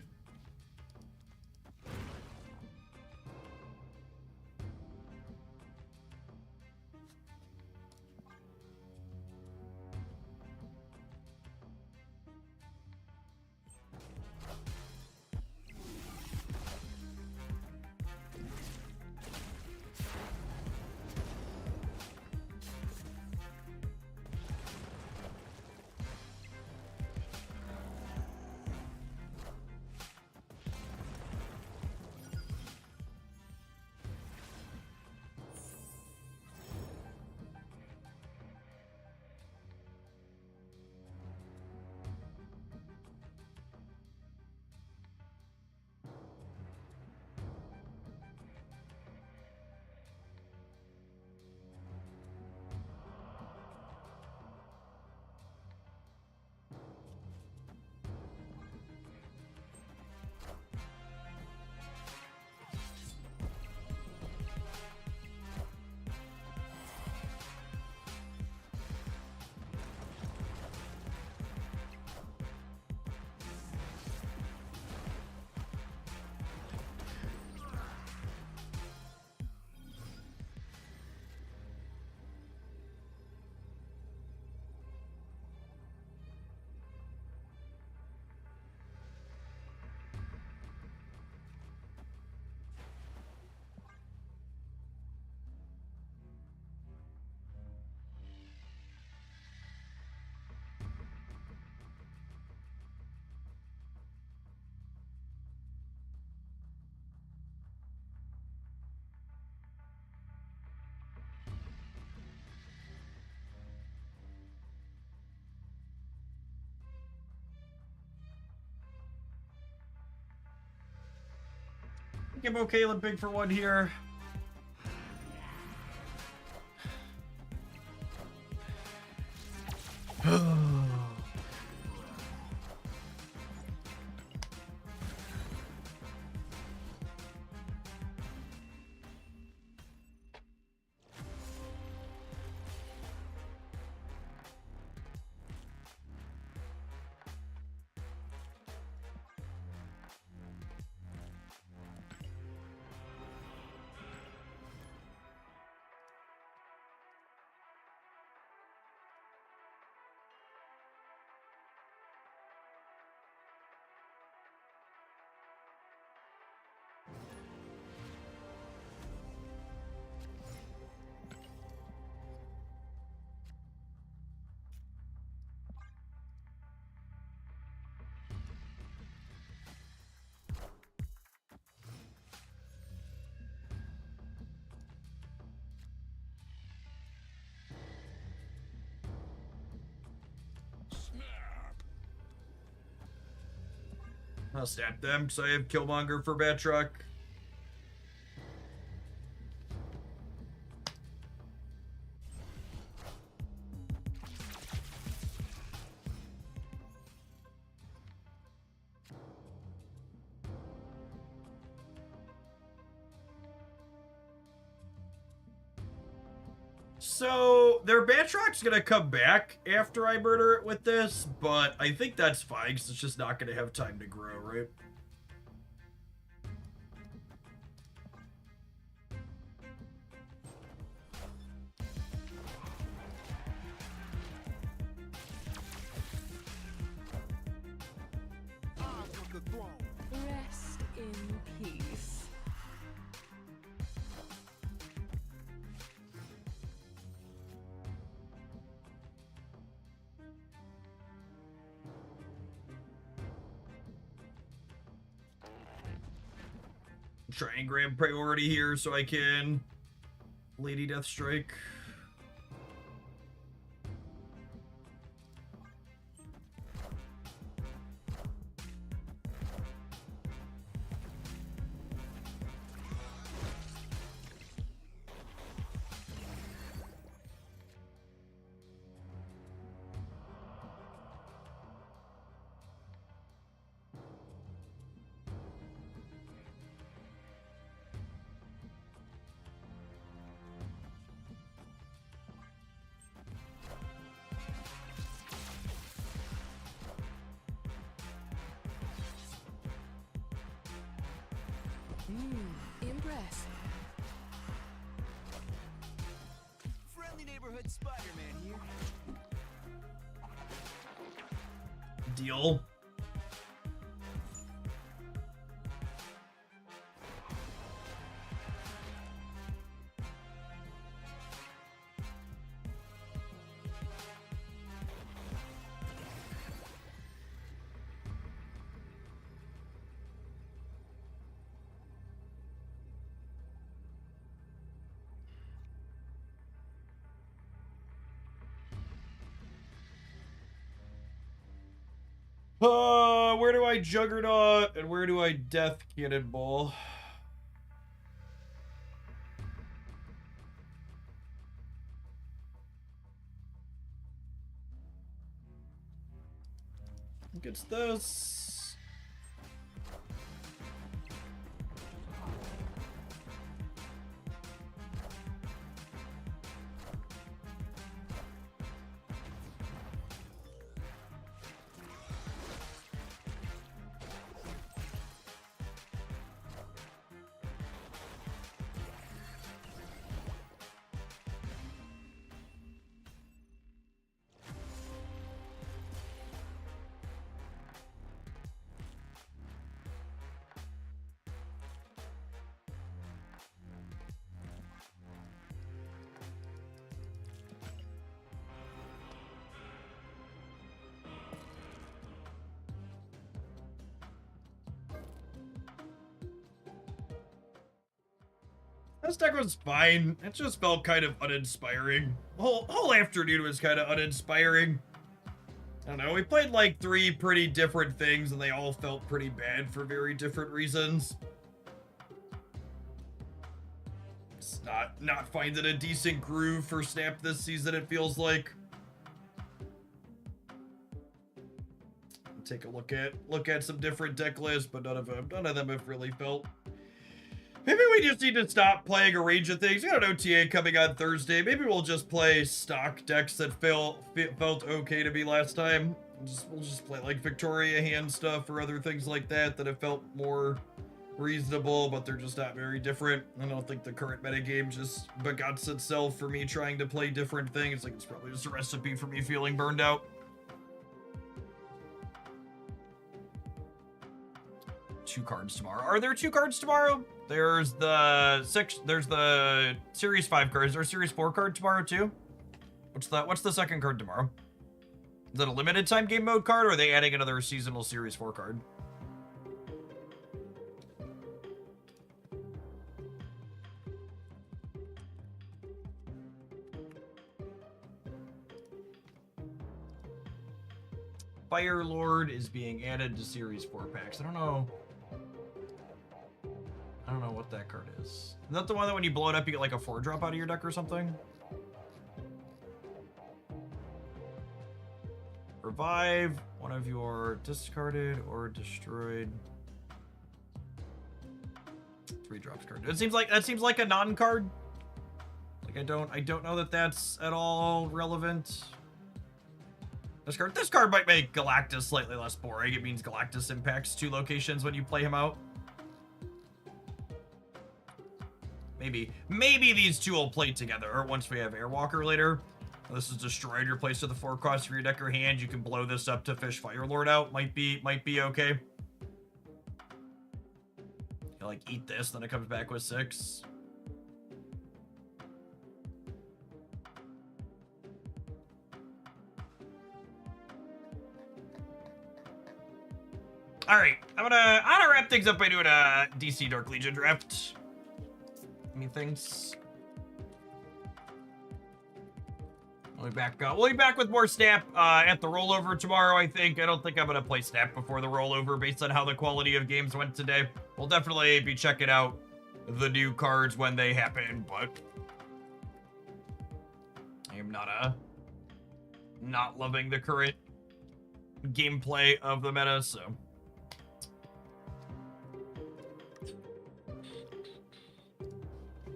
Gimbo Caleb big for one here. I'll snap them because I have Killmonger for Batroc. So, their Batroc's gonna come back after I murder it with this, but I think that's fine, because it's just not gonna have time to grow, right? I want the throne. Rest in peace. Try and grab priority here so I can Lady Deathstrike. Impressive. Friendly neighborhood Spider-Man here. Deal. Where do I Juggernaut and where do I Death Cannonball? Gets this. This deck was fine. It just felt kind of uninspiring. Whole afternoon was kind of uninspiring. I don't know, we played like 3 pretty different things and they all felt pretty bad for very different reasons. just not finding a decent groove for Snap this season, it feels like. Take a look at some different deck lists, but none of them have really felt. Maybe we just need to stop playing a range of things. We got an OTA coming on Thursday. Maybe we'll just play stock decks that felt okay to me last time. We'll just play like Victoria hand stuff or other things like that have felt more reasonable, but they're just not very different. I don't think the current metagame just beguts itself for me trying to play different things. Like, it's probably just a recipe for me feeling burned out. 2 cards tomorrow. Are there 2 cards tomorrow? There's the Series 5 cards. Is there a Series 4 card tomorrow too? What's the second card tomorrow? Is it a limited time game mode card, or are they adding another seasonal Series 4 card? Fire Lord is being added to Series 4 packs. I don't know what that card is. Is that the one that when you blow it up, you get like a 4-drop out of your deck or something? Revive one of your discarded or destroyed 3-drops card. That seems like a non-card. Like, I don't know that that's at all relevant. This card might make Galactus slightly less boring. It means Galactus impacts 2 locations when you play him out. Maybe these 2 will play together once we have Airwalker later. This is destroyed, replaced with a 4 cost for your deck or hand. You can blow this up to fish Firelord out. Might be okay. You like eat this, then it comes back with 6. All right, I'm gonna wrap things up by doing a DC Dark Legion draft. Any things? We'll be back with more Snap at the rollover tomorrow, I think. I don't think I'm gonna play Snap before the rollover based on how the quality of games went today. We'll definitely be checking out the new cards when they happen, but I am not loving the current gameplay of the meta, so.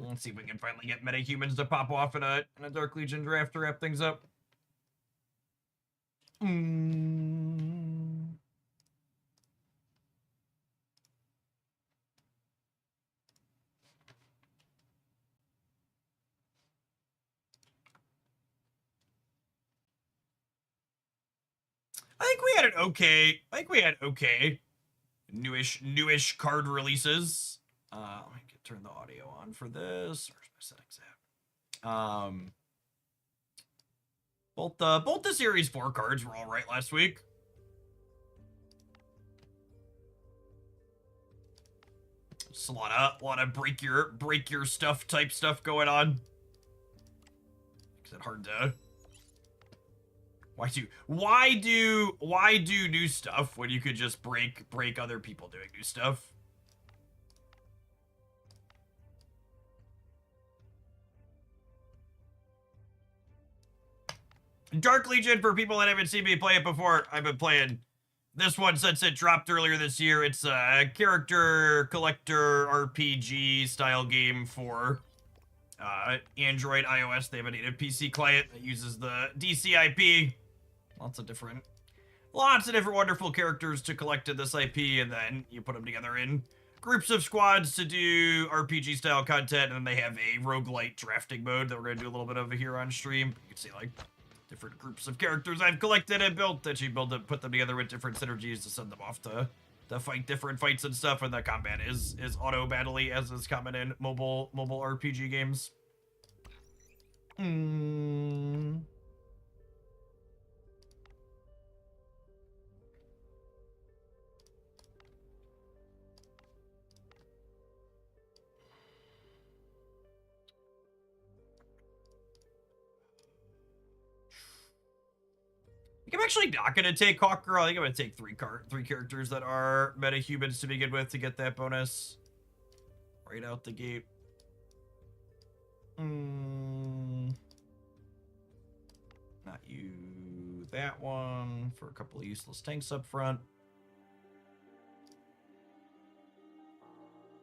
Let's see if we can finally get metahumans to pop off in a Dark Legion draft to wrap things up. I think we had okay newish card releases. Let me turn the audio on for this. Where's my settings at? Both the Series 4 cards were all right last week. Just a lot of break your stuff type stuff going on. Is it hard to? Why do new stuff when you could just break other people doing new stuff? Dark Legion, for people that haven't seen me play it before, I've been playing this one since it dropped earlier this year. It's a character collector RPG style game for Android, iOS. They have a native PC client that uses the DC IP. Lots of different wonderful characters to collect in this IP, and then you put them together in groups of squads to do RPG style content, and then they have a roguelite drafting mode that we're going to do a little bit of here on stream. You can see, like, different groups of characters I've collected and built that you put them together with different synergies to send them off to fight different fights and stuff, and the combat is auto battle-y, as is common in mobile RPG games. I'm actually not going to take Hawkgirl. I think I'm going to take three characters that are metahumans to begin with to get that bonus right out the gate. Not you. That one for a couple of useless tanks up front.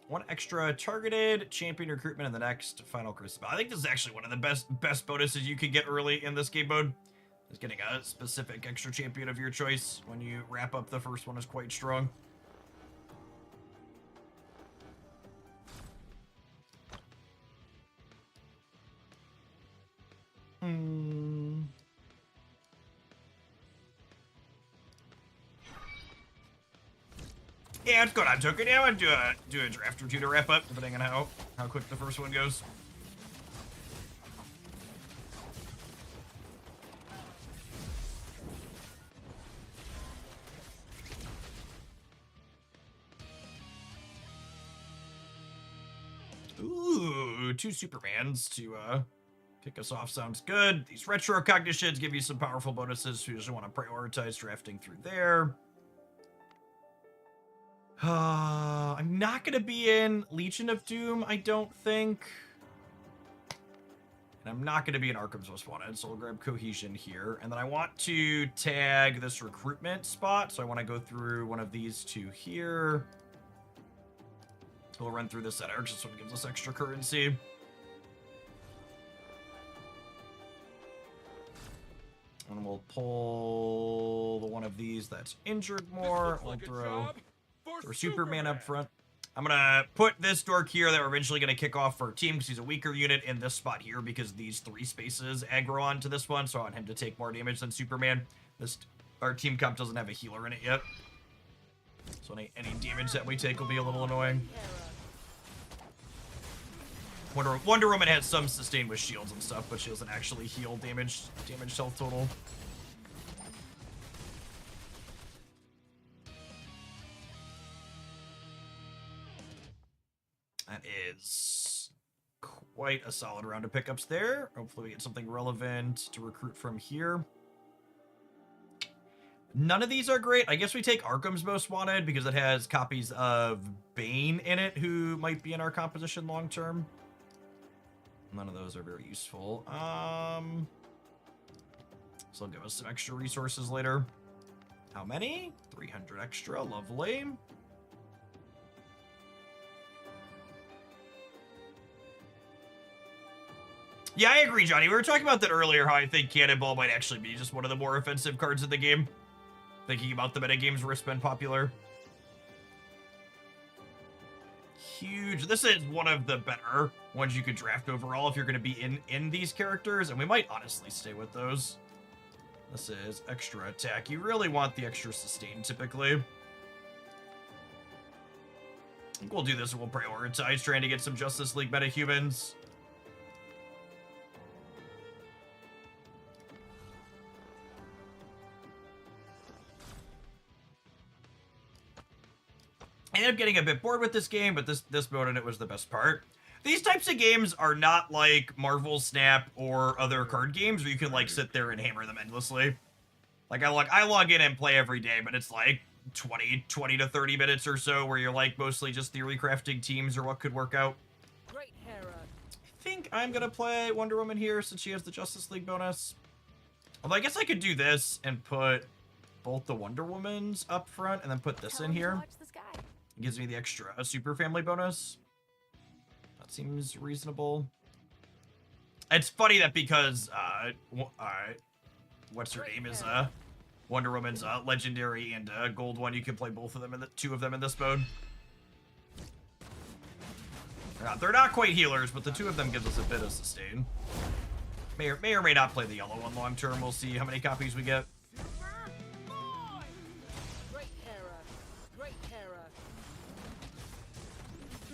One extra targeted champion recruitment in the next final crucible. I think this is actually one of the best bonuses you could get early in this game mode. Is getting a specific extra champion of your choice when you wrap up the first one is quite strong. Yeah, what's going on, Token? Yeah, I want to do a draft or two to wrap up, depending on how quick the first one goes. Ooh, 2 Supermans to kick us off sounds good. These retro cognitions give you some powerful bonuses, so you just want to prioritize drafting through there. I'm not going to be in Legion of Doom, I don't think. And I'm not going to be in Arkham's Most Wanted, so we'll grab Cohesion here. And then I want to tag this recruitment spot, so I want to go through one of these 2 here. We'll run through the center, just so it gives us extra currency. And we'll pull the one of these that's injured more. We'll throw Superman up front. I'm going to put this dork here that we're eventually going to kick off for a team because he's a weaker unit in this spot here because these 3 spaces aggro onto this one, so I want him to take more damage than Superman. Our team comp doesn't have a healer in it yet. So any damage that we take will be a little annoying. Wonder Woman has some sustain with shields and stuff, but she doesn't actually heal damage health total. That is quite a solid round of pickups there. Hopefully we get something relevant to recruit from here. None of these are great. I guess we take Arkham's Most Wanted because it has copies of Bane in it who might be in our composition long term. None of those are very useful. So it'll give us some extra resources later. How many? 300 extra. Lovely. Yeah, I agree, Johnny. We were talking about that earlier, how I think Cannonball might actually be just one of the more offensive cards in the game. Thinking about the metagames where it's been popular. Huge. This is one of the better ones you could draft overall if you're going to be in these characters, and we might honestly stay with those. This is extra attack. You really want the extra sustain, typically. I think we'll do this and we'll prioritize trying to get some Justice League metahumans. I ended up getting a bit bored with this game, but this mode in it was the best part. These types of games are not like Marvel Snap or other card games where you can like sit there and hammer them endlessly. Like I log in and play every day, but it's like 20 to 30 minutes or so where you're like mostly just theory crafting teams or what could work out. Great Hera. I think I'm gonna play Wonder Woman here since she has the Justice League bonus. Although I guess I could do this and put both the Wonder Womans up front and then put this in here. It gives me the extra super family bonus. That seems reasonable. It's funny that because what's her name is Wonder Woman's legendary and gold one, you can play both of them in 2 of them in this mode. They're not quite healers, but the 2 of them gives us a bit of sustain. May or may not play the yellow one long term. We'll see how many copies we get. Great Hera. Great Hera.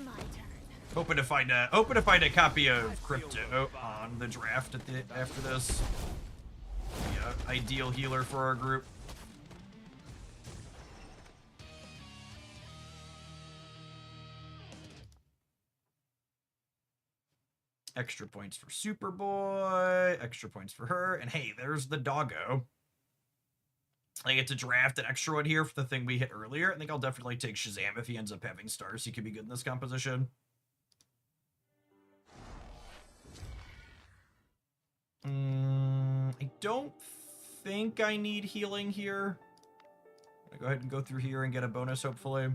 My turn. Hoping to find a copy of Crypto on the draft after this. The ideal healer for our group. Extra points for Superboy, extra points for her, and hey, there's the doggo. I get to draft an extra one here for the thing we hit earlier. I think I'll definitely take Shazam if he ends up having stars. He could be good in this composition. don't think I need healing here. I'm gonna go ahead and go through here and get a bonus, hopefully.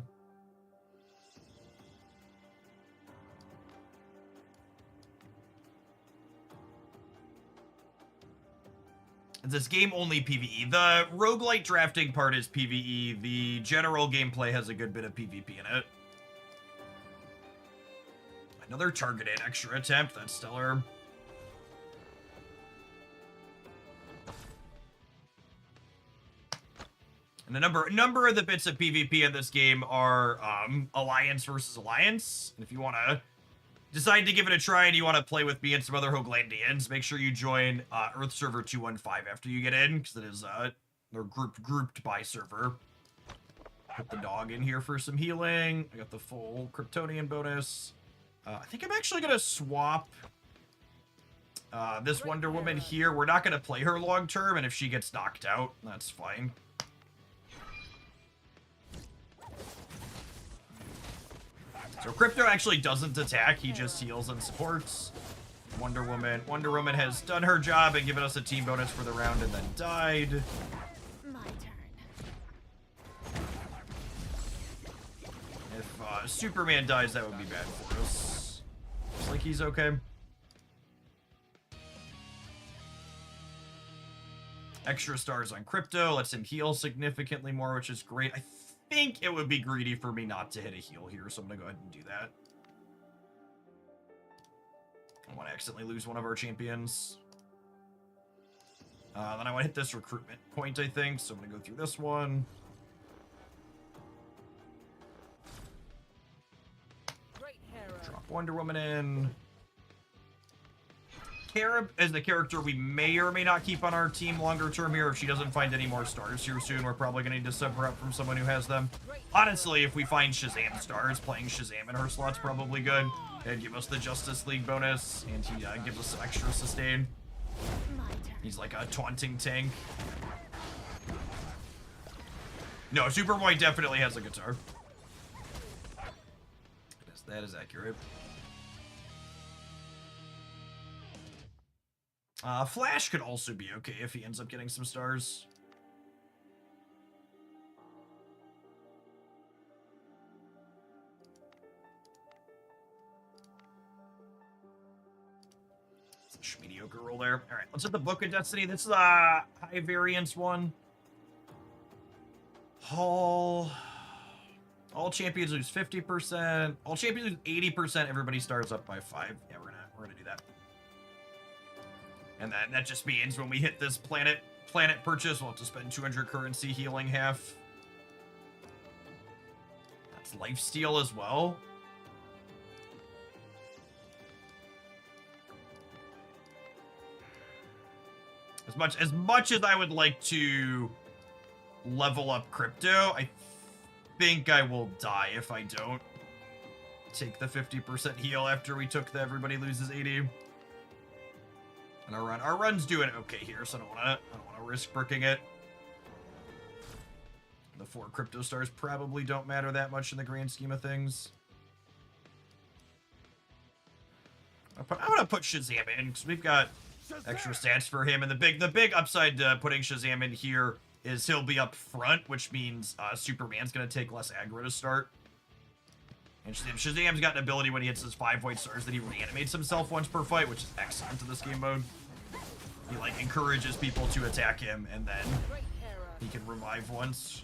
This game only PvE. The roguelite drafting part is PvE. The general gameplay has a good bit of PvP in it. Another targeted extra attempt. That's stellar. And a number of the bits of PvP in this game are alliance versus alliance. And if you want to decide to give it a try and you want to play with me and some other Hoaglandians, make sure you join Earth Server 215 after you get in, because it is they're grouped by server. Put the dog in here for some healing. I got the full Kryptonian bonus. I think I'm actually gonna swap this Wonder Woman here. We're not gonna play her long term, and if she gets knocked out, that's fine. So Crypto actually doesn't attack, he just heals and supports. Wonder Woman has done her job and given us a team bonus for the round and then died. My turn. If Superman dies, that would be bad for us. Looks like he's okay. Extra stars on Crypto lets him heal significantly more, which is great. I think it would be greedy for me not to hit a heal here, so I'm gonna go ahead and do that. I don't want to accidentally lose one of our champions. Then I want to hit this recruitment point, I think, so I'm gonna go through this one. Drop Wonder Woman in. Kara is the character we may or may not keep on our team longer term here. If she doesn't find any more stars here soon, we're probably going to need to sub her up from someone who has them. Honestly, if we find Shazam stars, playing Shazam in her slot's probably good. It'd give us the Justice League bonus, and he gives us some extra sustain. He's like a taunting tank. No, Superboy definitely has a guitar. That is accurate. Flash could also be okay if he ends up getting some stars. It's a mediocre roll there. All right, let's hit the Book of Destiny. This is a high variance one. All champions lose 50%. All champions lose 80%. Everybody stars up by 5. Yeah, we're gonna do that. And then that just means when we hit this planet purchase, we'll have to spend 200 currency healing half. That's lifesteal as well. As much as I would like to level up Crypto, I think I will die if I don't take the 50% heal after we took the everybody loses 80. And our run's doing okay here, so I don't wanna risk bricking it. The 4 crypto stars probably don't matter that much in the grand scheme of things. I'm gonna put Shazam in because we've got extra stats for him, and the big upside to putting Shazam in here is he'll be up front, which means Superman's gonna take less aggro to start. And Shazam's got an ability when he hits his 5 white stars that he reanimates himself once per fight, which is excellent in this game mode. He like encourages people to attack him, and then he can revive once.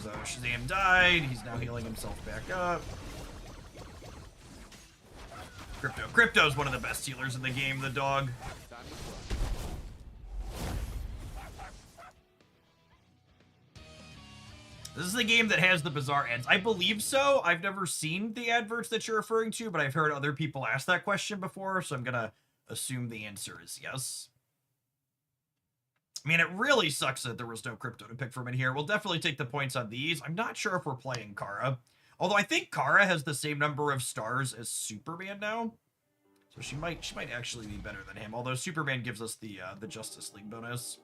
So Shazam died. He's now healing himself back up. Crypto's one of the best healers in the game, the dog. This is the game that has the bizarre ads. I believe so. I've never seen the adverts that you're referring to, but I've heard other people ask that question before, so I'm gonna assume the answer is yes. I mean, it really sucks that there was no Crypto to pick from in here. We'll definitely take the points on these. I'm not sure if we're playing Kara. Although I think Kara has the same number of stars as Superman now. So she might actually be better than him, although Superman gives us the Justice League bonus.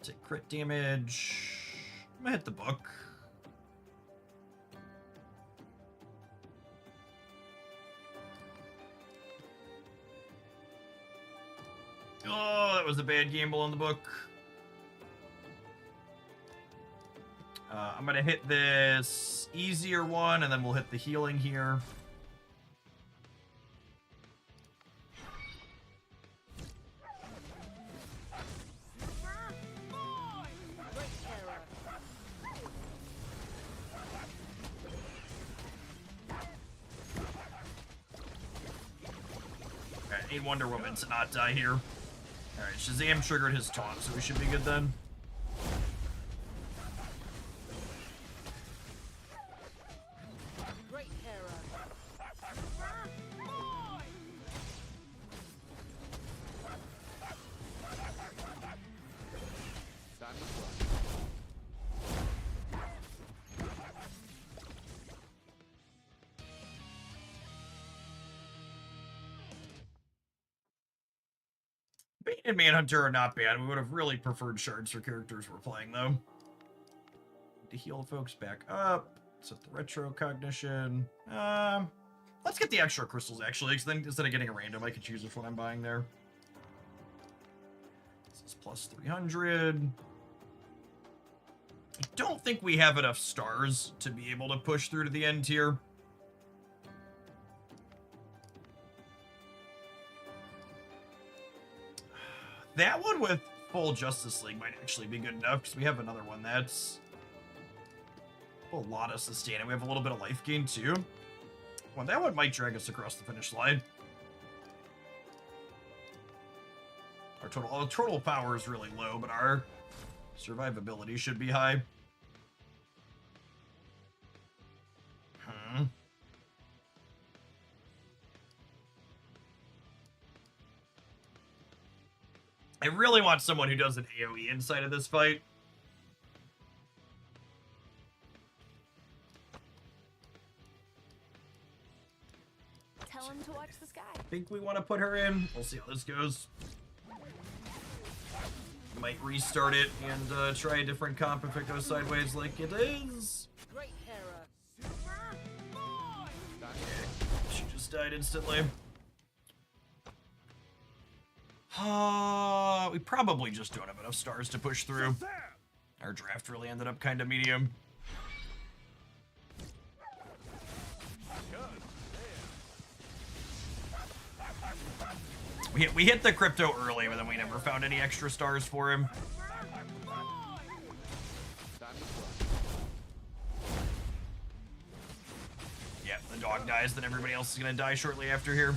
Take crit damage. I'm gonna hit the book. Oh, that was a bad gamble on the book. I'm gonna hit this easier one, and then we'll hit the healing here. Okay, I need Wonder Woman to not die here. Alright, Shazam triggered his taunt, so we should be good then. Great Hera. Bane and Manhunter are not bad. We would have really preferred shards for characters we're playing, though. Need to heal folks back up. Set the retro cognition. Let's get the extra crystals, actually, because then instead of getting a random, I can choose which one I'm buying there. This is plus 300. I don't think we have enough stars to be able to push through to the end here. That one with full Justice League might actually be good enough, because we have another one that's a lot of sustain, and we have a little bit of life gain, too. Well, that one might drag us across the finish line. Our total power is really low, but our survivability should be high. I really want someone who does an AoE inside of this fight. Tell him to watch the sky. I think we want to put her in. We'll see how this goes. Might restart it and try a different comp if it goes sideways like it is. Great Hera. She just died instantly. We probably just don't have enough stars to push through. Our draft really ended up kind of medium. We hit the crypto early, but then we never found any extra stars for him. Yeah, the dog dies, then everybody else is gonna die shortly after here.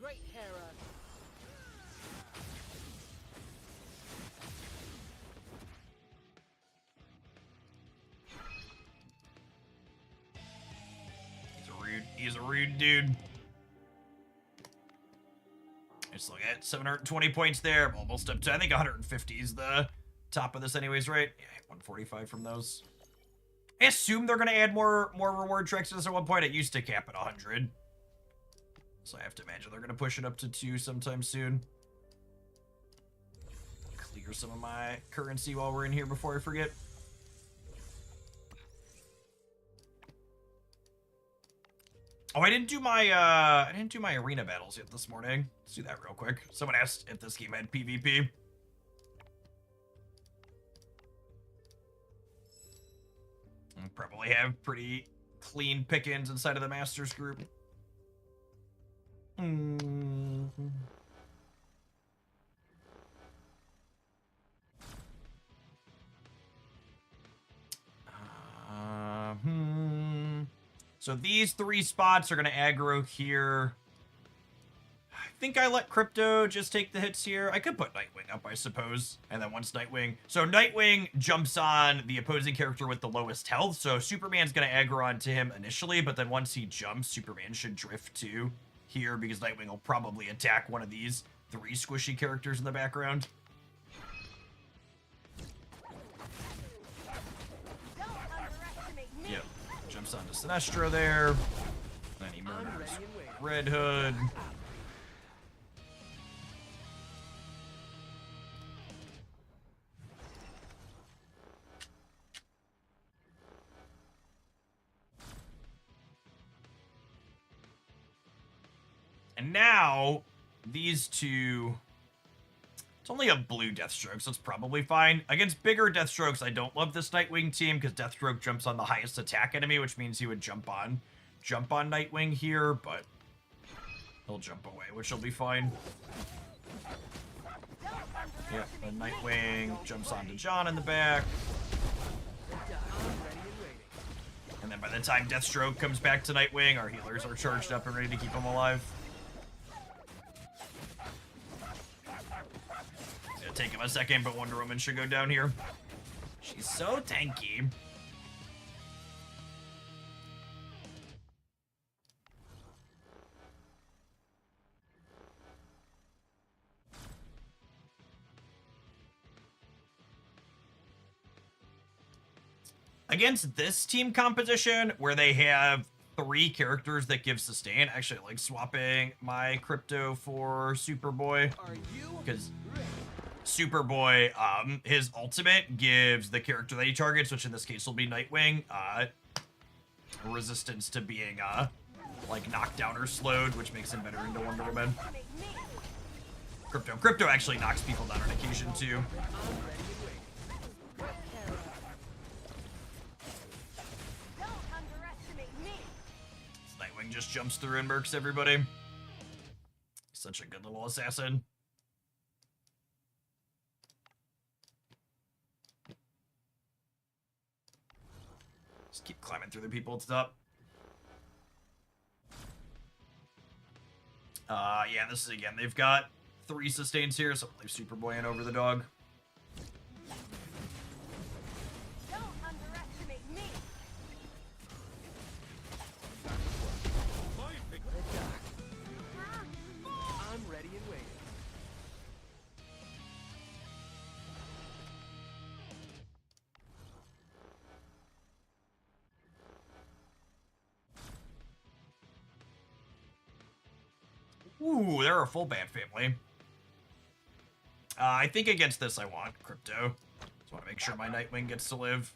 Great Hera. He's a rude dude. Just look at 720 points there. I'm almost up to, I think 150 is the top of this anyways, right? Yeah, 145 from those. I assume they're going to add more reward tracks to this at one point. It used to cap at 100. So I have to imagine they're going to push it up to 2 sometime soon. Clear some of my currency while we're in here before I forget. Oh, I didn't do my arena battles yet this morning. Let's do that real quick. Someone asked if this game had PvP. I probably have pretty clean pickings inside of the Masters group. So these 3 spots are going to aggro here. I think I let Crypto just take the hits here. I could put Nightwing up, I suppose. And then once Nightwing... So Nightwing jumps on the opposing character with the lowest health. So Superman's going to aggro onto him initially. But then once he jumps, Superman should drift to here. Because Nightwing will probably attack one of these 3 squishy characters in the background. Don't underestimate me. Yep. Jumps onto Sinestro there. Then he I'm murders ready and waiting. Red Hood. And now, these two... It's only a blue Deathstroke, so it's probably fine. Against bigger Deathstrokes, I don't love this Nightwing team, because Deathstroke jumps on the highest attack enemy, which means he would jump on Nightwing here, but he'll jump away, which will be fine. Yep, and Nightwing jumps onto John in the back. I'm ready and waiting. And then by the time Deathstroke comes back to Nightwing, our healers are charged up and ready to keep him alive. It's gonna take him a second, but Wonder Woman should go down here. She's so tanky. Against this team composition, where they have 3 characters that give sustain, actually I like swapping my Crypto for Superboy, Are you because ready? Superboy, his ultimate gives the character that he targets, which in this case will be Nightwing, resistance to being, like, knocked down or slowed, which makes him better into Wonder Woman. Crypto actually knocks people down on occasion, too. I'm ready and waiting. Great Hera. Don't underestimate me. Nightwing just jumps through and murks everybody. Such a good little assassin. Just keep climbing through the people at the top. Yeah, this is again, they've got 3 sustains here, so I'll leave Superboy in over the dog. Don't underestimate me. I'm ready and waiting. Ooh, they're a full band family. I think against this I want Crypto. Just want to make sure my Nightwing gets to live.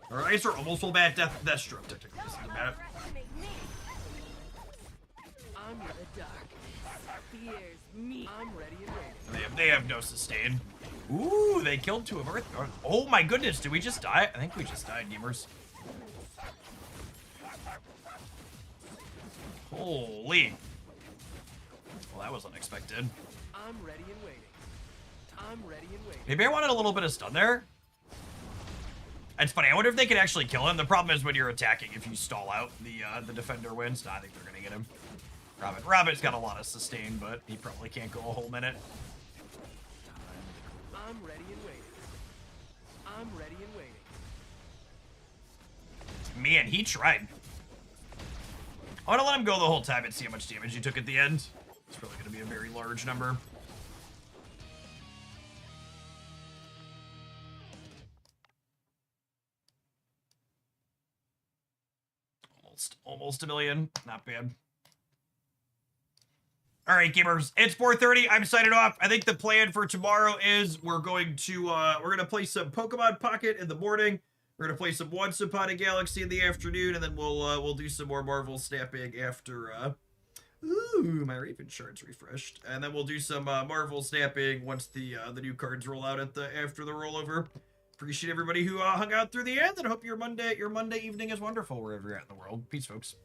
Our eyes are almost full bad Deathstroke, technically. This isn't bad. Underestimate me. I'm in the dark. Fears me. I'm ready and waiting. They have no sustain. Ooh, they killed 2 of Earth. Oh my goodness, did we just die? I think we just died, Gamers. Holy. Well, that was unexpected. I'm ready and waiting. I'm ready and waiting. Maybe I wanted a little bit of stun there. It's funny, I wonder if they could actually kill him. The problem is when you're attacking, if you stall out, the defender wins. No, I think they're gonna get him. Robin's got a lot of sustain, but he probably can't go a whole minute. I'm ready and waiting. I'm ready and waiting. Man, he tried. I want to let him go the whole time and see how much damage he took at the end. It's probably going to be a very large number. Almost a million. Not bad. All right, gamers, it's 4:30. I'm signing off. I think the plan for tomorrow is we're going to play some Pokemon Pocket in the morning. We're gonna play some Once Upon a Galaxy in the afternoon, and then we'll do some more Marvel snapping after. Ooh, my Raven shard's refreshed, and then we'll do some Marvel snapping once the new cards roll out after the rollover. Appreciate everybody who hung out through the end, and hope your Monday evening is wonderful wherever you're at in the world. Peace, folks.